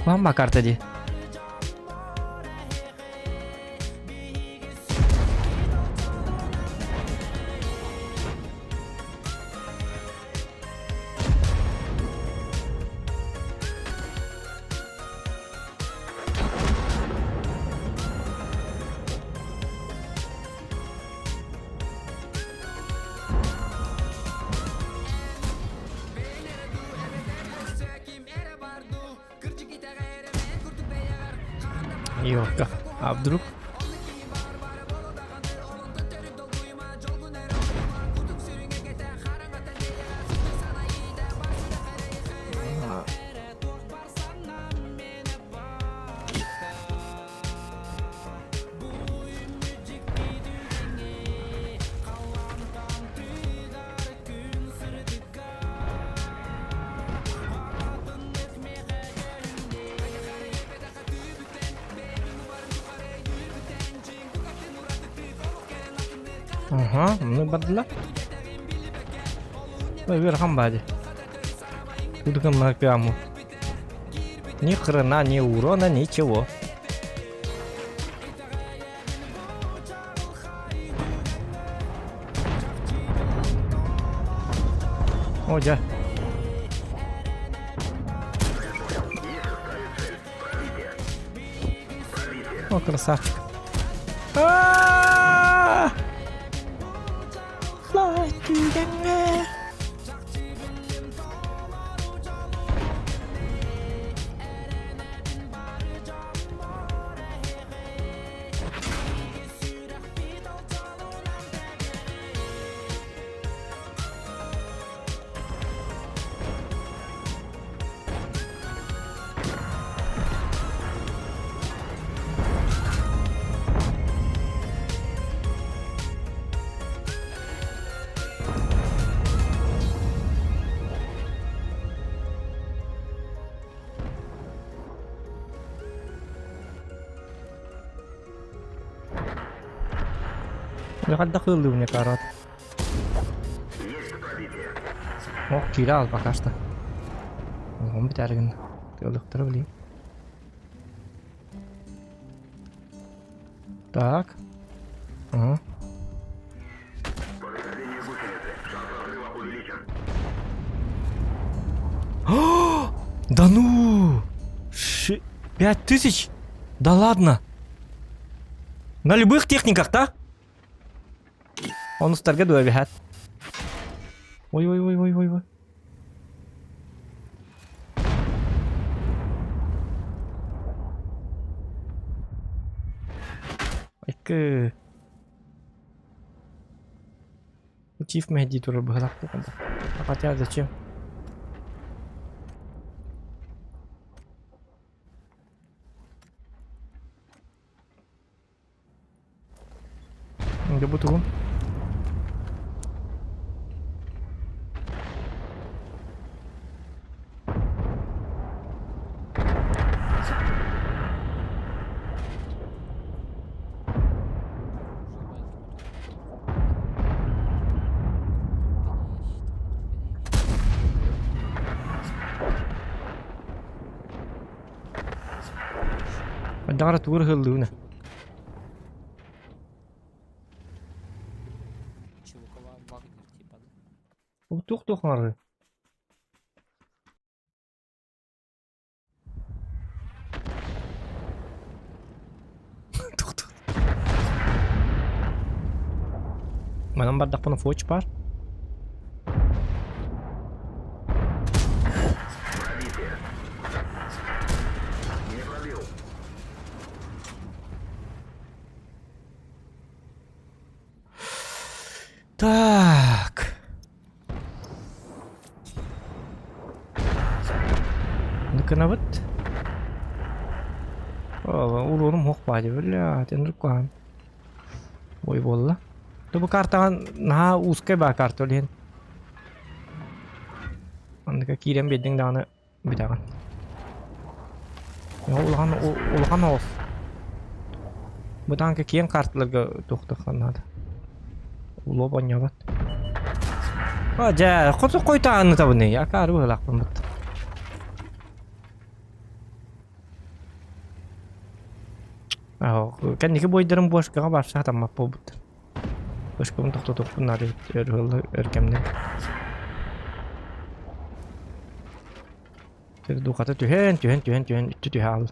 Куам бакар tadi. Yok, Abduruk. Ага, ну бадла. Ой, верхам бади. Куда мы прямо? Ни хрена, ни урона, ничего. О, да. О, красавчик. Лехать дохылы у меня карат. Ох, кирал пока что. Он битарген. Ты так. Ага. Да ну! 5000? Да ладно! На любых техниках, да? Он устарга дуэбихат. Ой. Айкы. Чиф Мехди тоже бы главку когда. Хотя зачем? Ардагара тугур хыллыына. Тух мары. Тух. Манам бардак буна фоч бар. Так. Ну-ка, вот. Уроным хоқ бады, бля, тендер куан. Ой, болла. То бу картаган наha узкай ба карта олен. Андыка кирем беддин даны битаган. Я улган оф. Бутанка киен карталарга тоқтыққан надо. Уло банябат. Жа, қосу қойтағаны табыны. Якары бұлақпын бұд. Кәндекі бойдырым бошқаға барша атамап бұл бұд. Бошқаның тоқты нары өркемден. Дұқаты түхен, үтті түхе алды.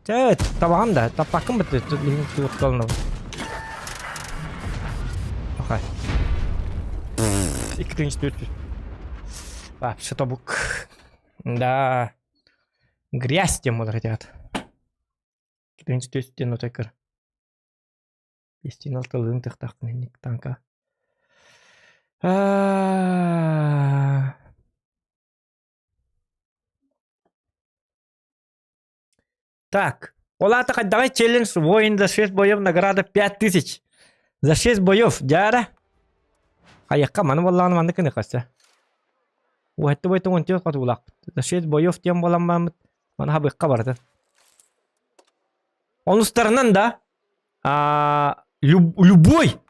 Табағам да, таппақым бұд. Тұқталын ау. Окей. Иккинчи төртү. Вообще табук. Да. Грязь тем олар айтат. Иккинчи төрттен отакыр. 5-6 лын тактакын танка. Так. Олата давай челлендж воин за 6 боев награда 5000. За 6 боев, жара. Аяққа маны боллағаны манды кіні қасы. Уәтті бойты онтиот қаты ұлақ. За 6 боев тем болам бамыд. Маны хабыққа барды. Оныстарынан да любой.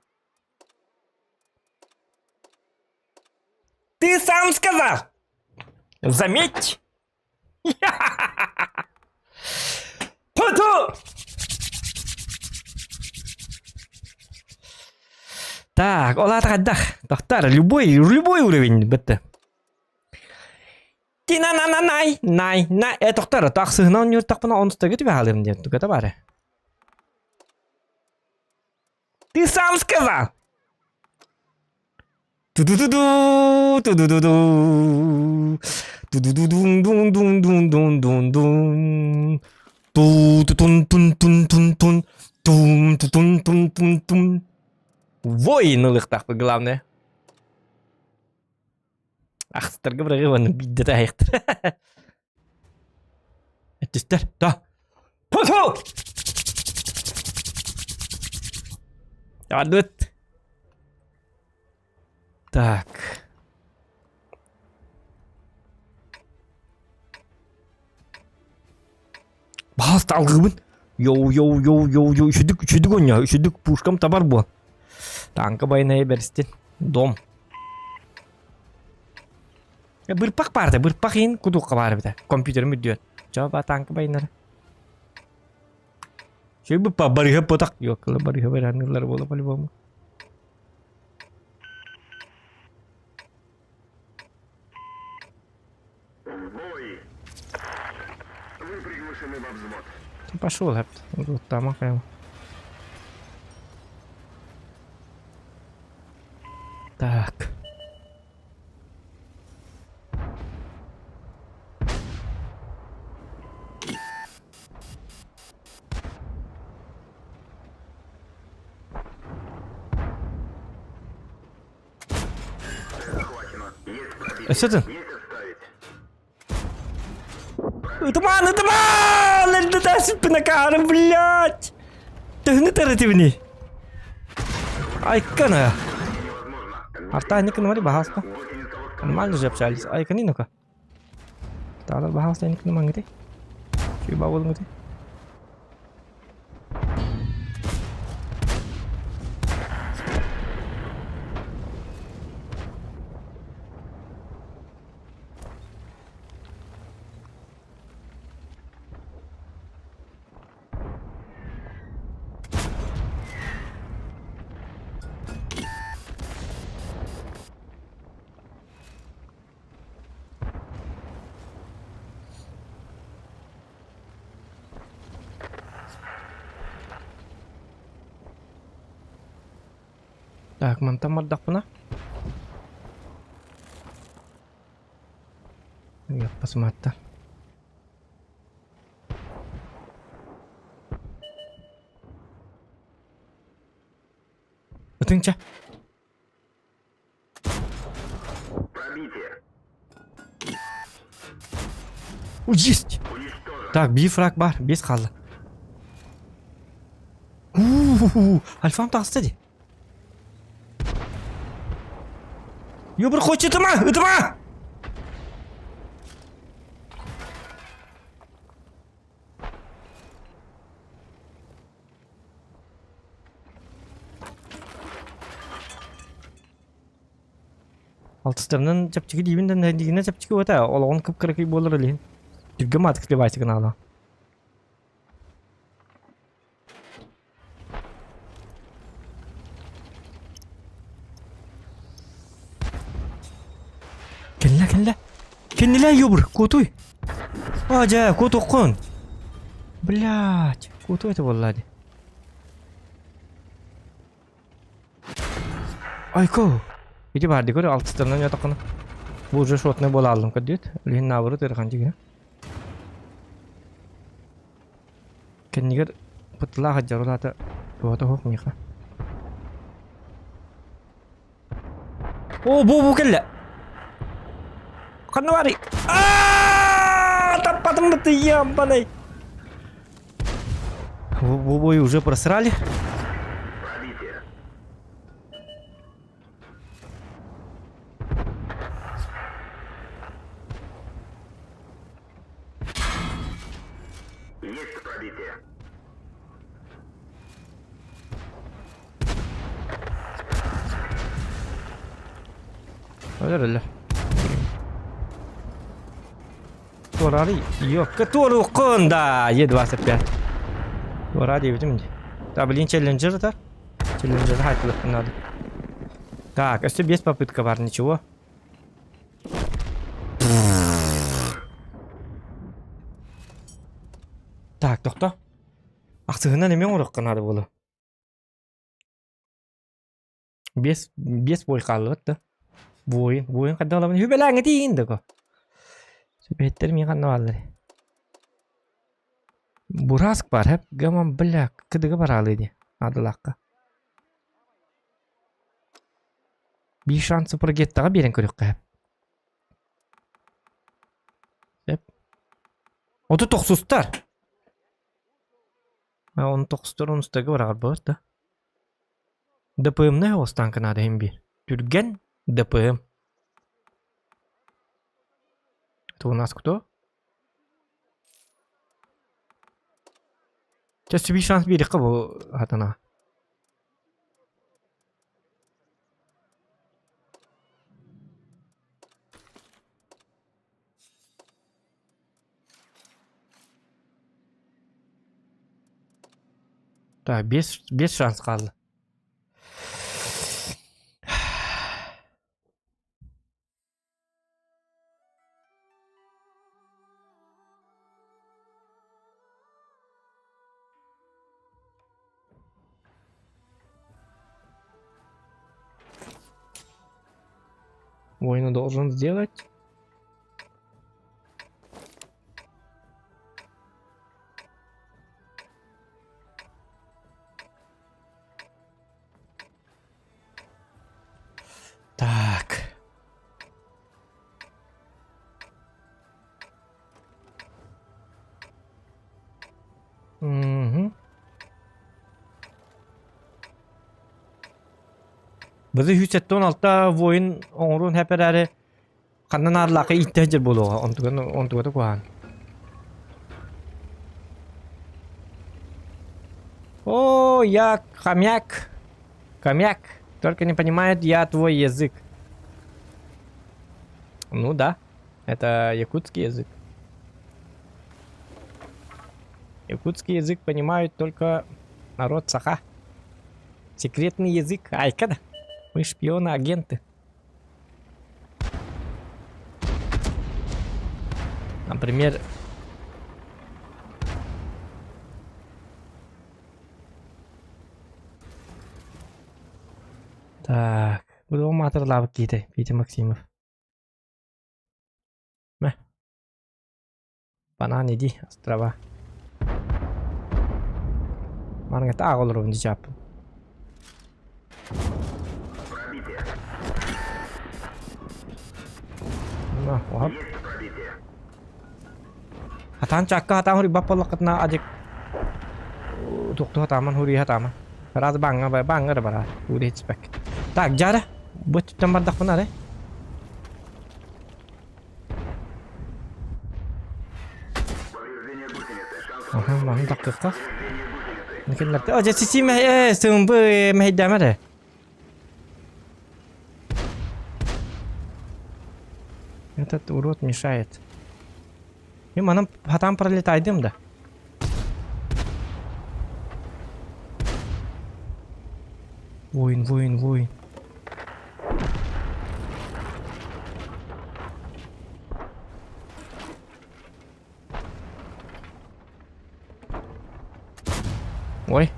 Ты сам сказал. Заметь. Путу! Так, олар қаддақ. Тоқтар, любой уровень бітті. Ти-на-на-на-най, най. Тоқтар, тақсығынан үйір тақпына оныстығы түбе алырым деп түгіті бары. Ты сам сказал. Ту-ду-ду-ду, ту-ду-ду-ду. Ту-ду-ду-дун-дун-дун-дун-дун-дун. Ту-ту-тун-тун-тун-тун-тун. Тум-ту-тун-тун-тун-тун. Воинылық тақпы главное. Ақсытырғы бірігі оны бидді тәйіқтір. Әттістер, да. Пұту! Адыт. Так. Басты алғыбын. Йоу. Үшідік оня. Үшідік пушкам табар бұл. Танка байнайы берістен. Дом. Бірпақ барды. Бірпақ ең күдуққа бары біді. Компьютерім үдден. Жаба танка байнары. Шөй бірпақ барыға потақ. Йоқ, барыға баранылар болы по-любому. Ты пошел, хэпт. Вот там, ахаем. Так. Что? Туман! Это даже пинакаром, блядь! Ты не таративни. Ай, кана. Артаника на море бахаста. Нормально же общались. Ай, канинука. Тала бахаста ник на мангите. Чуй бавол мути. Так, мантам мардак бuna. Yapmasın hatta. Ötünce. Есть! Так, бифраг бар, без қалды. Альфам тағыстады. Ёбір қойшы ұтыма! Ұтыма! Алтыстарынан жапчығы деймін дегенде жапчығы өте олығын кіп-кірекей болыр әлейін. Дүргі матық деп айтығын ала. Келла. Кеннеле ёбір, көтуй. Ажа, көт оқын. Блядь, көту это болады. Айко. Иди барды көрі, алтыстарынан ятақыны. Бұл же шотны бола алдым көдет. Үлген набыры тырған жеген. Кеннегер пытла хаджар олаты туата хоқ миқа. О, бұл келі. Қанны бары. Таппадым бұты, ебаный. Бұл бойы уже просрали. Öyle. Tuorari. Yok, ketuaru konda. 25. Tuorari видим. Да, блин, челленджер да? Челленджер хайтлык надо. Так, если без попытка бар, ничего. Так, тоқта. Ақсығынан емен ұрыққа надо болу. Без бой қалып да. Бойын қадда олабын. Хүбеләңі дейінді ко. Сөбеттер мен қанна балдыр. Бураск бар, хәп. Гаман біляк. Кідігі бар алыйды. Адылаққа. Bir şansı прогеттаға берен көрек қәп. Хәп. Оты тоқсустар. Оны тоқсустар, оны үстігі барағар бар да. ДПМ-ны останқы надо hem bir. Түрген ДПМ. Это у нас кто? Сейчас тебе шанс берег кабы атана. Так, без шанс қалды. Войну должен сделать. Так. Bizi 116'da voyun oğrun hep herhalde kandan arlaqı ihtiyacı buluğa. Ontuğa da koğan. О, я хомяк. Хомяк. Только не понимает я твой язык. Ну да, это якутский язык. Якутский язык понимают только народ Саха. Секретный язык Айкада. Мы шпионы, агенты. Например, Так, bu motor labık giydi. Vita Maksimov. Meh. Bana ne di? Острова. Mana nggak tahu kalau di siapa. Nah, wah. Hatan cakka hatan huri bapak ketna ajek. Tuh hataman huri hataman. Raz bang ada bara. Huri spek. Tak jara. Buat tempat dak benar eh. Mana dak kekah. Mungkin ngerti. Oh, jadi sisi meh sumber meh dam ada. Этот урод мешает. И మనం хатам пролетаем, да? Воин. Ой.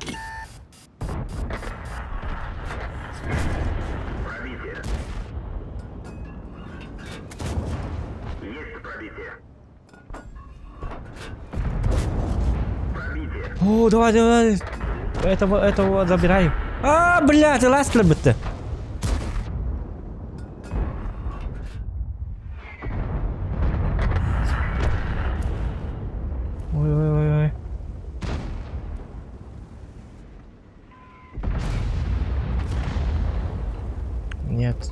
О, давай. Этого забираем. А, блядь, ласт битти. Ой. Нет.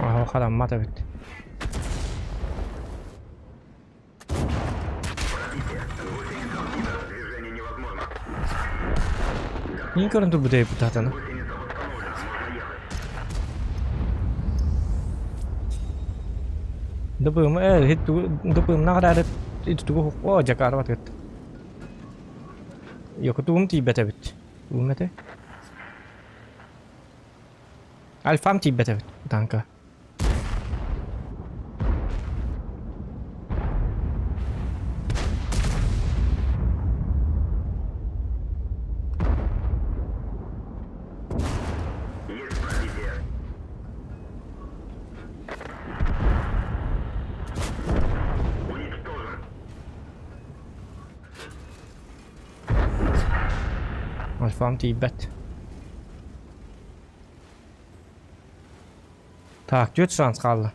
Ага, хадам мата бит. Не көрінді бұдай бұтатаны. Допым, допым нағырады тұғы о, жақары бат кетті. Йоқы тұғым тейбәті бит. Тұғым әті. Альфам тейбәті бит, танка. Альфам тейбәт. Так, 4 шанс қалды.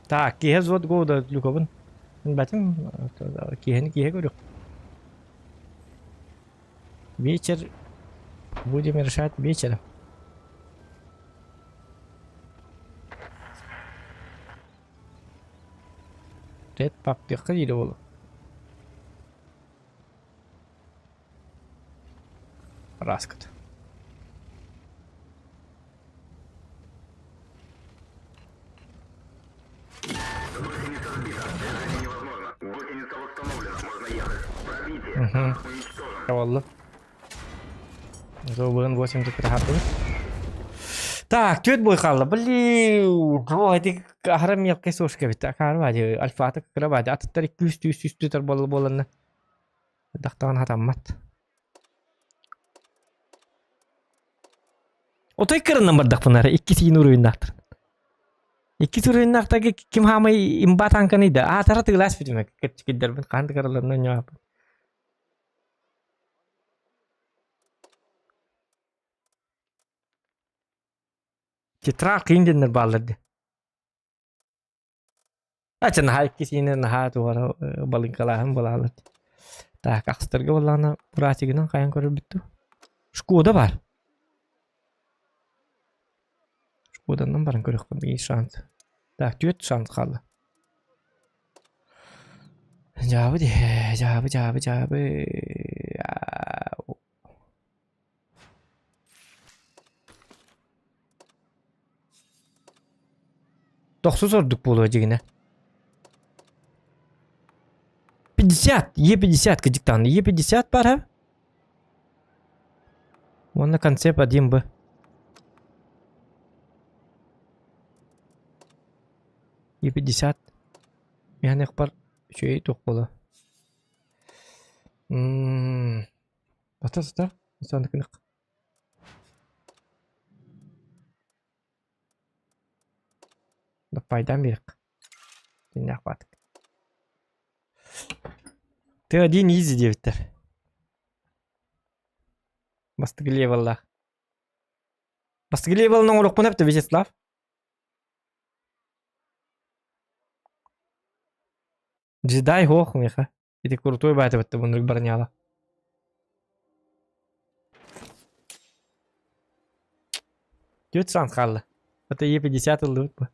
Так, киhe взвод года люковын. Бәтім, кихені көрік. Вечер. Будем решать вечером. Red папдыққа дейді ол. Раскат. Угу. Зубын 80 тахапты. Так, төт бой қалды. Блин, ройды қарым елқай сошқа бітті. Қарым әді, альфаты қырып әді. Атыттар 200 болуына. Дақтаған хатаммат. Отой кырынан бардық бұнары, 2 уровеннақтыр. 2 уровеннақтағы кім хамай имба танканыйды. Атары тығылас бітімек. Кеттікеддербін, қанды қараларынан жауап. Тетра қиынденер балырды. Ачын хай кесіне наха туғара балынқалағын болалырды. Так, ақстырға болағына бұратигінен қайын көрір бітті. Шкода бар. Шкоданнан барын көрік қым, ей шанс. Так, 4 шанс қалды. Жабы. 90 orduk bulu acıgına. 50. Е50 gıcıktandı. Е50 var ha. Onunla konsept edeyim bu. Е50. Yani akbar şey tok bulu. Ata. Sandık nık. Da faydan bir. Dinle akbatık. Один easy diye biter. Bastık level'la. Bastık level'ın oluk bu nepti Vyacheslav. Джедай хох меха. И ты крутой байт в этом он броняла. Чуть шанс халла. Это Е50 лут бы.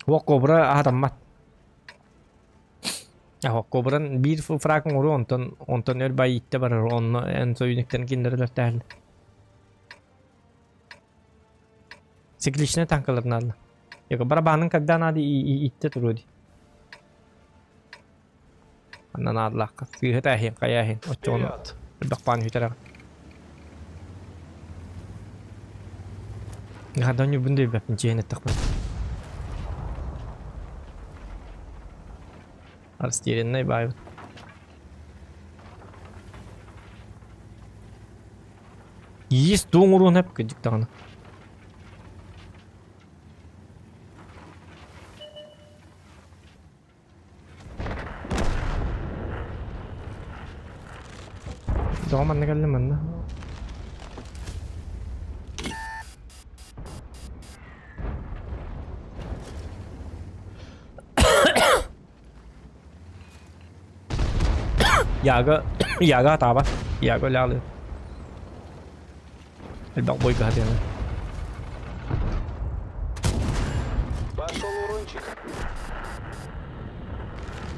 Walk over adammat. Ya Kobran bir fragman olur ondan öyle bay itte var onu en soyunuktan kinderler derli. Siklişine tankaların aldı. Ya barabanın kaddan adı itte duruyordu. Annan Allah sihir ahin kayahin o çoğunu bakpan hütera. Ngadan yubun değil bakın cehnet takma. Растерянный бай. Есть доңуру нәп кедик тағаны. Доғаман нәгәлі мәнді. Yaga tao bác. Yaga leo lên. El bọc bôi cả tiền này.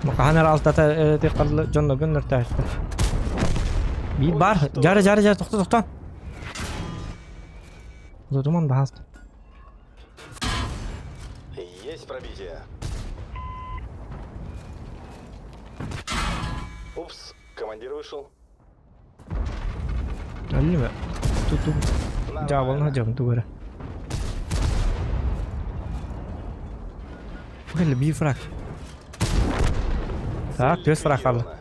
Makahaner altta tekrar John Logan nörtәş. Bir bar. Jarı toktan. Задуман bahas. Есть пробитие. Упс, командир вышел. Öyle mi? Tuttum. Cevabını hocam duvara. Böyle bir frak. Tak, göz frak aldı.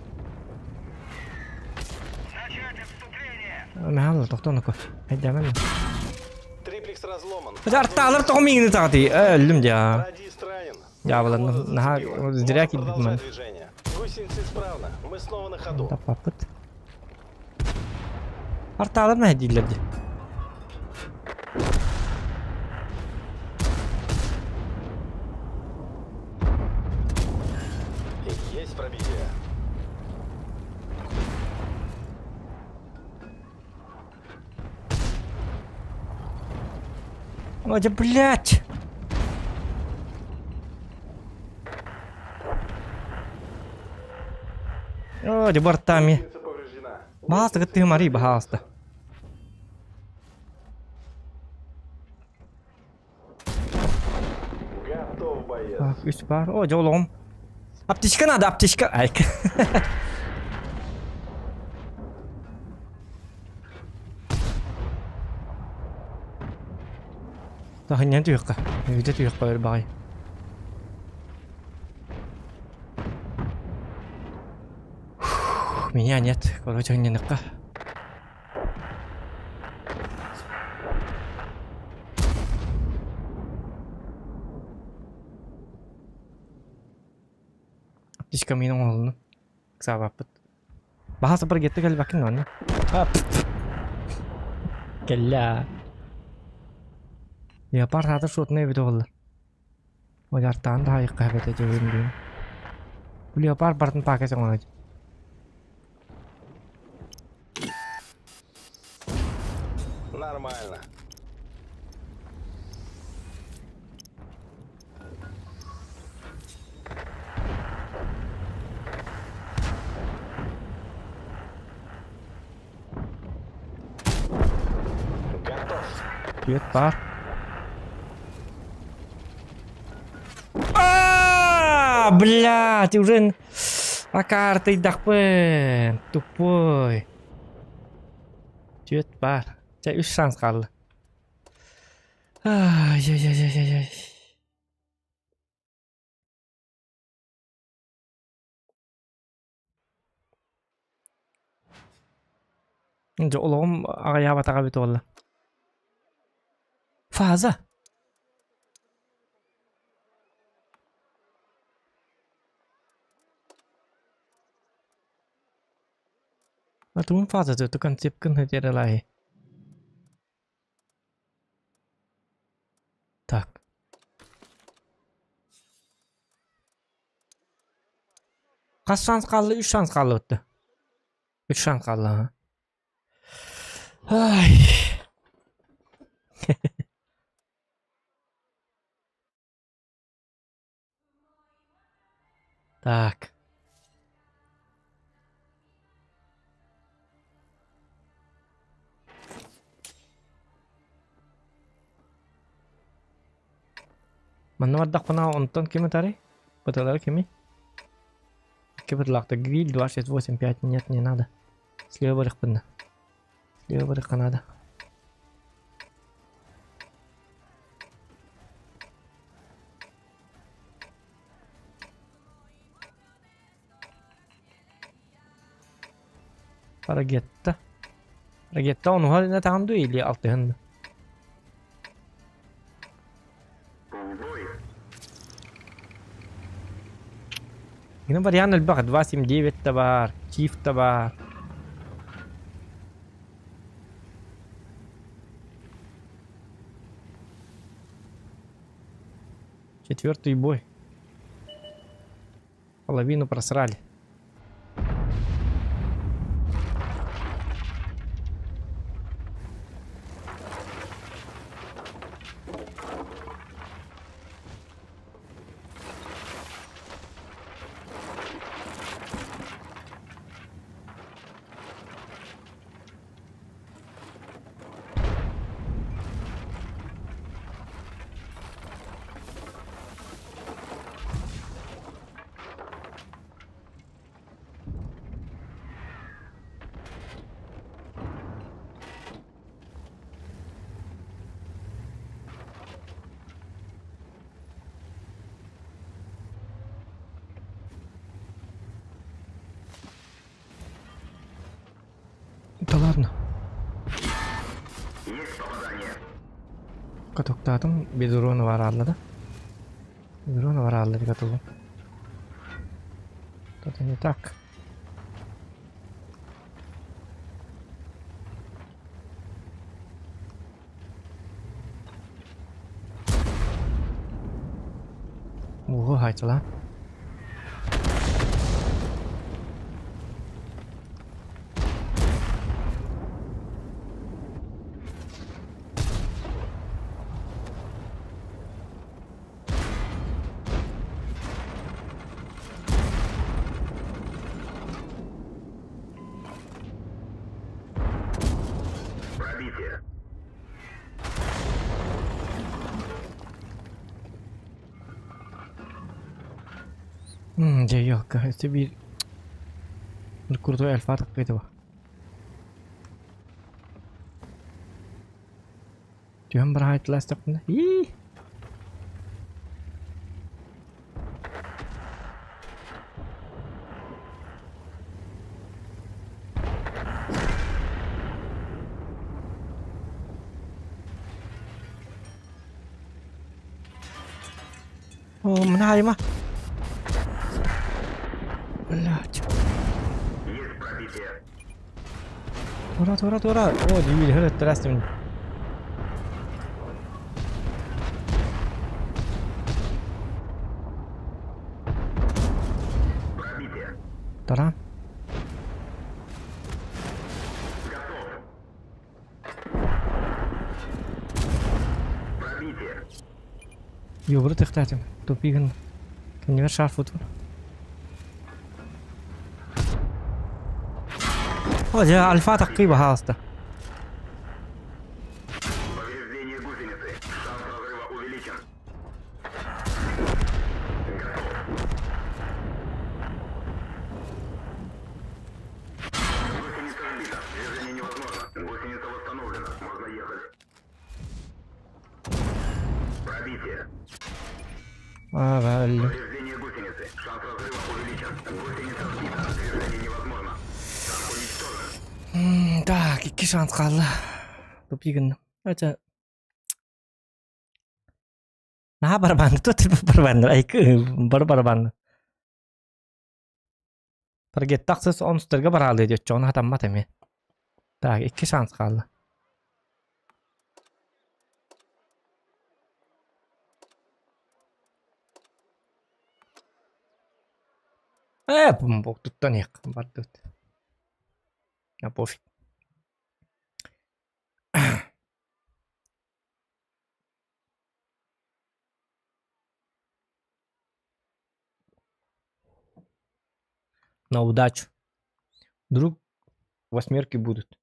Ne halde toktan oku. Hadi devam et. Триплекс разломан. Artalar tohumini tağdi. Öldüm ya. Радист ранен. Ya vallahi naha direkt gittim ben. Продолжай движение. Гусеницы исправно. Мы снова на ходу. Tapapıt. Artalar mı hediyelerdi? Есть пробитие. Ой, да блять! О, di бортами. Гусеница повреждена. Basta que tem mariba, basta. Готов, боец. Bak, 3 var. O, oğlum. Aptişka nerede? Aptişka. Ay. Daha ne diyor ka? Ne diyor ka öyle bay. Меня нет, короче, не нaka. Aptişka minum oldu. Kısa vapıt. Bahas seper gitu kali bakın onu. Gella. Ya par satu shoot ne video oldu. O yartan daha iyi kahvede cevim diyor. Beliau par partın pakai sama aja. Нормально. Түйет бар. Бля, ты уже на картой дақпын. Тупой. Түйет бар. Жай 3 шанс қалды. Ай-яй-яй-яй-яй. Önce oğlum ağaya batağa bit oldu. Fazla. Atımın fazla tuh kan cipkan hati ada lagi. Tak. Kaç şans kaldı? 3 şans kaldı öttü. 3 şans kaldı ha. Ay. Так. Mana wadah pernah nonton kimi tadi? Betul lagi kimi? Kita лакта гриль 268 нет, не надо. Слева барих пында. Слева барих Канада. Рагетта. Рагетта он har inte han du или alltid hända. هنا بريان البغد واسم ديفيد تبار كيف تبار четвертый бой. Половину просрали. Да ладно. Катоктадым без урона var алды. Без урона var алды деп атылды. Это не так. Ого, haytala. Yok, это bir kruтой альфа какой-то. Тюрем брать ласток. И. О, mana mah? Блять. Тура. О, дивили, хрет трастим. Тара. Юбры тыхтатим. Тупиган. Конвер шарфут. О, я альфа такие бахаста. Правильно. Так, 2 шанс қалды. Тупигін. Өте... Наға барабанды, тұт барабанды, айкі барабанды. Паргет тақсыз оныстырға баралды деді, жоны атаммат әме. Так, 2 шанс қалды. Бұл тұттан еқ, бар тұт. А пофиг. На удачу. Вдруг 8 будут.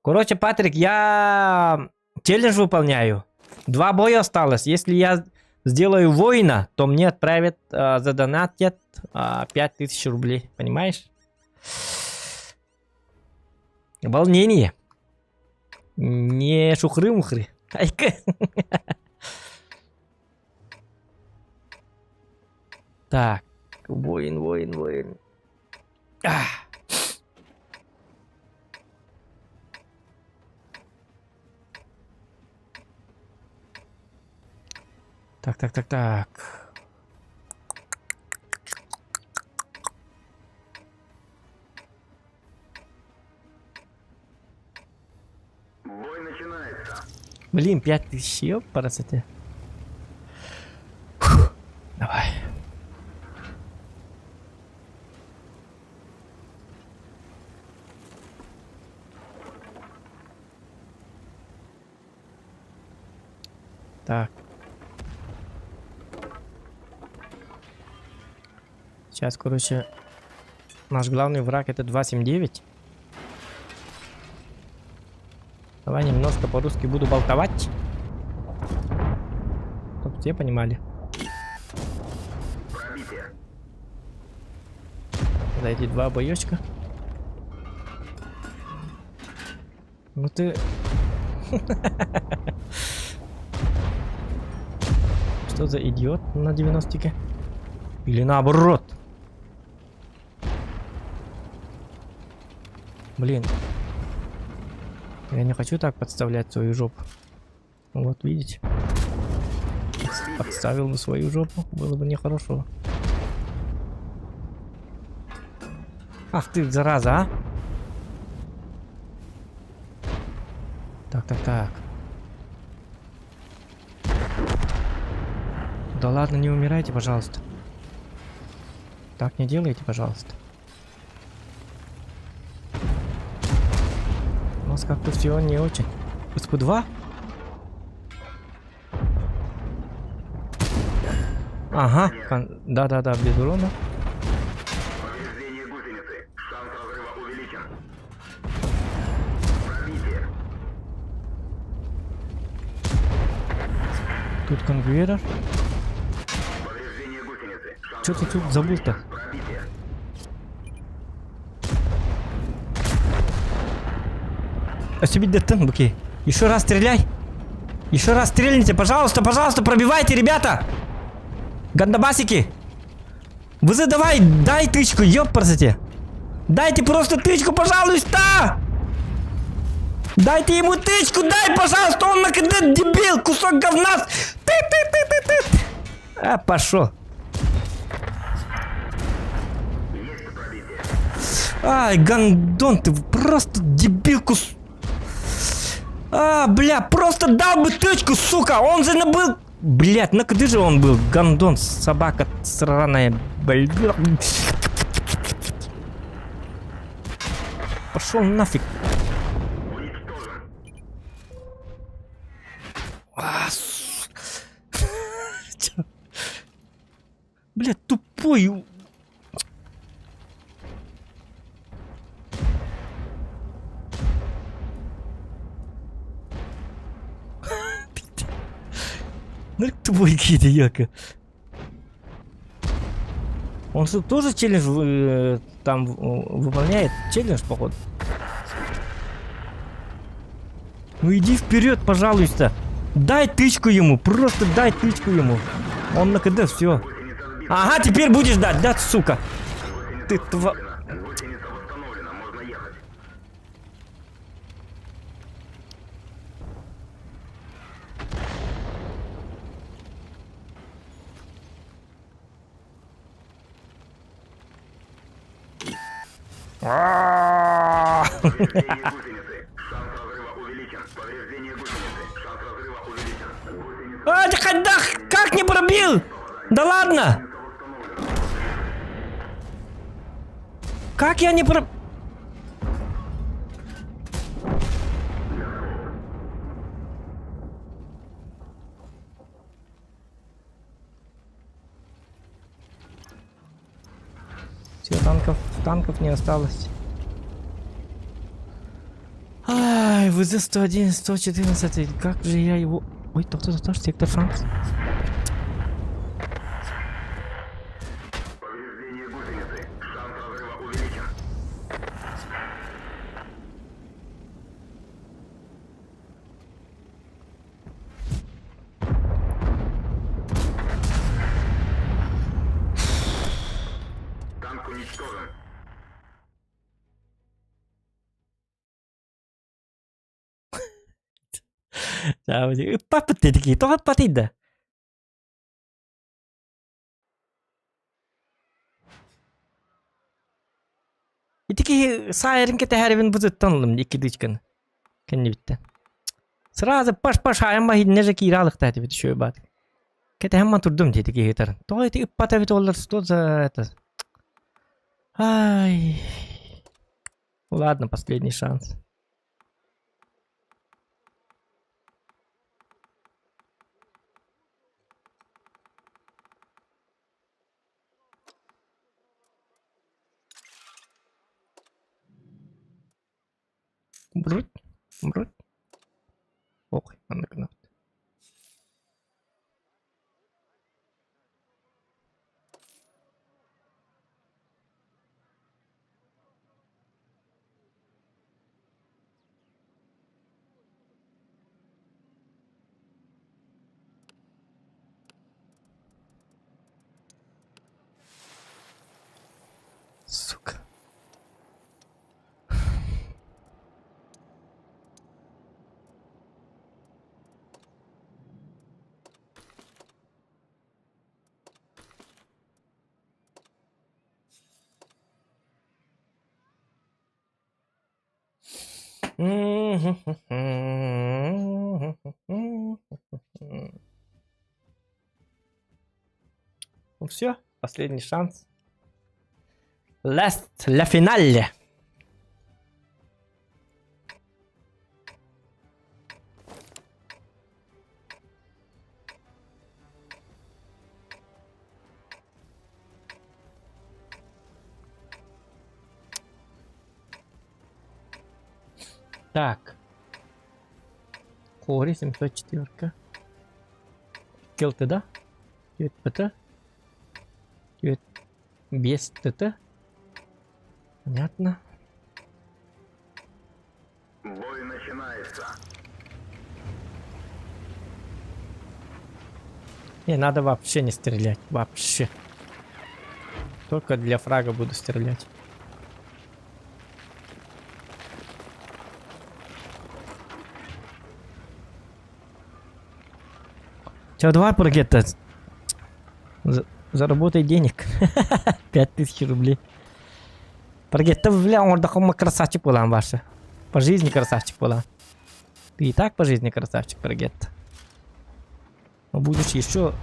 Короче, Патрик, я челлендж выполняю. 2 боя осталось. Если я сделаю воина, то мне отправят, задонатят 5000 рублей. Понимаешь? Волнение. Не шухры-мухры. Так. Воин. Так. Бой начинается. Блин, 5000, ёпарасоте. Давай. Так. Сейчас, короче, наш главный враг это 279. Давай немножко по-русски буду болтовать. Чтоб все понимали. За эти 2 боёчка. Ну ты... Что за идиот на 90-ке? Или наоборот? Блин. Я не хочу так подставлять свою жопу. Вот видите? Подставил бы свою жопу, было бы нехорошо. Ах ты, зараза, а? Так. Да ладно, не умирайте, пожалуйста. Так не делайте, пожалуйста. У нас как-то все не очень. СП-2? Ага, да, без урона. Повреждение гусеницы. Шанс разрыва увеличен. Пробитие. Тут конвейер. Повреждение гусеницы. Шанс Что ты тут забыл-то? пробитие. Осибидеттен, буки. Еще раз стреляй. Еще раз стрельните, пожалуйста, пробивайте, ребята. Гандабасики. Вы задавай, дай тычку, ёпарсите. Дайте просто тычку, пожалуйста. Дайте ему тычку, дай, пожалуйста, он накидает, дебил, кусок говна. Ты. А, пошел. Ай, гандон, ты просто дебил, А, бля, просто дал бы тычку, сука, он же набыл... Блять, ну где же он был? Гандон, собака сраная, бля. Пошел нафиг. Блять, тупой. Ну тупой какие-то, яка. Он что, тоже челлендж там выполняет? Челлендж, походу. Ну иди вперед, пожалуйста. Дай тычку ему, просто дай тычку ему. Он накидал, все. Ага, теперь будешь ждать, да, сука? Ты тва... А, ты когда? Как не пробил? Да ладно! Как я не пробил? Все, танков не осталось. Ай, ВЗ 111, 114, как же я его... Ой, кто-то тоже, сектор Франц. Папа ты такие, то отплатить-да. И такие сайрин кетехервин бузыттанлым, iki дычкан. Кеннибитте. Сразу паш-паш хайма хиднеже киралыкта деп шөй бат. Кетехемма турдум dedi ki гитар. То эти иппатавит олар что за это. Ай. Ладно, последний шанс. Брут, брут. Ох, она гнат. Сука. Ну все, последний шанс. Last, la finale. Так. Кори 704. Килты, да? ПТ. Без ТТ. Понятно. Бой начинается. Не, надо вообще не стрелять. Вообще. Только для фрага буду стрелять. Чё, давай прогетто. Заработай денег. 5000 рублей. Прогетто, бля, он такой красавчик был, ваша. По жизни красавчик был. Ты и так по жизни красавчик, прогетто. Но будешь еще...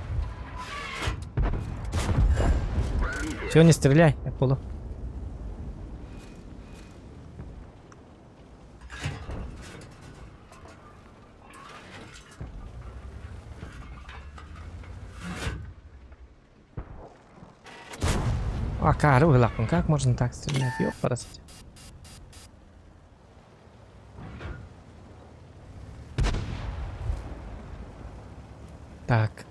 Все, не стреляй, я полу. А, коровый лапон, как можно так стрелять? Ёпарасти. Так.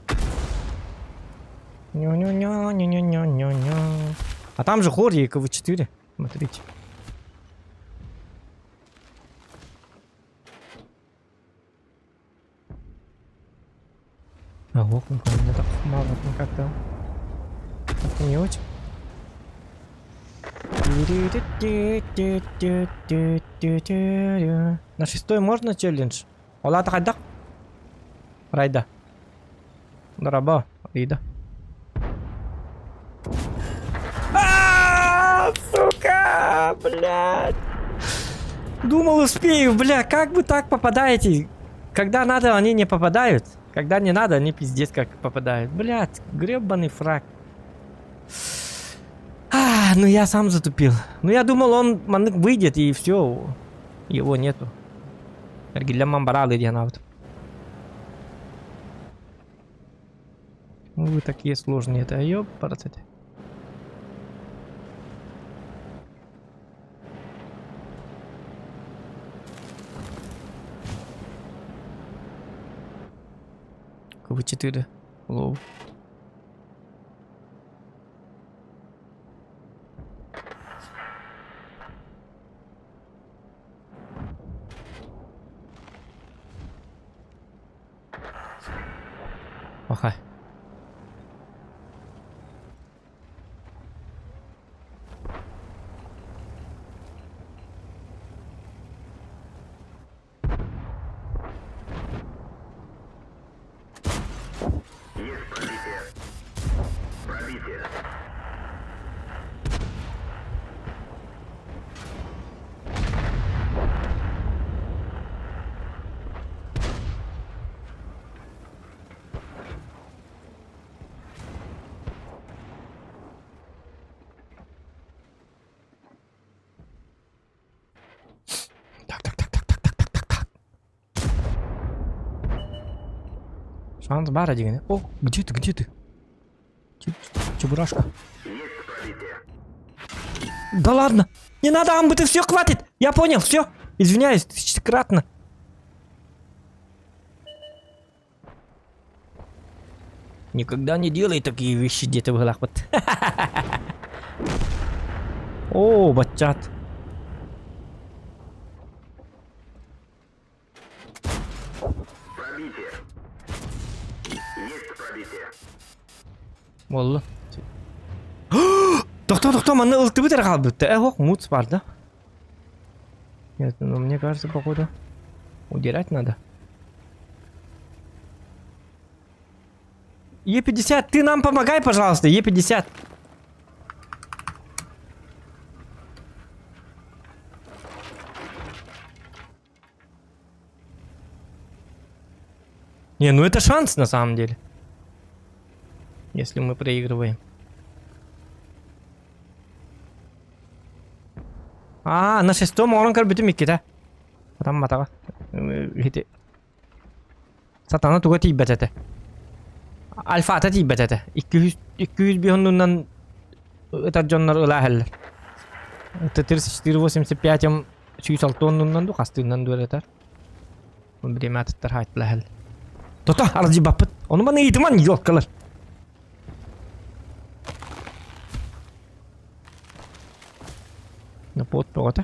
Ню-ню-ню-ню-ню-ню-ню. А там же хор и КВ-4. Смотрите. Ого, ну мне так мало, ну как-то. Как-то не очень. На 6 можно челлендж? Ола тахайдак? Райда. Дараба, Рида. Сука, блядь. Думал, успею, бля, как вы так попадаете? Когда надо, они не попадают. Когда не надо, они пиздец как попадают. Блядь, гребаный фраг. Ну я сам затупил. Ну я думал, он манык выйдет и все. Его нету. Эргилям барал идианавт. Вы такие сложные, это ёбарцать. КВ-4. Лоу. Ага. Шанс бар один. О, где ты, где ты? Чебурашка. Да ладно! Не надо, амбы, все, хватит! Я понял, все. Извиняюсь, тысячекратно. Никогда не делай такие вещи, где-то в головах. О, бачат. Wallah. Доктор, маны ылты бітер қалып бітті. Ох, муц бар, да? Нет, ну мне кажется, походу, удирать надо. Е50, ты нам помогай, пожалуйста, Е50. Не, ну это шанс на самом деле. Если мы проигрываем. На 6-м орын кір бүтім еккеті. Атам матаға. Сатана туға тейбет әті. Альфа-ата тейбет әті. 200 бихоннуынан өтар жонлар ұла әлілер. 485-м 106-оннуынан ду қастығынан ду өретар. Біреме атыттар хайт әлі. Тота, арзы баппыт. Оны бана ейтіман елкалар. На под прота.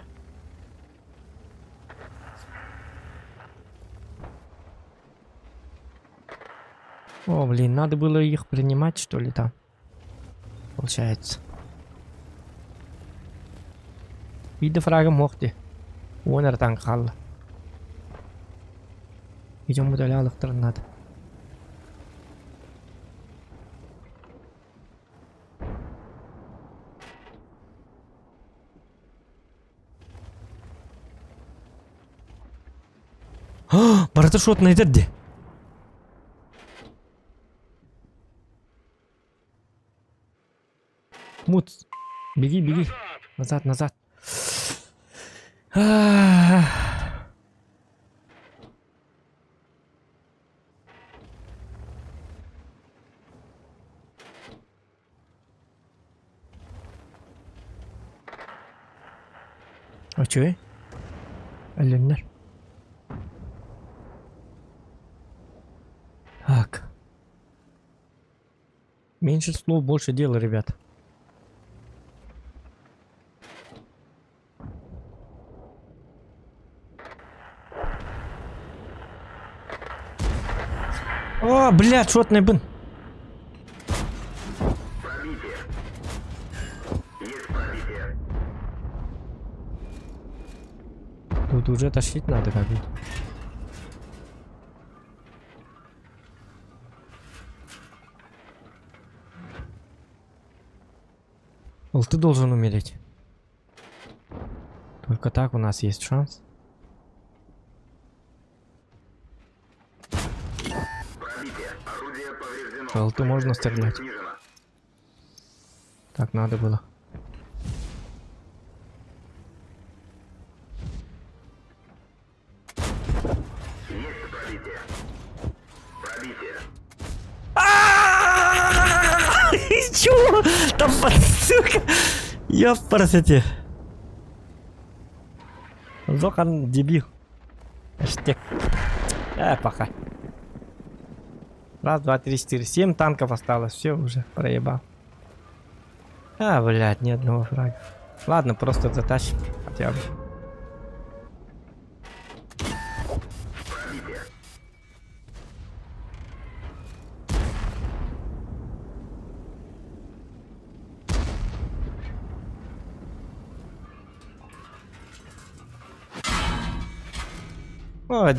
О, блин, надо было их принимать, что ли, там. Получается. Вида фрага мохти. Вон артан халла. Идем удалялых торнадо. Бараташот найдет. Муц. Беги, беги. Назад, назад. А чё? Аленнер. Так. Меньше слов, больше дела, ребят. О! О, блядь, шотный бын. Тут уже тащить надо как-то. Ты должен умереть. Только так у нас есть шанс. Ты можно стрелять. Так надо было. Чё? Там сука! Ёпарасете. Зохан дебил. Эштек. Пока. Раз, два, три, четыре. 7 танков осталось. Все уже проебал. Блядь, ни одного фрага. Ладно, просто затащим. Хотя бы.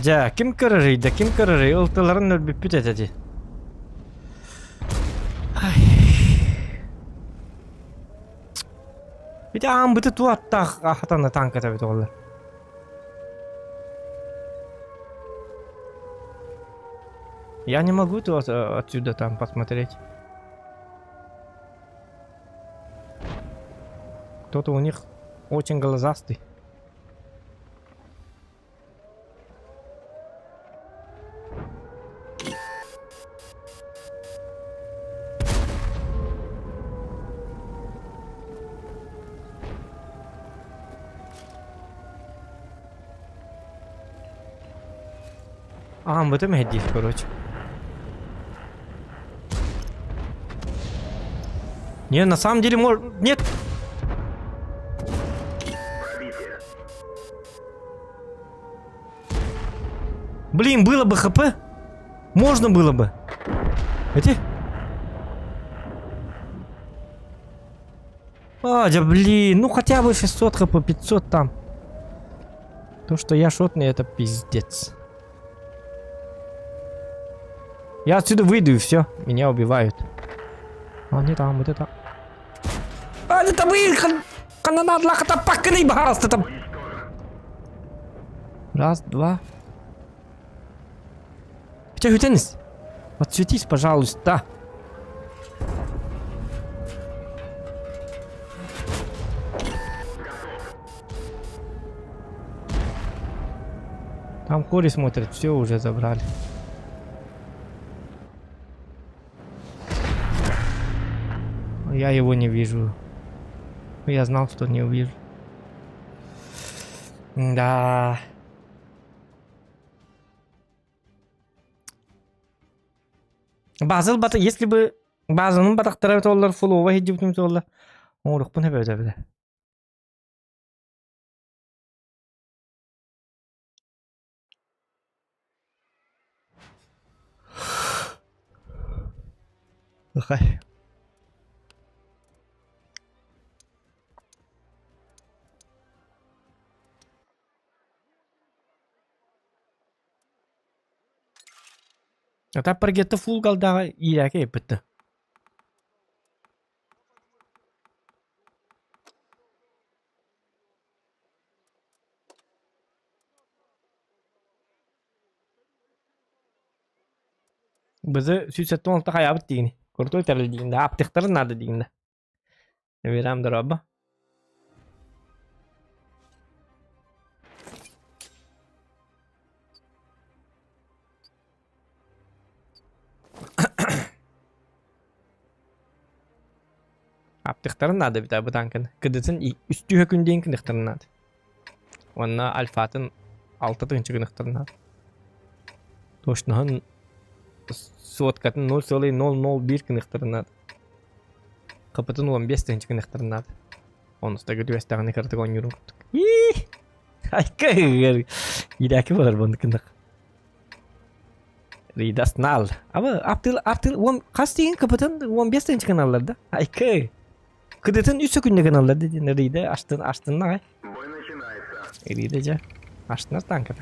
Жа, ким кырырыйды, ким кырырый, ылтыларын өлбүп бүтетеди. Бите амбыты туатта ахатаны танк это бит олар. Я не могу отсюда там посмотреть. Кто-то у них очень глазастый. Бытым хеддис, короче. Не, на самом деле нет. Блин, было бы хп. Можно было бы. Эти? Да блин, ну хотя бы 600 хп, 500 там. То, что я шотный, это пиздец. Я отсюда выйду и все, меня убивают. Не там, вот это. Не там, канонад лахата паканы бахараста там. Раз, два. Втягивайтесь. Отсветись, пожалуйста. Там Кори смотрит, все уже забрали. Я его не вижу. Я знал, что не увижу. Да. Базыл бата, если бы базының батақтары толлар фулова хеджип тем толлар. Орық бұны бөді. Окей. Ата паргетті фул қалдағы иляке бітті. Бізді сүйсетті олты қаябыт дейіні. Көрті өтерлі дейінді. Аптықтары нады дейінді. Верам дұрабы. Аптықтарын надо бит абы танкын. Кыдытын үсті өкінден кіндіктарын надо. Онна альфатын 6 тыңчы кіндіктарын надо. Тошнығын соткатын 0,001 кіндіктарын надо. Қыпытын 15 тыңчы кіндіктарын надо. Оныстағы дүвестағыны кірдік 10 юру күттік. Айка ғыр. Илякі болар бұнды кіндік. Ridasını aldı. Ama Abdül kaç kapatın 15. kanallarda. Hayke. Kıdet'in 3 günde kanallarda dedi. Rida açtın ne? Ridaca. Açtın tankada.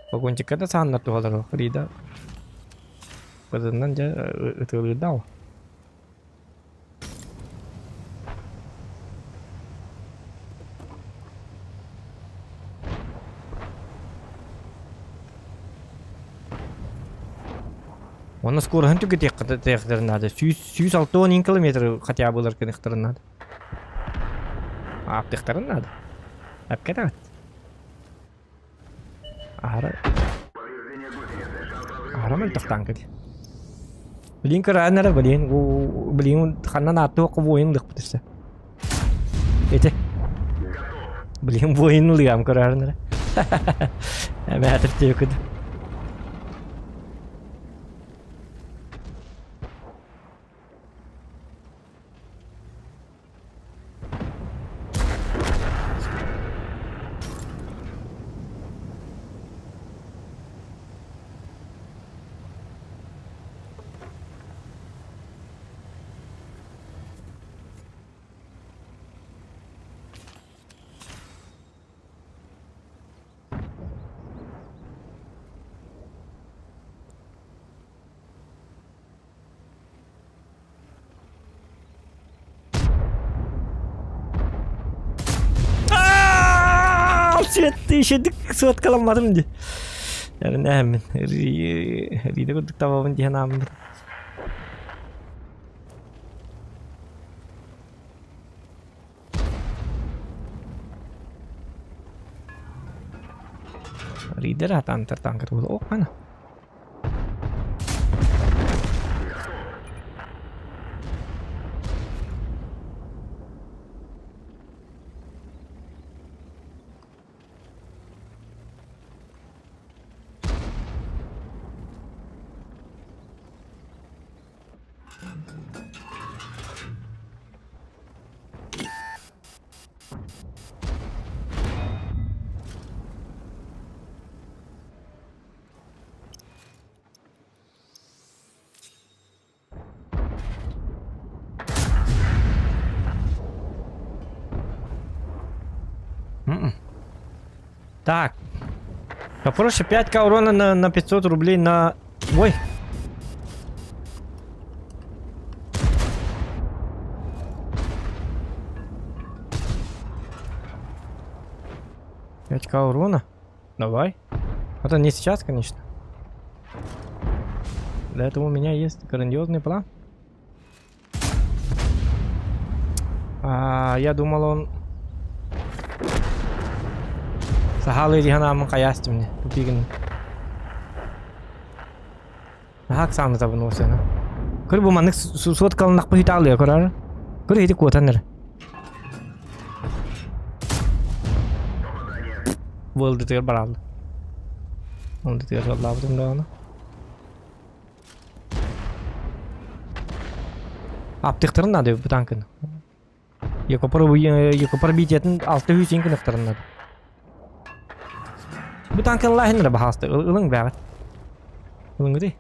Vagonчик kada sanat tuh kalau Rida. Pesanan aja itu Rida. Оны скоростью түгел тек надо. 160 километр хотя бы ларкенехтер надо. Аптехтер надо. Апкетат. Арамел тахтанкет. Блин каранара блин ханна ату квоин лык битсе. Эти. Блин воин лыгам каранара. Мәтер текуд. Şedik suat kalamadım diye. Yani ne hemen. Rida kuduk tamamın diye namın. Rida dah tangkar dulu. Oh mana? Так. Попроще 5к урона на 500 рублей на... Ой. «5к урона? Давай. Это не сейчас, конечно. Для этого у меня есть грандиозный план. Я думал, он... Сахалы диханамын каясты мне. Тупигін. Хак саны табын осы яна. Көрі бұл манық суот қалынақ бұл хита алыя көрары. Көрі хиті көтаныр. Бұл дытығыр баралды. Ол дытығыр жоллабыдым да оны. Аптықтырын надо бұл танкын. Екі пробить етін 600 кінықтырын надо. Bu tankın lahine bahastı. Илың бәрі. Илың где?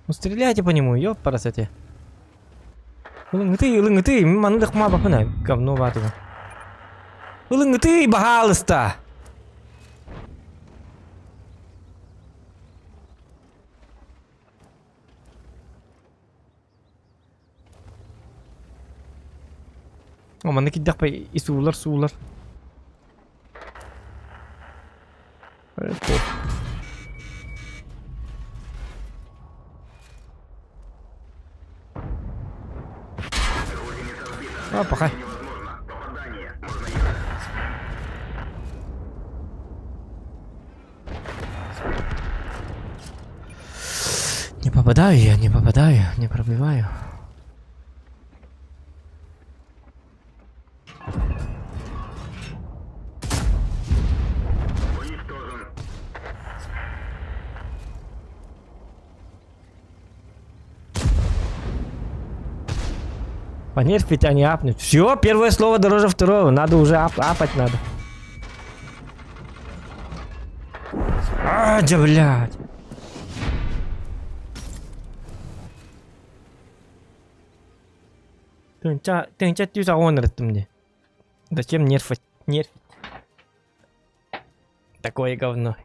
Ну стреляйте по нему, ёпарасете. Илың ты, манлық ма бақына. Говно ватыға. Илың ты, пожалуйста. Мана киддақ па суулар. Пахай. Не попадаю, не пробиваю. Понерфить, а не апнуть. Все, первое слово дороже второго. Надо уже апать надо. А, да, блядь. Тынча тюза онрыттым мне. Зачем нерфить? Такое говно.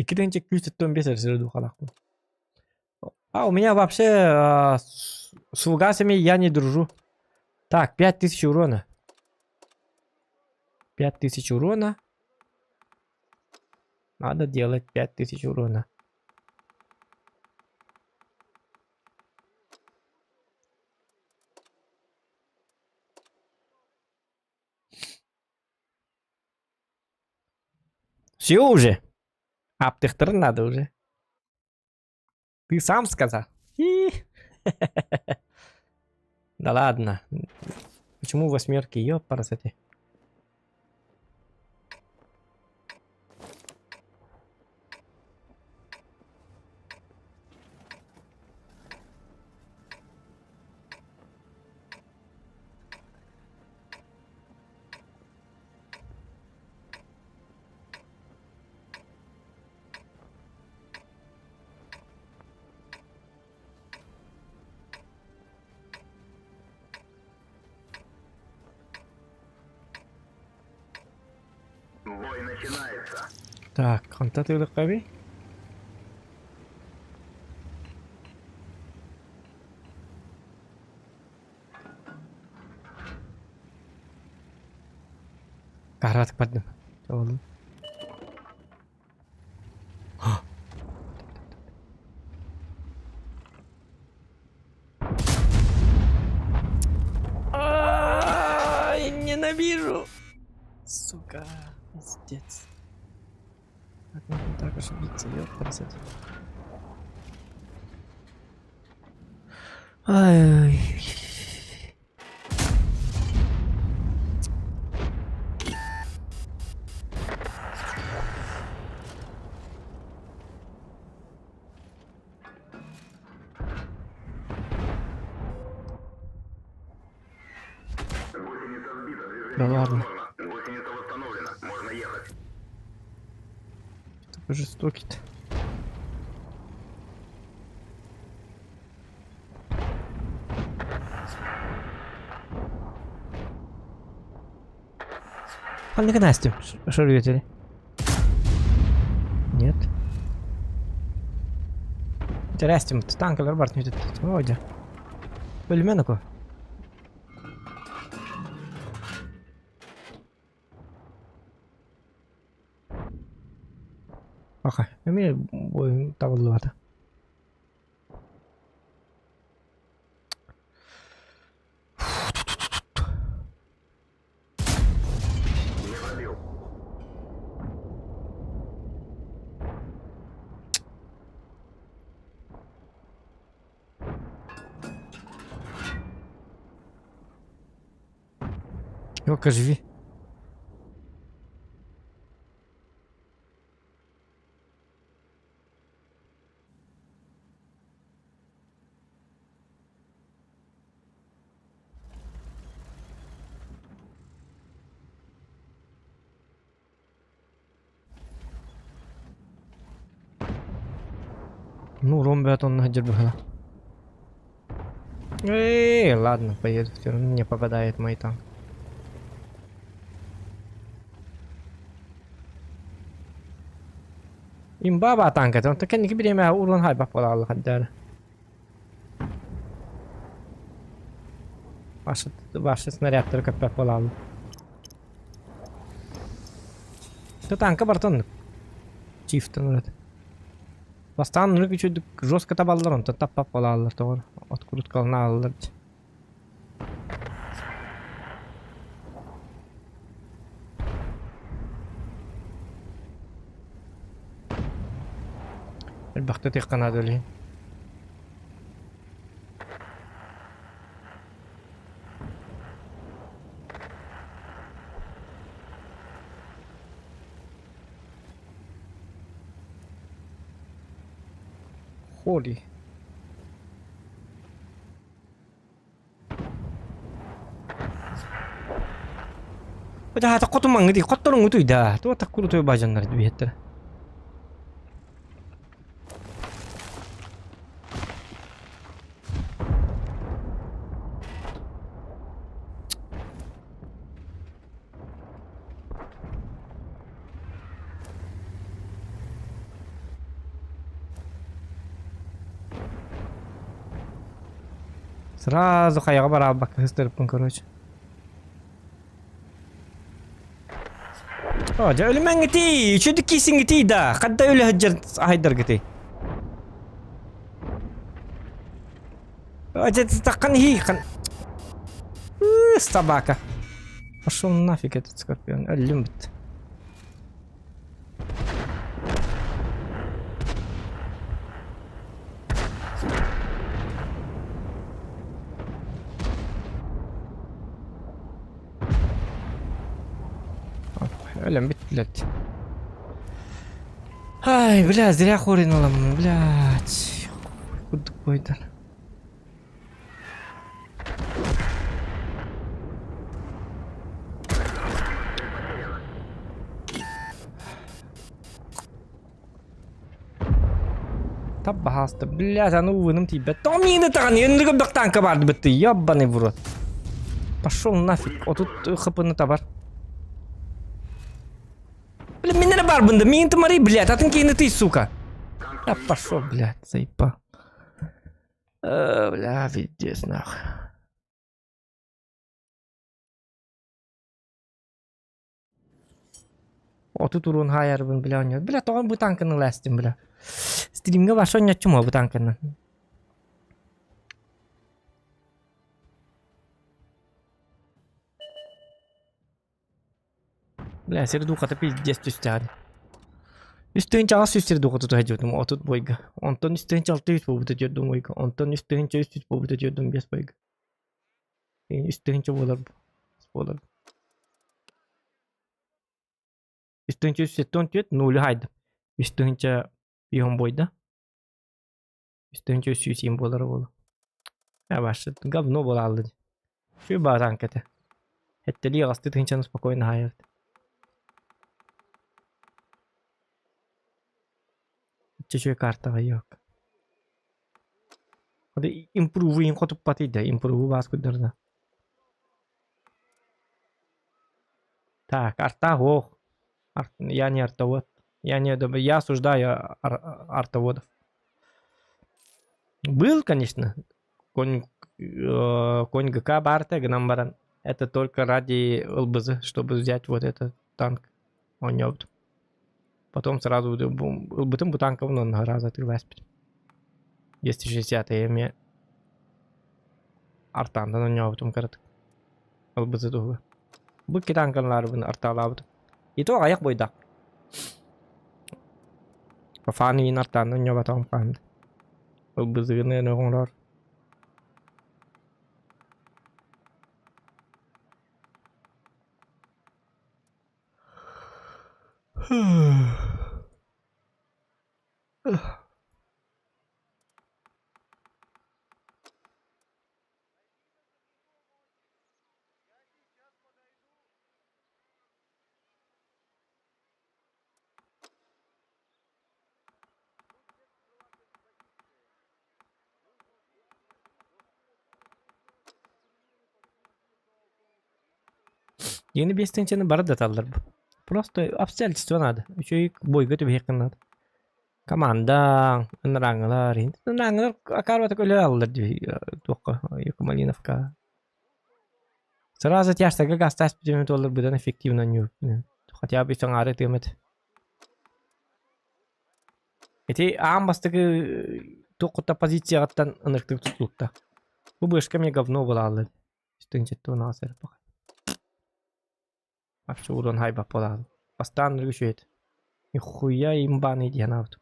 Ikidinchi 215 среду халаху. А, у меня вообще с фугасами я не дружу. Так, 5000 урона. 5000 урона. Надо делать 5000 урона. Все уже. Аптектор надо уже. Ты сам сказал. Да ладно. Почему восьмерки? Ёпарасоте. Бой начинается. Так, контактылык каби. Карат кпадым. Oldu. Ненавижу. Сука, пиздец. Как можно так ошибиться, ёпарасоте. Ай. Да ладно. Гусеница восстановлена. Можно ехать. Такой жестокий-то. Пальник Настю. Что рвете? Нет. Интересно, танк или арбат не видит. Вроде. Пельменку. Okei, ja minä voin tavallaan. Joka живи. Ну, ромбят он нахер бы. Ладно, поеду. Все равно не попадает мой танк. Имбаба танка, он так не время урон хайба полал хаддар. Ваши снаряд только полал. Что танка бартон? Чифт нурат. Бастан нурик чуть жестко табаллар, он таппа полаллар тогор. Открут калналлар. البختة تيقنا دولي Холи. Да, так коту мангди, котторун утуй да. То так куру той бажаннар дибеттер. Сразу каяга барабак хыстырыппын, короче. О, жа өлүмәң гити, чөдүк кисин гити да. Кадда өлө хаджар айдар гити. О, жа таккан хикан. Собака. Пошел нафиг этот скорпион. Өлүм бит. Ölüm bittilet. Ай, бля, зря хоринула, блядь. Кудук бойдар. Табба хаста, блядь, а ну выным тебе. То мины таган, ендігі бір танка барды бітті, яббаны бұры. Пошел нафиг, о тут хпны табар. Бля, мене бар бында, мен тымари, блядь, атын кейіні ты, сука. А пошел, блядь, заебал. Бля, пиздец, нахуй. О тут урон хайарбын, бля, ойнайды. Бля, тоған бұл танкының ләстім, бля. Стримге башы ойнатчым о бұл танкының. Бля, сері дұқаты пиздец түстәді. Üstünce az üstleri dokutu ediyordum 30 boyga. Ondan üstünce 600 boyutu ediyordum boyga. Ondan üstünce 300 boyutu ediyordum 5 boyga. Üstünce bolar bolar. Üstünce 374 0 haydım. Üstünce 10 boyda. Üstünce 300 bolar oldu. Ya başladı. Говно bolardı. Şu bazı ankete. Hetteli astı tınçanı spokojno hayat. Чуть-чуть карта yok. Hadi improve'in kotup patıydı. Improve bas kudurda. Так, артовод. Я не артовод. Я осуждаю артоводов. Был, конечно, конь ГК Барта, Гнамбаран. Это только ради ЛБЗ, чтобы взять вот этот танк. Он не опыт. Потом сразу бутым бутанков, но на раз отрываюсь. 260 я артан, но не опытом коротко. ЛБЗ тугу. Bu tankanlar artalabdı. Itu ayak boydak. Fani nartan nyoba tam kan. ЛБЗ ne onlar. Yeni bir extension'ı bana da atarlar bu. Просто обстоятельства надо. Еще и бой готовить надо. Команда, нрангlar. Нрангlar акарва такой лялдар только Малиновка. Сразу тяжко газ $5 будет эффективно не. Хотя бы сангары тымет. Эти амбастыгы тоқта позиция аттан ыныртып tutulukta. Bu бышка мне говно булалды. Стынчетті оны асыр бақ. Вообще урон хайба подал. Постоянно рюшует. Нихуя имбаный дианавт.